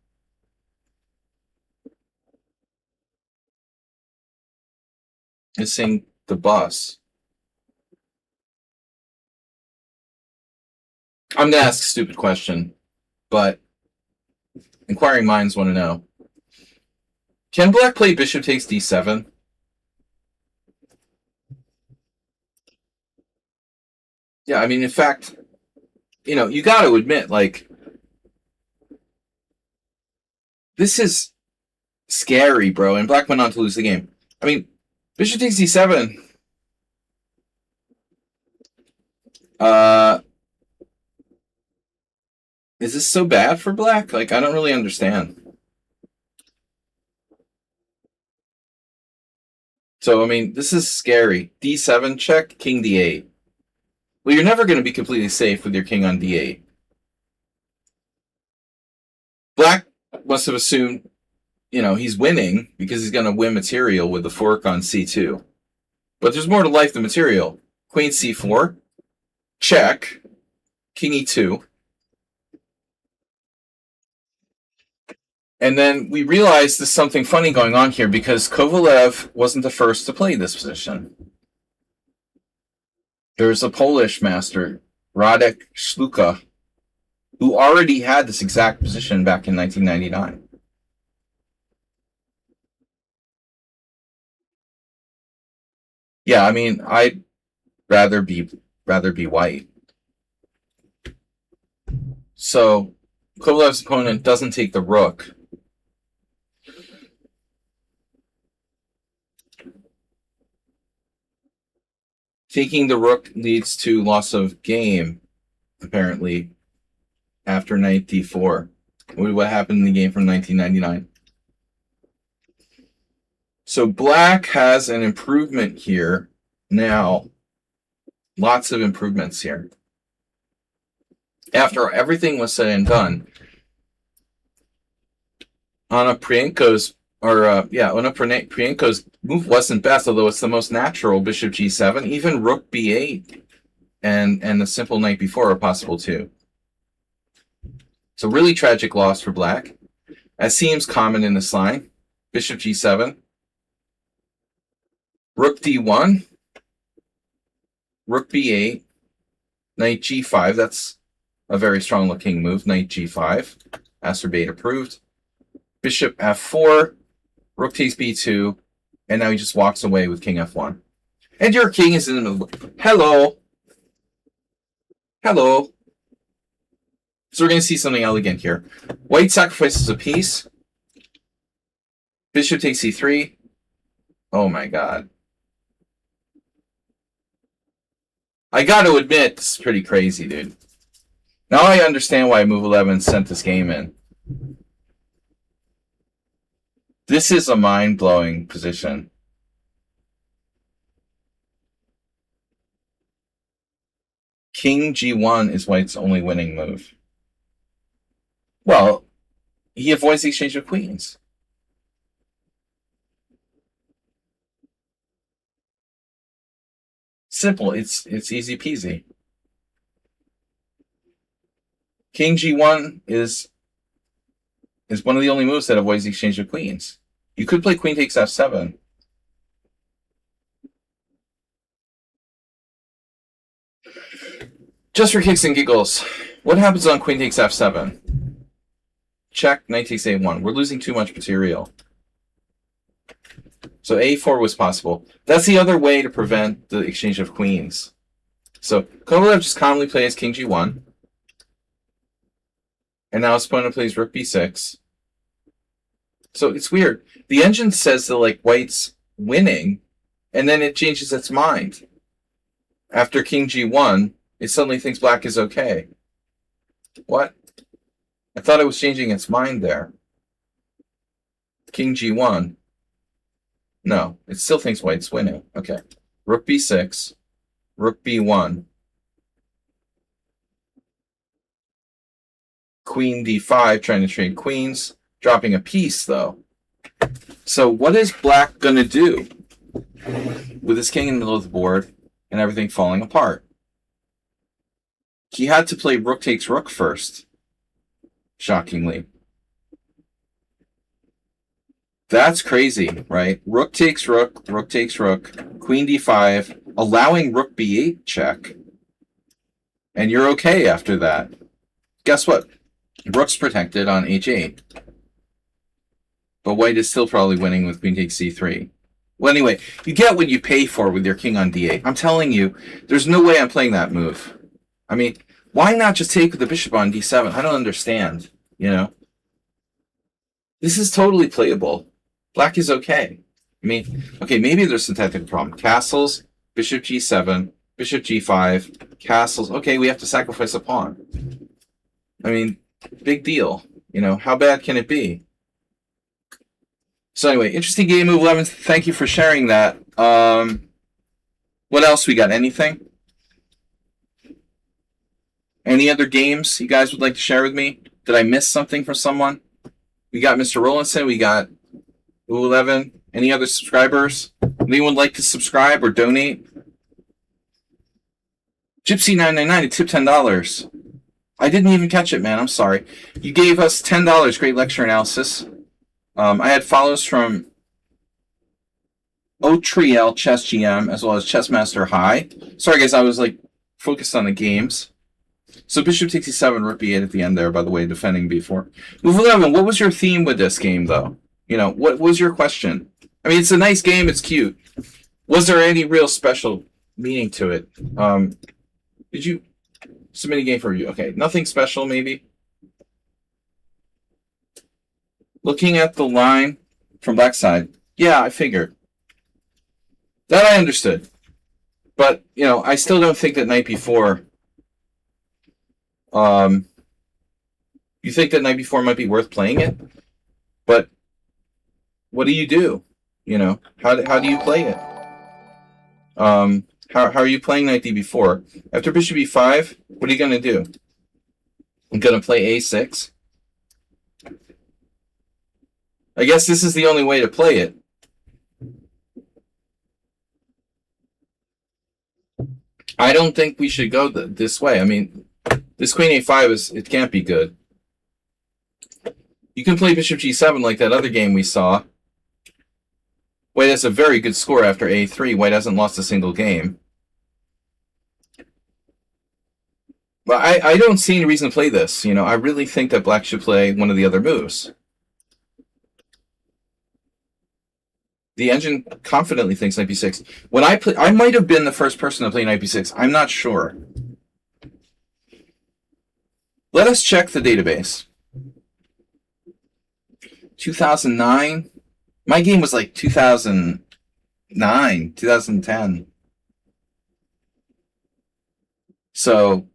Missing the bus. I'm going to ask a stupid question, but inquiring minds want to know. Can black play bishop takes d7? Yeah, I mean, in fact, you know, you got to admit, like, this is scary, bro, and black went on to lose the game. I mean, bishop takes d7. Is this so bad for black? Like, I don't really understand. So, I mean, this is scary. d7 check, king d8. Well, you're never going to be completely safe with your king on d8. Black must have assumed, you know, he's winning because he's going to win material with the fork on c2. But there's more to life than material. Queen c4, check, king e2. And then we realized there's something funny going on here because Kovalev wasn't the first to play this position. There's a Polish master, Radek Szluka, who already had this exact position back in 1999. Yeah, I mean, I'd rather be white. So Kovalev's opponent doesn't take the rook. Taking the rook leads to loss of game, apparently, after knight d4. What happened in the game from 1999? So black has an improvement here now. Lots of improvements here. After everything was said and done, Anna Prienko's Prienko's move wasn't best, although it's the most natural. Bishop g7, even rook b8 and a simple knight before are possible too. So really tragic loss for black, as seems common in this line. Bishop g7, rook d1, rook b8, knight g5. That's a very strong looking move. Knight g5, Astrobate approved. Bishop f4, rook takes b2, and now he just walks away with king f1. And your king is in the middle. Hello. Hello. So we're going to see something elegant here. White sacrifices a piece. Bishop takes c3. Oh my god. I got to admit, this is pretty crazy, dude. Now I understand why Move 11 sent this game in. This is a mind-blowing position. King g1 is White's only winning move. Well, he avoids the exchange of queens. Simple. It's easy peasy. King g1 is one of the only moves that avoids the exchange of queens. You could play queen takes f7. Just for kicks and giggles, what happens on queen takes f7? Check, knight takes a1. We're losing too much material. So a4 was possible. That's the other way to prevent the exchange of queens. So Kovalev just calmly plays king g1. And now his opponent plays rook b6. So it's weird. The engine says that like White's winning, and then it changes its mind. After king g1, it suddenly thinks black is okay. What? I thought it was changing its mind there. King g1. No, it still thinks White's winning. Okay. Rook b6. Rook b1. Queen d5, trying to trade queens. Dropping a piece, though. So what is black going to do with his king in the middle of the board and everything falling apart? He had to play rook takes rook first. Shockingly. That's crazy, right? Rook takes rook, rook takes rook, queen d5, allowing rook b8 check. And you're okay after that. Guess what? Rook's protected on h8. But White is still probably winning with queen takes c3. Well, anyway, you get what you pay for with your king on d8. I'm telling you, there's no way I'm playing that move. I mean, why not just take the bishop on d7? I don't understand, you know? This is totally playable. Black is okay. I mean, okay, maybe there's some technical problem. Castles, bishop g7, bishop g5, castles. Okay, we have to sacrifice a pawn. I mean, big deal. You know, how bad can it be? So anyway, interesting game, Move 11. Thank you for sharing that. What else we got? Anything? Any other games you guys would like to share with me? Did I miss something from someone? We got Mr. Rollinson. We got Move 11. Any other subscribers? Anyone like to subscribe or donate? Gypsy999, tip $10. I didn't even catch it, man. I'm sorry. You gave us $10. Great lecture analysis. I had follows from Otriel Chess GM as well as Chessmaster High. Sorry, guys, I was like focused on the games. So Bishop takes e7, Rook b8 at the end there, by the way, defending b4. Move 11, what was your theme with this game, though? You know, what was your question? I mean, it's a nice game. It's cute. Was there any real special meaning to it? Did you submit a game for review? Okay, nothing special, maybe? Looking at the line from black side, yeah, I figured. That I understood. But, you know, I still don't think that knight b4... you think that knight b4 might be worth playing it? But what do you do? You know, how do you play it? How are you playing knight db4? After bishop e5, what are you going to do? I'm going to play a6. I guess this is the only way to play it. I don't think we should go this way. I mean, this queen a5 it can't be good. You can play bishop g7 like that other game we saw. White has a very good score after a3. White hasn't lost a single game. But I don't see any reason to play this. You know, I really think that black should play one of the other moves. The engine confidently thinks knight b6. When I might have been the first person to play knight b6. I'm not sure. Let us check the database. 2009. My game was like 2009, 2010. So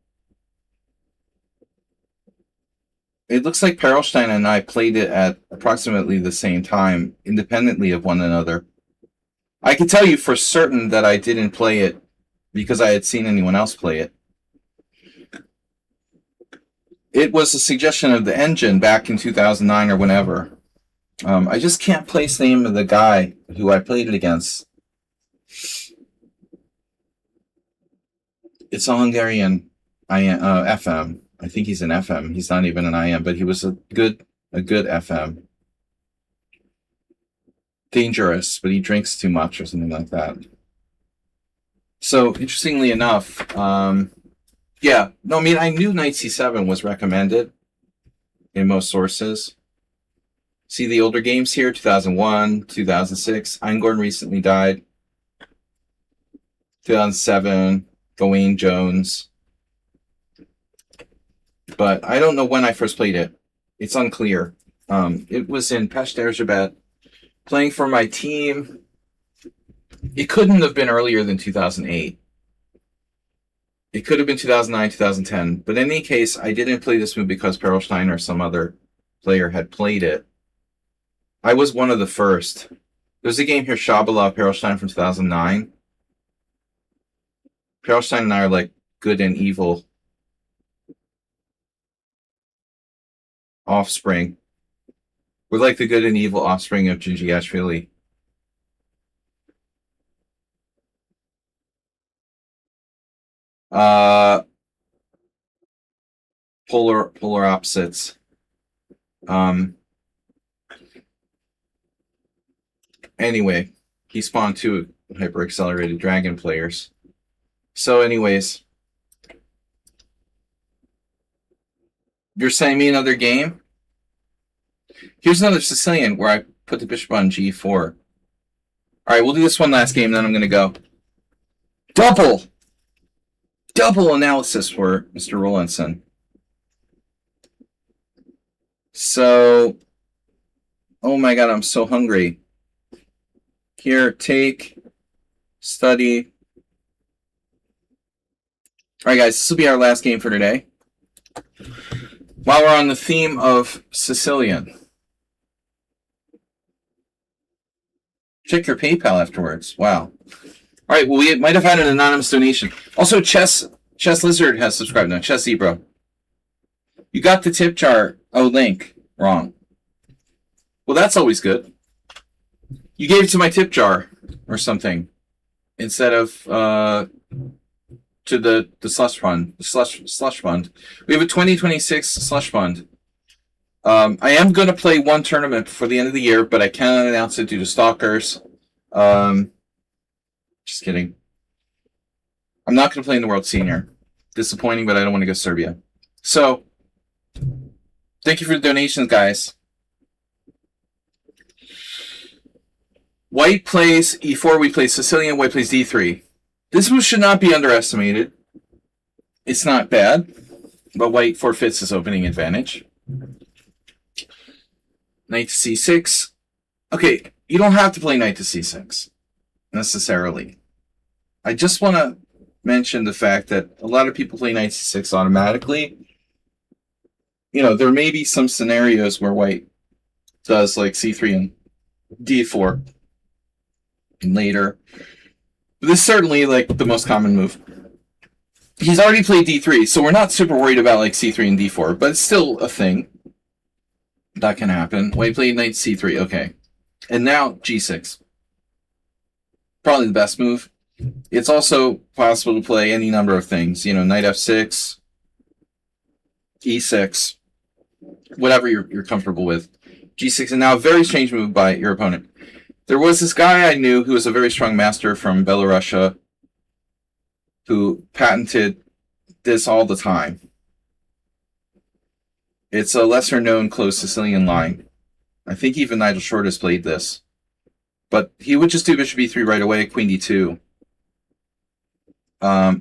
it looks like Perlstein and I played it at approximately the same time, independently of one another. I can tell you for certain that I didn't play it because I had seen anyone else play it. It was a suggestion of the engine back in 2009 or whenever. I just can't place the name of the guy who I played it against. It's a Hungarian FM. I think he's an FM. He's not even an IM, but he was a good FM. Dangerous, but he drinks too much or something like that. So, interestingly enough, yeah, no, I mean, I knew knight c7 was recommended in most sources. See the older games here, 2001, 2006. Eingorn recently died. 2007, Gawain Jones. But I don't know when I first played it. It's unclear. It was in Peshterjabet, playing for my team. It couldn't have been earlier than 2008. It could have been 2009, 2010. But in any case, I didn't play this move because Perlstein or some other player had played it. I was one of the first. There's a game here, Shabala, Perlstein from 2009. Perlstein and I are like good and evil offspring. We're like the good and evil offspring of Djigiashvili. Polar opposites. Anyway, he spawned two hyper-accelerated dragon players. So anyways, you're sending me another game? Here's another Sicilian where I put the bishop on g4. Alright, we'll do this one last game, then I'm going to go. Double analysis for Mr. Rowlandson. So, oh my god, I'm so hungry. Here, take, study. Alright guys, this will be our last game for today. While we're on the theme of Sicilian. Check your PayPal afterwards. Wow. Alright, well, we might have had an anonymous donation. Also, Chess Lizard has subscribed now. Chess Zebra. You got the tip jar, link, wrong. Well, that's always good. You gave it to my tip jar or something instead of to the slush fund. The slush fund. We have a 2026 slush fund. I am going to play one tournament before the end of the year, but I cannot announce it due to stalkers. Just kidding. I'm not going to play in the World Senior. Disappointing, but I don't want to go Serbia. So, thank you for the donations, guys. White plays e4, we play Sicilian, white plays d3. This move should not be underestimated. It's not bad, but white forfeits his opening advantage. Knight to c6. Okay, you don't have to play knight to c6, necessarily. I just want to mention the fact that a lot of people play knight c6 automatically. You know, there may be some scenarios where white does like c3 and d4 later. But this is certainly like the most common move. He's already played d3, so we're not super worried about like c3 and d4, but it's still a thing that can happen. White played knight c3, okay. And now g6. Probably the best move. It's also possible to play any number of things. Knight f6, e6, whatever you're comfortable with. g6, and now a very strange move by your opponent. There was this guy I knew who was a very strong master from Belarusia who patented this all the time. It's a lesser-known closed Sicilian line. I think even Nigel Short has played this. But he would just do bishop e3 right away, queen d2.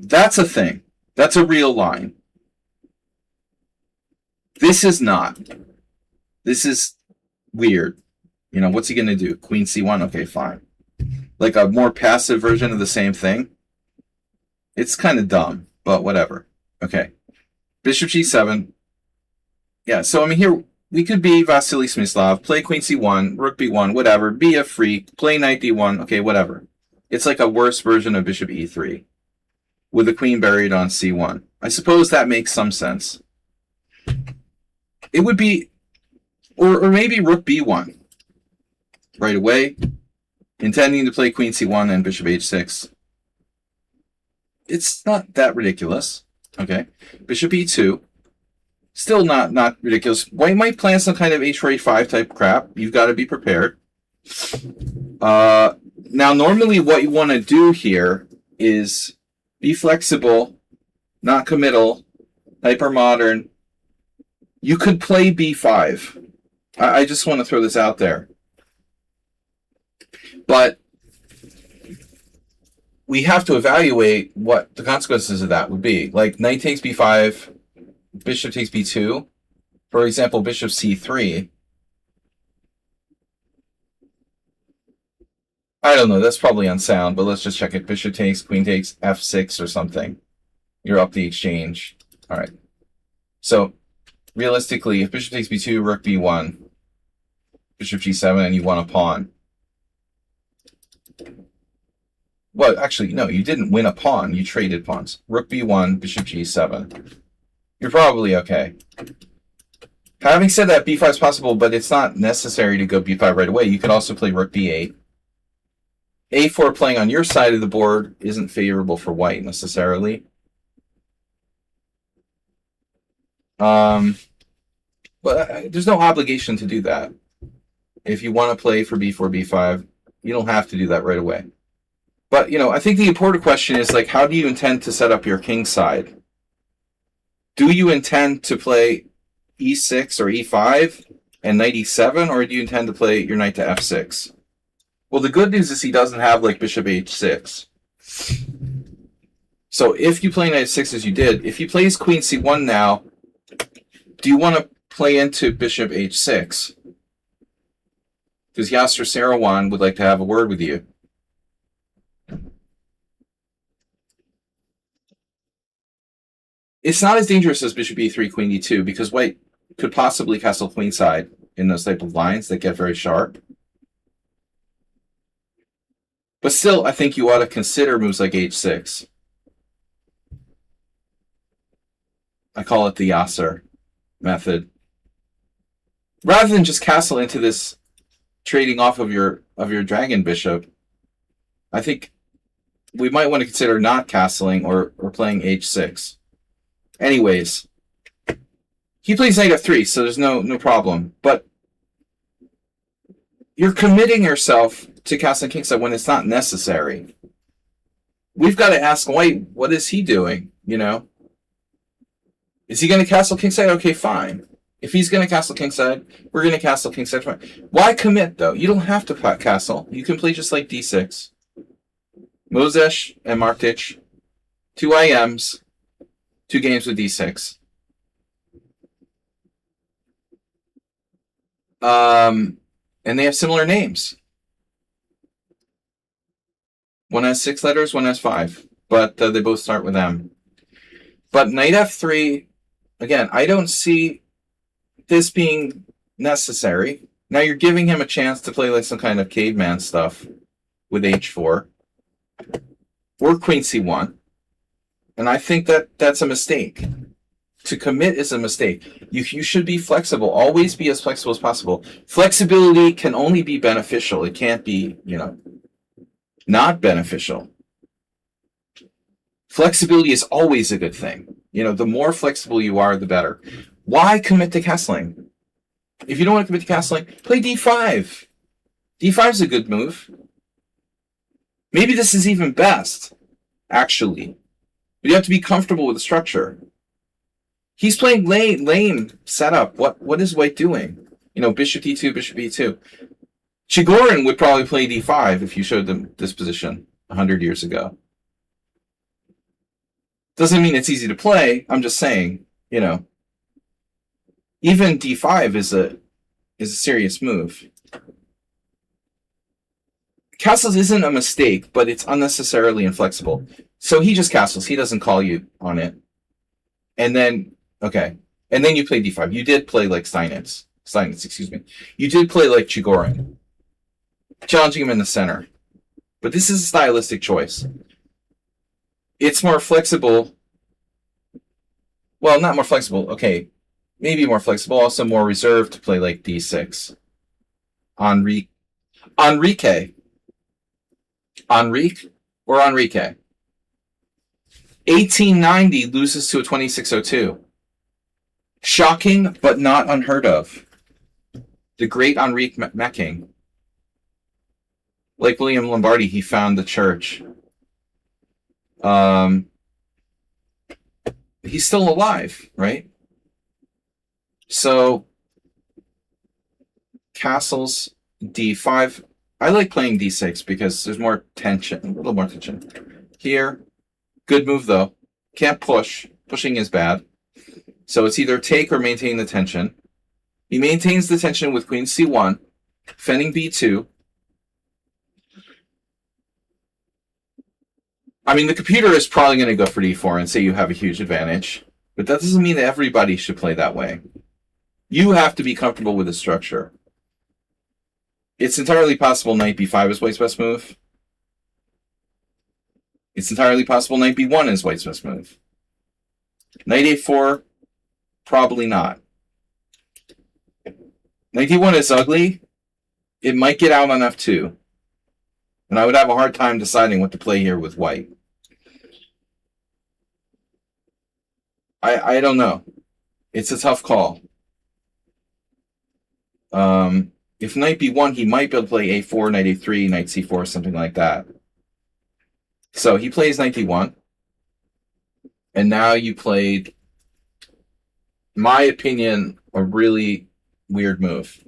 That's a thing. That's a real line. This is not. This is weird. What's he going to do? Queen c1? Okay, fine. Like a more passive version of the same thing. It's kind of dumb, but whatever. Okay. Bishop g7. Yeah, so here we could be Vasily Smyslov, play queen c1, rook b1, whatever, be a freak, play knight d1, okay, whatever. It's like a worse version of bishop e3 with the queen buried on c1. I suppose that makes some sense. It would be, or maybe rook b1 right away, intending to play queen c1 and bishop h6. It's not that ridiculous. Okay, bishop e2. Still not ridiculous. White might plan some kind of h4, h5 type crap. You've got to be prepared. Now, normally what you want to do here is be flexible, not committal, hyper modern. You could play b5. I just want to throw this out there. But we have to evaluate what the consequences of that would be. Like knight takes b5, bishop takes b2. For example, bishop c3. I don't know, that's probably unsound, but let's just check it. Bishop takes, queen takes, f6 or something. You're up the exchange. All right. So, realistically, if bishop takes b2, rook b1, bishop g7, and you want a pawn. Well, actually, no, you didn't win a pawn. You traded pawns. Rook b1, bishop g7. You're probably okay. Having said that, b5 is possible, but it's not necessary to go b5 right away. You could also play rook b8. a4 playing on your side of the board isn't favorable for white necessarily. But there's no obligation to do that. If you want to play for b4, b5, you don't have to do that right away. But, I think the important question is, like, how do you intend to set up your king side? Do you intend to play e6 or e5 and knight e7, or do you intend to play your knight to f6? Well, the good news is he doesn't have, like, bishop h6. So if you play knight f6 as you did, if he plays queen c1 now, do you want to play into bishop h6? Because Yasser Seirawan would like to have a word with you. It's not as dangerous as bishop e3, queen e2, because white could possibly castle queenside in those type of lines that get very sharp. But still, I think you ought to consider moves like h6. I call it the Yasser method. Rather than just castle into this trading off of your dragon bishop, I think we might want to consider not castling or playing h6. Anyways, he plays knight f3, so there's no problem. But you're committing yourself to castling kingside when it's not necessary. We've got to ask white, what is he doing? Is he going to castle kingside? Okay, fine. If he's going to castle kingside, we're going to castle kingside. Why commit, though? You don't have to castle. You can play just like d6. Moses and Martic, 2 IMs, 2 games with d6. And they have similar names. One has 6 letters, one has 5. But they both start with M. But knight f3, again, I don't see this being necessary. Now you're giving him a chance to play like some kind of caveman stuff with h4. Or queen c1. And I think that's a mistake. To commit is a mistake. You should be flexible. Always be as flexible as possible. Flexibility can only be beneficial. It can't be, not beneficial. Flexibility is always a good thing. The more flexible you are, the better. Why commit to castling? If you don't want to commit to castling, play d5. d5 is a good move. Maybe this is even best, actually. But you have to be comfortable with the structure. He's playing lame setup. What is white doing? Bishop d2, bishop e2. Chigorin would probably play d5 if you showed them this position 100 years ago. Doesn't mean it's easy to play. I'm just saying, even d5 is a serious move. Castles isn't a mistake, but it's unnecessarily inflexible. So he just castles. He doesn't call you on it. And then you play d5. You did play like Steinitz, excuse me. You did play like Chigorin, challenging him in the center. But this is a stylistic choice. It's more flexible. Well, not more flexible. Okay, maybe more flexible. Also more reserved to play like d6. Enrique. Or Enrique. 1890 loses to a 2602. Shocking, but not unheard of. The great Enrique Mecking. Like William Lombardi, he found the church. He's still alive, right? So, castles, d5. I like playing d6 because there's more tension, a little more tension. Here, good move though. Can't push. Pushing is bad. So it's either take or maintain the tension. He maintains the tension with queen c1, defending b2. I mean, the computer is probably going to go for d4 and say you have a huge advantage, but that doesn't mean that everybody should play that way. You have to be comfortable with the structure. It's entirely possible knight b5 is white's best move. It's entirely possible knight b1 is white's best move. Knight a4, probably not. Knight d1 is ugly. It might get out on f2. And I would have a hard time deciding what to play here with white. I don't know. It's a tough call. If knight b1, he might be able to play a4, knight a3, knight c4, something like that. So he plays knight d1. And now you played, in my opinion, a really weird move.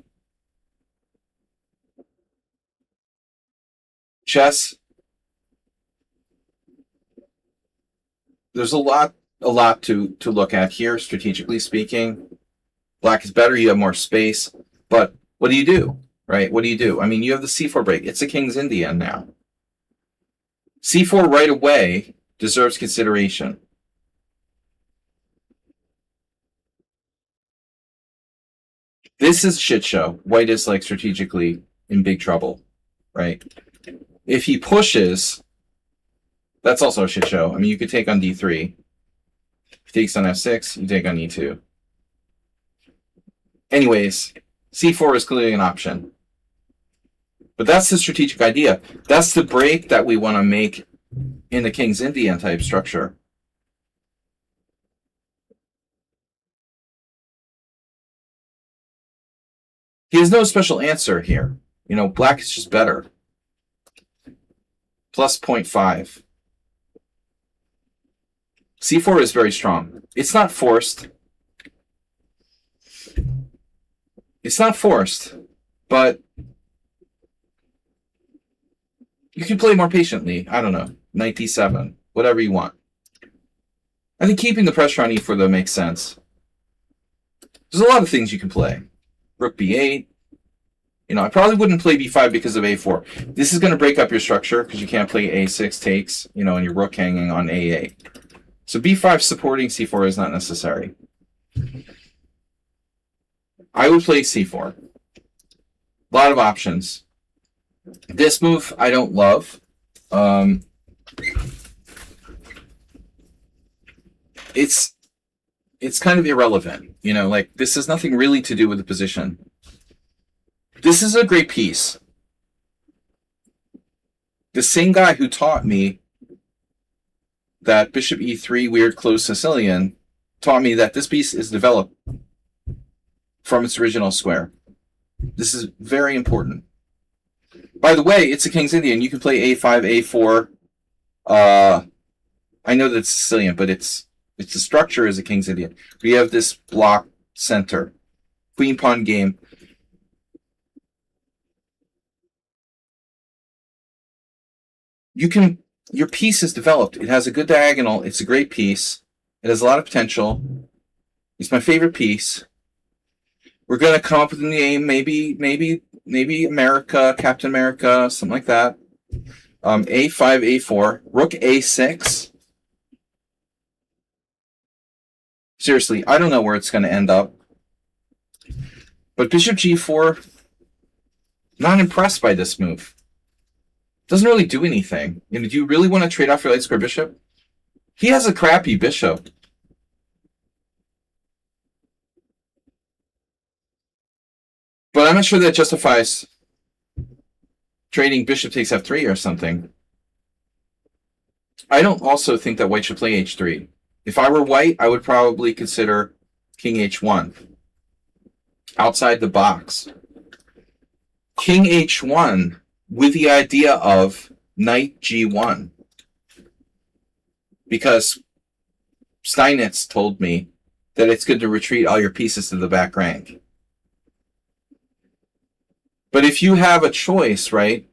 Chess, there's a lot to look at here, strategically speaking. Black is better, you have more space, but what do you do, right? What do you do? I mean, you have the c4 break. It's a King's Indian now. c4 right away deserves consideration. This is a shit show. White is like strategically in big trouble, right? If he pushes, that's also a shit show. I mean, you could take on d3. If he takes on f6, you take on e2. Anyways, c4 is clearly an option. But that's the strategic idea. That's the break that we want to make in the King's Indian type structure. He has no special answer here. Black is just better. Plus 0.5. c4 is very strong. It's not forced. It's not forced, but you can play more patiently. I don't know. Knight d7. Whatever you want. I think keeping the pressure on e4, though, makes sense. There's a lot of things you can play. Rook b8. I probably wouldn't play b5 because of a4. This is going to break up your structure because you can't play a6 takes, and your rook hanging on a8. So b5 supporting c4 is not necessary. I would play c4. A lot of options. This move I don't love. It's kind of irrelevant. This has nothing really to do with the position. This is a great piece. The same guy who taught me that bishop e3 weird closed Sicilian taught me that this piece is developed from its original square. This is very important. By the way, it's a King's Indian. You can play a5, a4. I know that's Sicilian, but its structure is a King's Indian. We have this block center. Queen pawn game. Your piece is developed. It has a good diagonal. It's a great piece. It has a lot of potential. It's my favorite piece. We're gonna come up with a name, maybe America, Captain America, something like that. A5, a4, rook a6. Seriously, I don't know where it's gonna end up. But bishop g4, not impressed by this move. Doesn't really do anything. Do you really want to trade off your light square bishop? He has a crappy bishop. But I'm not sure that justifies trading bishop takes f3 or something. I don't also think that white should play h3. If I were white, I would probably consider king h1. Outside the box. King h1 with the idea of knight g1. Because Steinitz told me that it's good to retreat all your pieces to the back rank. But if you have a choice, right,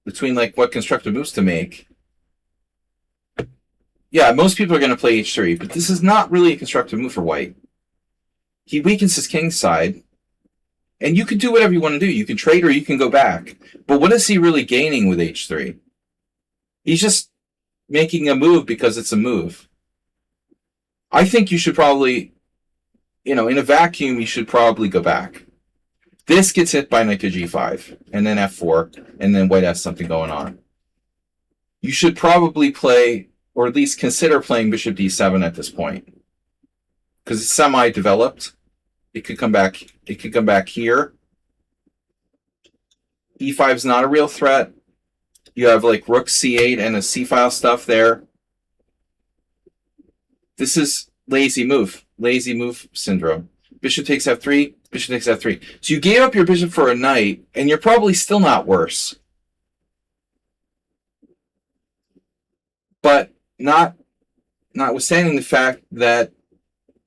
between like what constructive moves to make, yeah, most people are going to play h3, but this is not really a constructive move for white. He weakens his king side, and you can do whatever you want to do. You can trade or you can go back. But what is he really gaining with h3? He's just making a move because it's a move. I think you should probably, in a vacuum, you should probably go back. This gets hit by knight to g5, and then f4, and then white has something going on. You should probably play, or at least consider playing bishop d7 at this point. Because it's semi-developed. It could come back. It could come back here. e5 is not a real threat. You have like rook c8 and a c-file stuff there. This is lazy move. Lazy move syndrome. Bishop takes f3. Bishop takes f3. So you gave up your bishop for a knight, and you're probably still not worse. But notwithstanding the fact that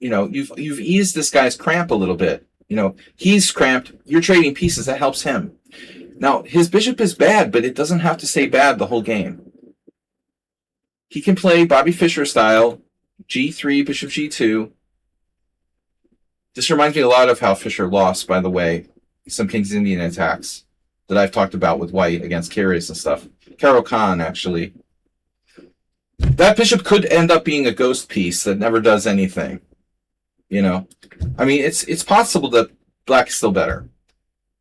you've eased this guy's cramp a little bit. He's cramped. You're trading pieces. That helps him. Now, his bishop is bad, but it doesn't have to stay bad the whole game. He can play Bobby Fischer style, g3, bishop g2. This reminds me a lot of how Fischer lost, by the way, some King's Indian attacks that I've talked about with white against Kyrgios and stuff. Caro-Kann, actually. That bishop could end up being a ghost piece that never does anything. I mean, it's possible that black is still better.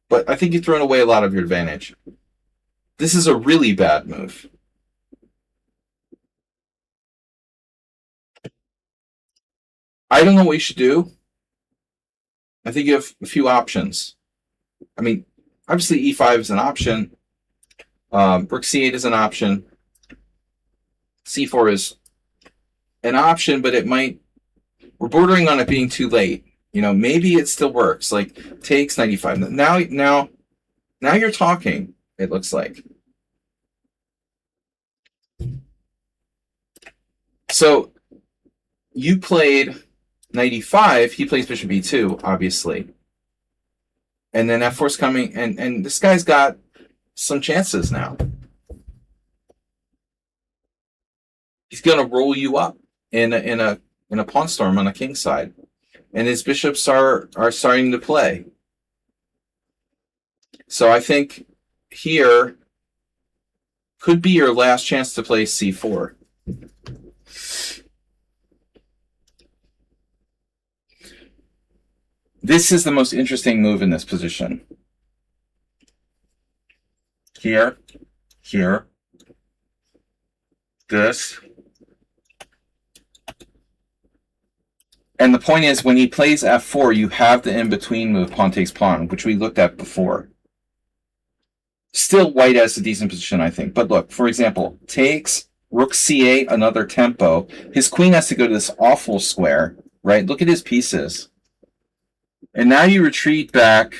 But I think you've thrown away a lot of your advantage. This is a really bad move. I don't know what you should do. I think you have a few options. I mean, obviously e5 is an option. Rook c8 is an option. c4 is an option, but it might... We're bordering on it being too late. Maybe it still works. Like, takes 95. Now you're talking, it looks like. So, you played 95. He plays bishop e2, obviously. And then f4's coming, and this guy's got some chances now. He's going to roll you up in a pawn storm on the king side. And his bishops are starting to play. So I think here could be your last chance to play c4. This is the most interesting move in this position. Here, this. And the point is, when he plays f4, you have the in-between move, pawn takes pawn, which we looked at before. Still, white has a decent position, I think. But look, for example, takes, Rook c8, another tempo. His queen has to go to this awful square, right? Look at his pieces. And now you retreat back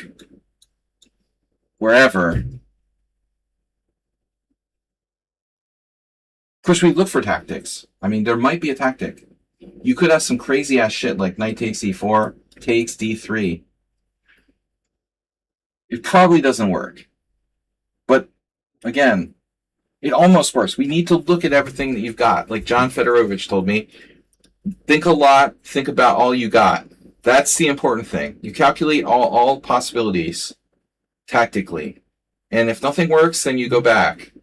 wherever. Of course, we look for tactics. I mean, there might be a tactic. You could have some crazy ass shit like knight takes e4, takes d3. It probably doesn't work. But again, it almost works. We need to look at everything that you've got. Like John Fedorovich told me, think a lot, think about all you got. That's the important thing. You calculate all possibilities tactically. And if nothing works, then you go back.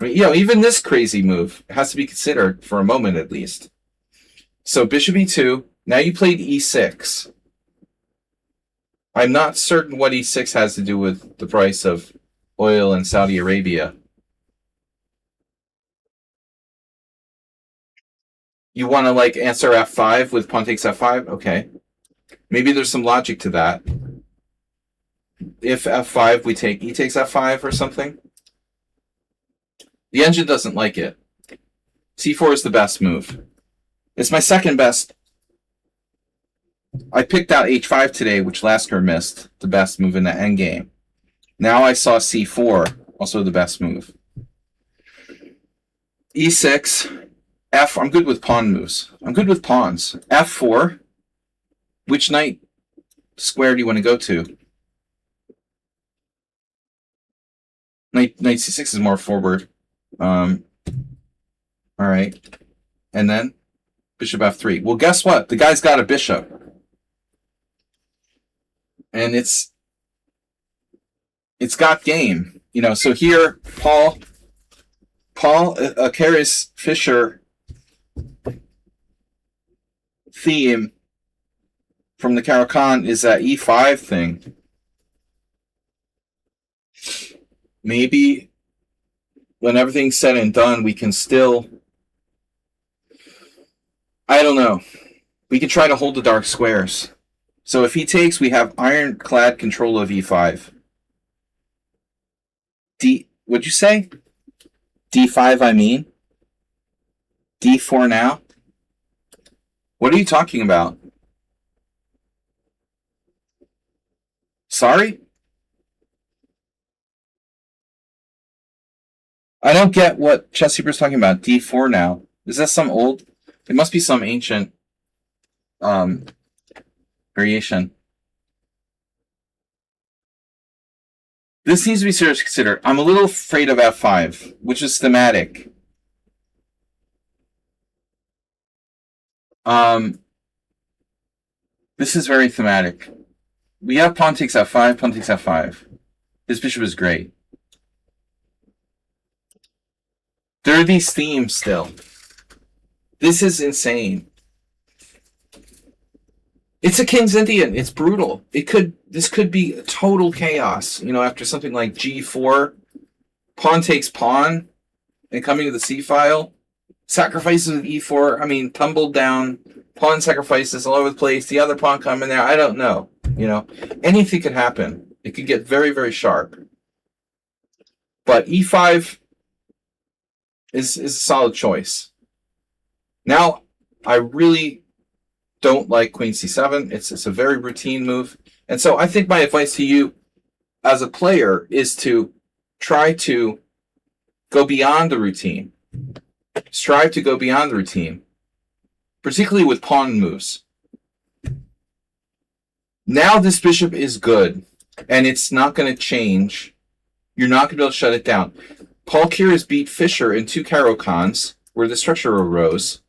I mean, even this crazy move has to be considered for a moment at least. So bishop e2. Now you played e6. I'm not certain what e6 has to do with the price of oil in Saudi Arabia. You want to like answer f5 with pawn takes f5? Okay. Maybe there's some logic to that. If f5, we take e takes f5 or something. The engine doesn't like it. c4 is the best move. It's my second best. I picked out h5 today, which Lasker missed, the best move in the endgame. Now I saw c4, also the best move. e6. F, I'm good with pawn moves. I'm good with pawns. f4. Which knight square do you want to go to? Knight c6 is more forward. All right. And then bishop f3. Well, guess what? The guy's got a bishop. And it's got game. So here, Paul Keres Fischer theme from the Caro-Kann is that e5 thing. Maybe when everything's said and done, we can still, I don't know, we can try to hold the dark squares. So if he takes, we have ironclad control of e5. What'd you say? d5, I mean? d4 now? What are you talking about? Sorry? I don't get what Chesskeeper's talking about. d4 now. Is that some old? It must be some ancient variation. This needs to be seriously considered. I'm a little afraid of f5, which is thematic. This is very thematic. We have pawn takes f5, pawn takes f5. This bishop is great. There are these themes still. This is insane. It's a King's Indian. It's brutal. This could be total chaos. After something like g4, pawn takes pawn, and coming to the c file, sacrifices with e4. I mean, tumbled down, pawn sacrifices all over the place. The other pawn coming there. I don't know. Anything could happen. It could get very, very sharp. But e5 is a solid choice. Now, I really don't like queen c7. It's a very routine move. And so I think my advice to you as a player is to try to go beyond the routine. Strive to go beyond the routine, particularly with pawn moves. Now this bishop is good, and it's not going to change. You're not going to be able to shut it down. Paul Keres beat Fischer in 2 Caro-Kanns, where the structure arose,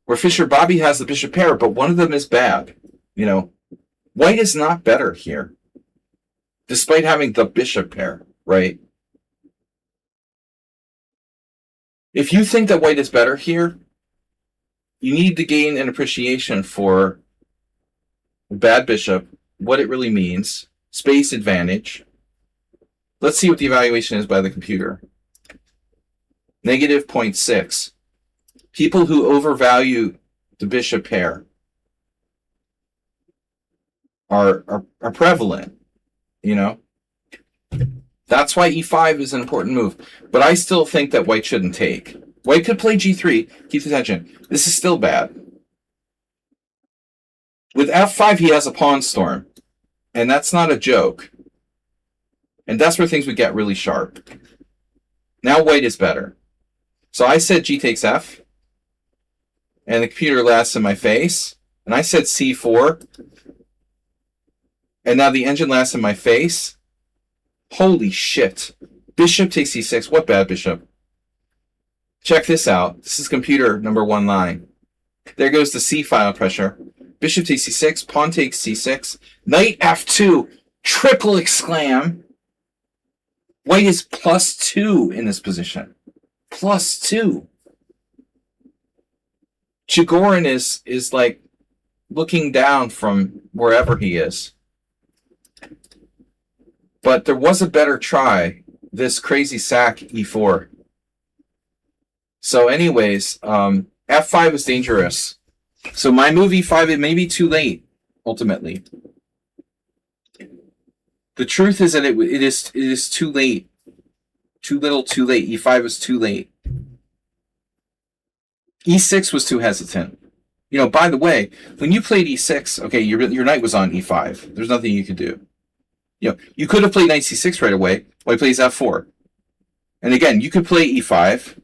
where Fischer-Bobby has the bishop pair, but one of them is bad. White is not better here, despite having the bishop pair, right? If you think that white is better here, you need to gain an appreciation for a bad bishop, what it really means, space advantage. Let's see what the evaluation is by the computer. Negative 0.6. People who overvalue the bishop pair are prevalent, That's why e5 is an important move. But I still think that white shouldn't take. White could play g3. Keep attention. This is still bad. With f5, he has a pawn storm. And that's not a joke. And that's where things would get really sharp. Now white is better. So I said g takes f. And the computer laughs in my face. And I said c4. And now the engine laughs in my face. Holy shit. Bishop takes c6. What bad bishop? Check this out. This is computer number 1 line. There goes the c file pressure. Bishop takes c6. Pawn takes c6. Knight f2. Triple exclam. White is +2 in this position. +2. Chigorin is like looking down from wherever he is. But there was a better try. This crazy sack e4. So anyways, f5 is dangerous. So my move e5, it may be too late, ultimately. The truth is that it is too late. Too little, too late. e5 is too late. e6 was too hesitant. You know, by the way, when you played e6, okay, your knight was on e5. There's nothing you could do. You know, you could have played knight c6 right away. White plays f4. And again, you could play e5,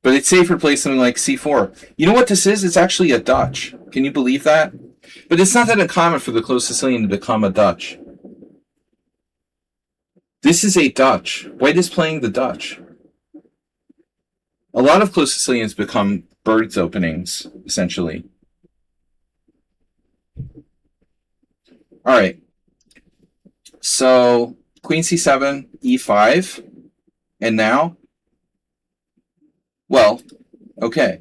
but it's safer to play something like c4. You know what this is? It's actually a Dutch. Can you believe that? But it's not that uncommon for the close Sicilian to become a Dutch. This is a Dutch. White is playing the Dutch. A lot of close Sicilians become birds openings, essentially. All right. So queen c7, e5, and now, well, okay.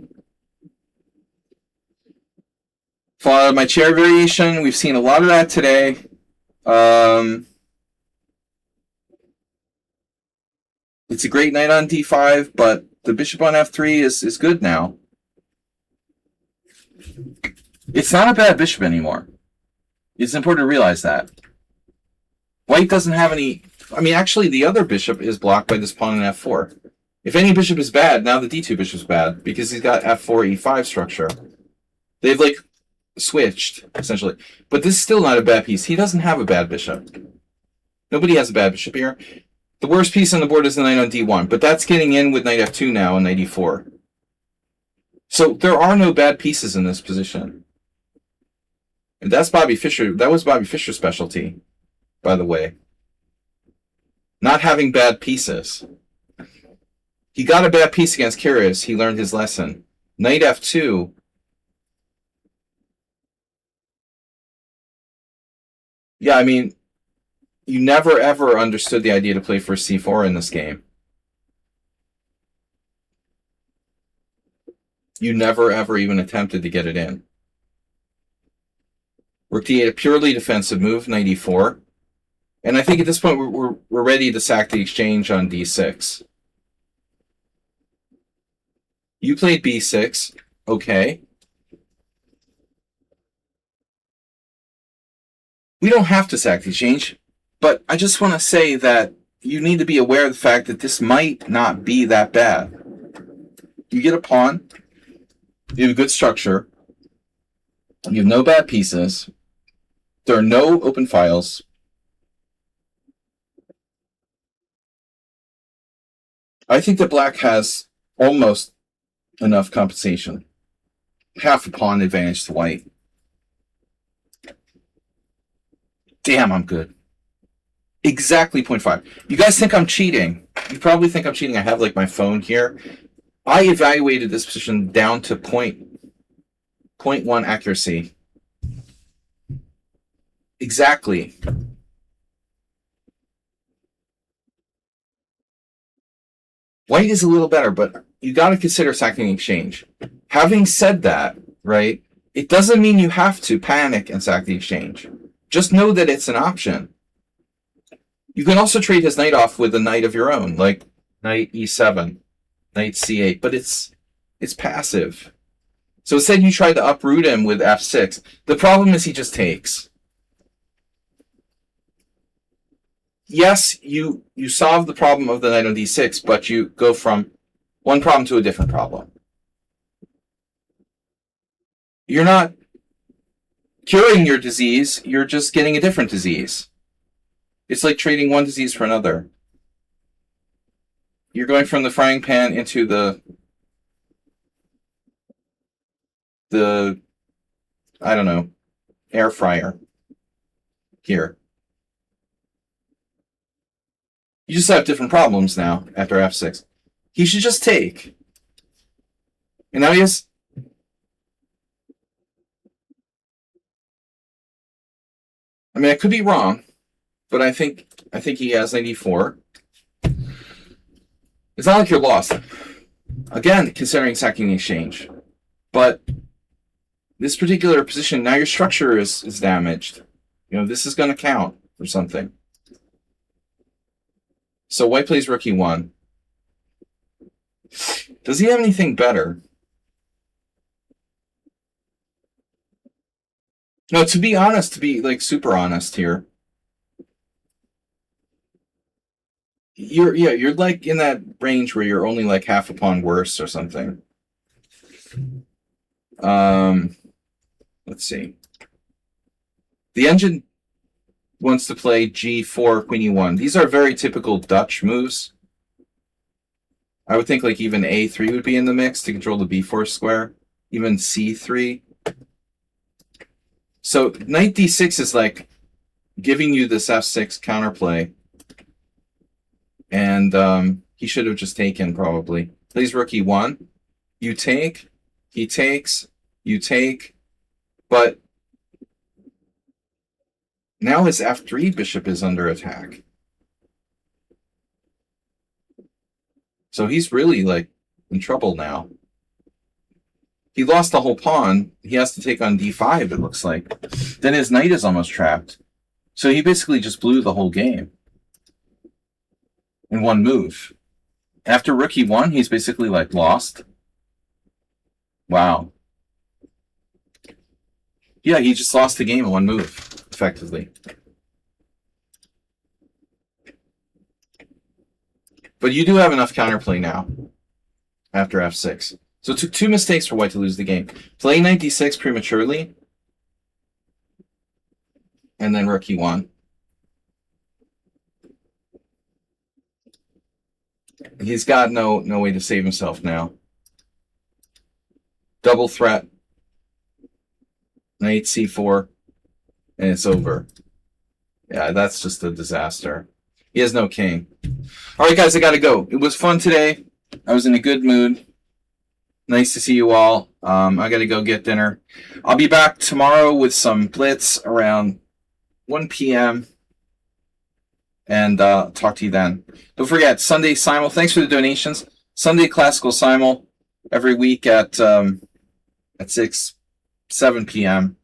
Fall out of my chair variation. We've seen a lot of that today. It's a great knight on d5, but the bishop on f3 is good now. It's not a bad bishop anymore. It's important to realize that. White doesn't have any... I mean, actually, the other bishop is blocked by this pawn in f4. If any bishop is bad, now the d2 bishop's bad, because he's got f4, e5 structure. They've, like, switched, essentially. But this is still not a bad piece. He doesn't have a bad bishop. Nobody has a bad bishop here. The worst piece on the board is the knight on d1, but that's getting in with knight f2 now and knight e4. So there are no bad pieces in this position. And that's Bobby Fischer. That was Bobby Fischer's specialty, by the way. Not having bad pieces. He got a bad piece against Kyrgios. He learned his lesson. Knight f2. Yeah, I mean, you never ever understood the idea to play for c4 in this game. You never ever even attempted to get it in. Rook d8, a purely defensive move, knight e4. And I think at this point we're ready to sack the exchange on d6. You played b6. Okay. We don't have to sack the exchange, but I just want to say that you need to be aware of the fact that this might not be that bad. You get a pawn. You have a good structure. You have no bad pieces. There are no open files. I think that black has almost enough compensation. Half a pawn advantage to white. Damn, I'm good. Exactly 0.5. You guys think I'm cheating. You probably think I'm cheating. I have like my phone here. I evaluated this position down to 0.1 accuracy. Exactly. White is a little better, but you got to consider sacking the exchange. Having said that, right, it doesn't mean you have to panic and sack the exchange. Just know that it's an option. You can also trade his knight off with a knight of your own, like knight e7, knight c8, but it's passive. So instead you tried to uproot him with f6. The problem is he just takes. yes, you solve the problem of the knight on d6, but you go from one problem to a different problem. You're not curing your disease, you're just getting a different disease. It's like trading one disease for another. You're going from the frying pan into the I don't know, air fryer here. You just have different problems now after f6. He should just take. And now he has... I mean, I could be wrong, but I think he has 94. It's not like you're lost. Again, considering sacking the exchange. But this particular position, now your structure is damaged. You know, this is going to count for something. So white plays rook e1. Does he have anything better? No, to be honest, to be like super honest here, you're like in that range where you're only like half a pawn worse or something. Let's see. The engine wants to play g4, queen e1. These are very typical Dutch moves. I would think like even a3 would be in the mix to control the b4 square. Even c3. So knight d6 is like giving you this f6 counterplay. And he should have just taken, probably. Plays rook e1. You take. He takes. You take. But now his f3 bishop is under attack. So he's really, like, in trouble now. He lost the whole pawn. He has to take on d5, it looks like. Then his knight is almost trapped. So he basically just blew the whole game in one move. After rook e1, he's basically, like, lost. Wow. Yeah, he just lost the game in one move, effectively. But you do have enough counterplay now, after f6. So it took 2 mistakes for white to lose the game. Play knight d6 prematurely, and then rook e1. He's got no way to save himself now. Double threat. Knight c4, and it's over. Yeah, that's just a disaster. He has no king. All right, guys, I gotta go. It was fun today. I was in a good mood. Nice to see you all. I gotta go get dinner. I'll be back tomorrow with some blitz around 1 p.m. and talk to you then. Don't forget, Sunday Simul. Thanks for the donations. Sunday Classical Simul every week at 7 p.m.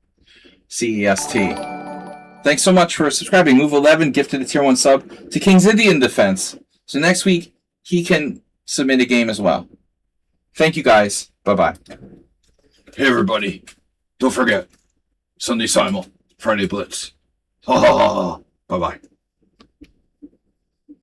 CEST. Thanks so much for subscribing. Move 11 gifted a tier 1 sub to King's Indian Defense. So next week, he can submit a game as well. Thank you, guys. Bye-bye. Hey, everybody. Don't forget, Sunday Simul, Friday Blitz. Ha ha ha ha. Bye-bye.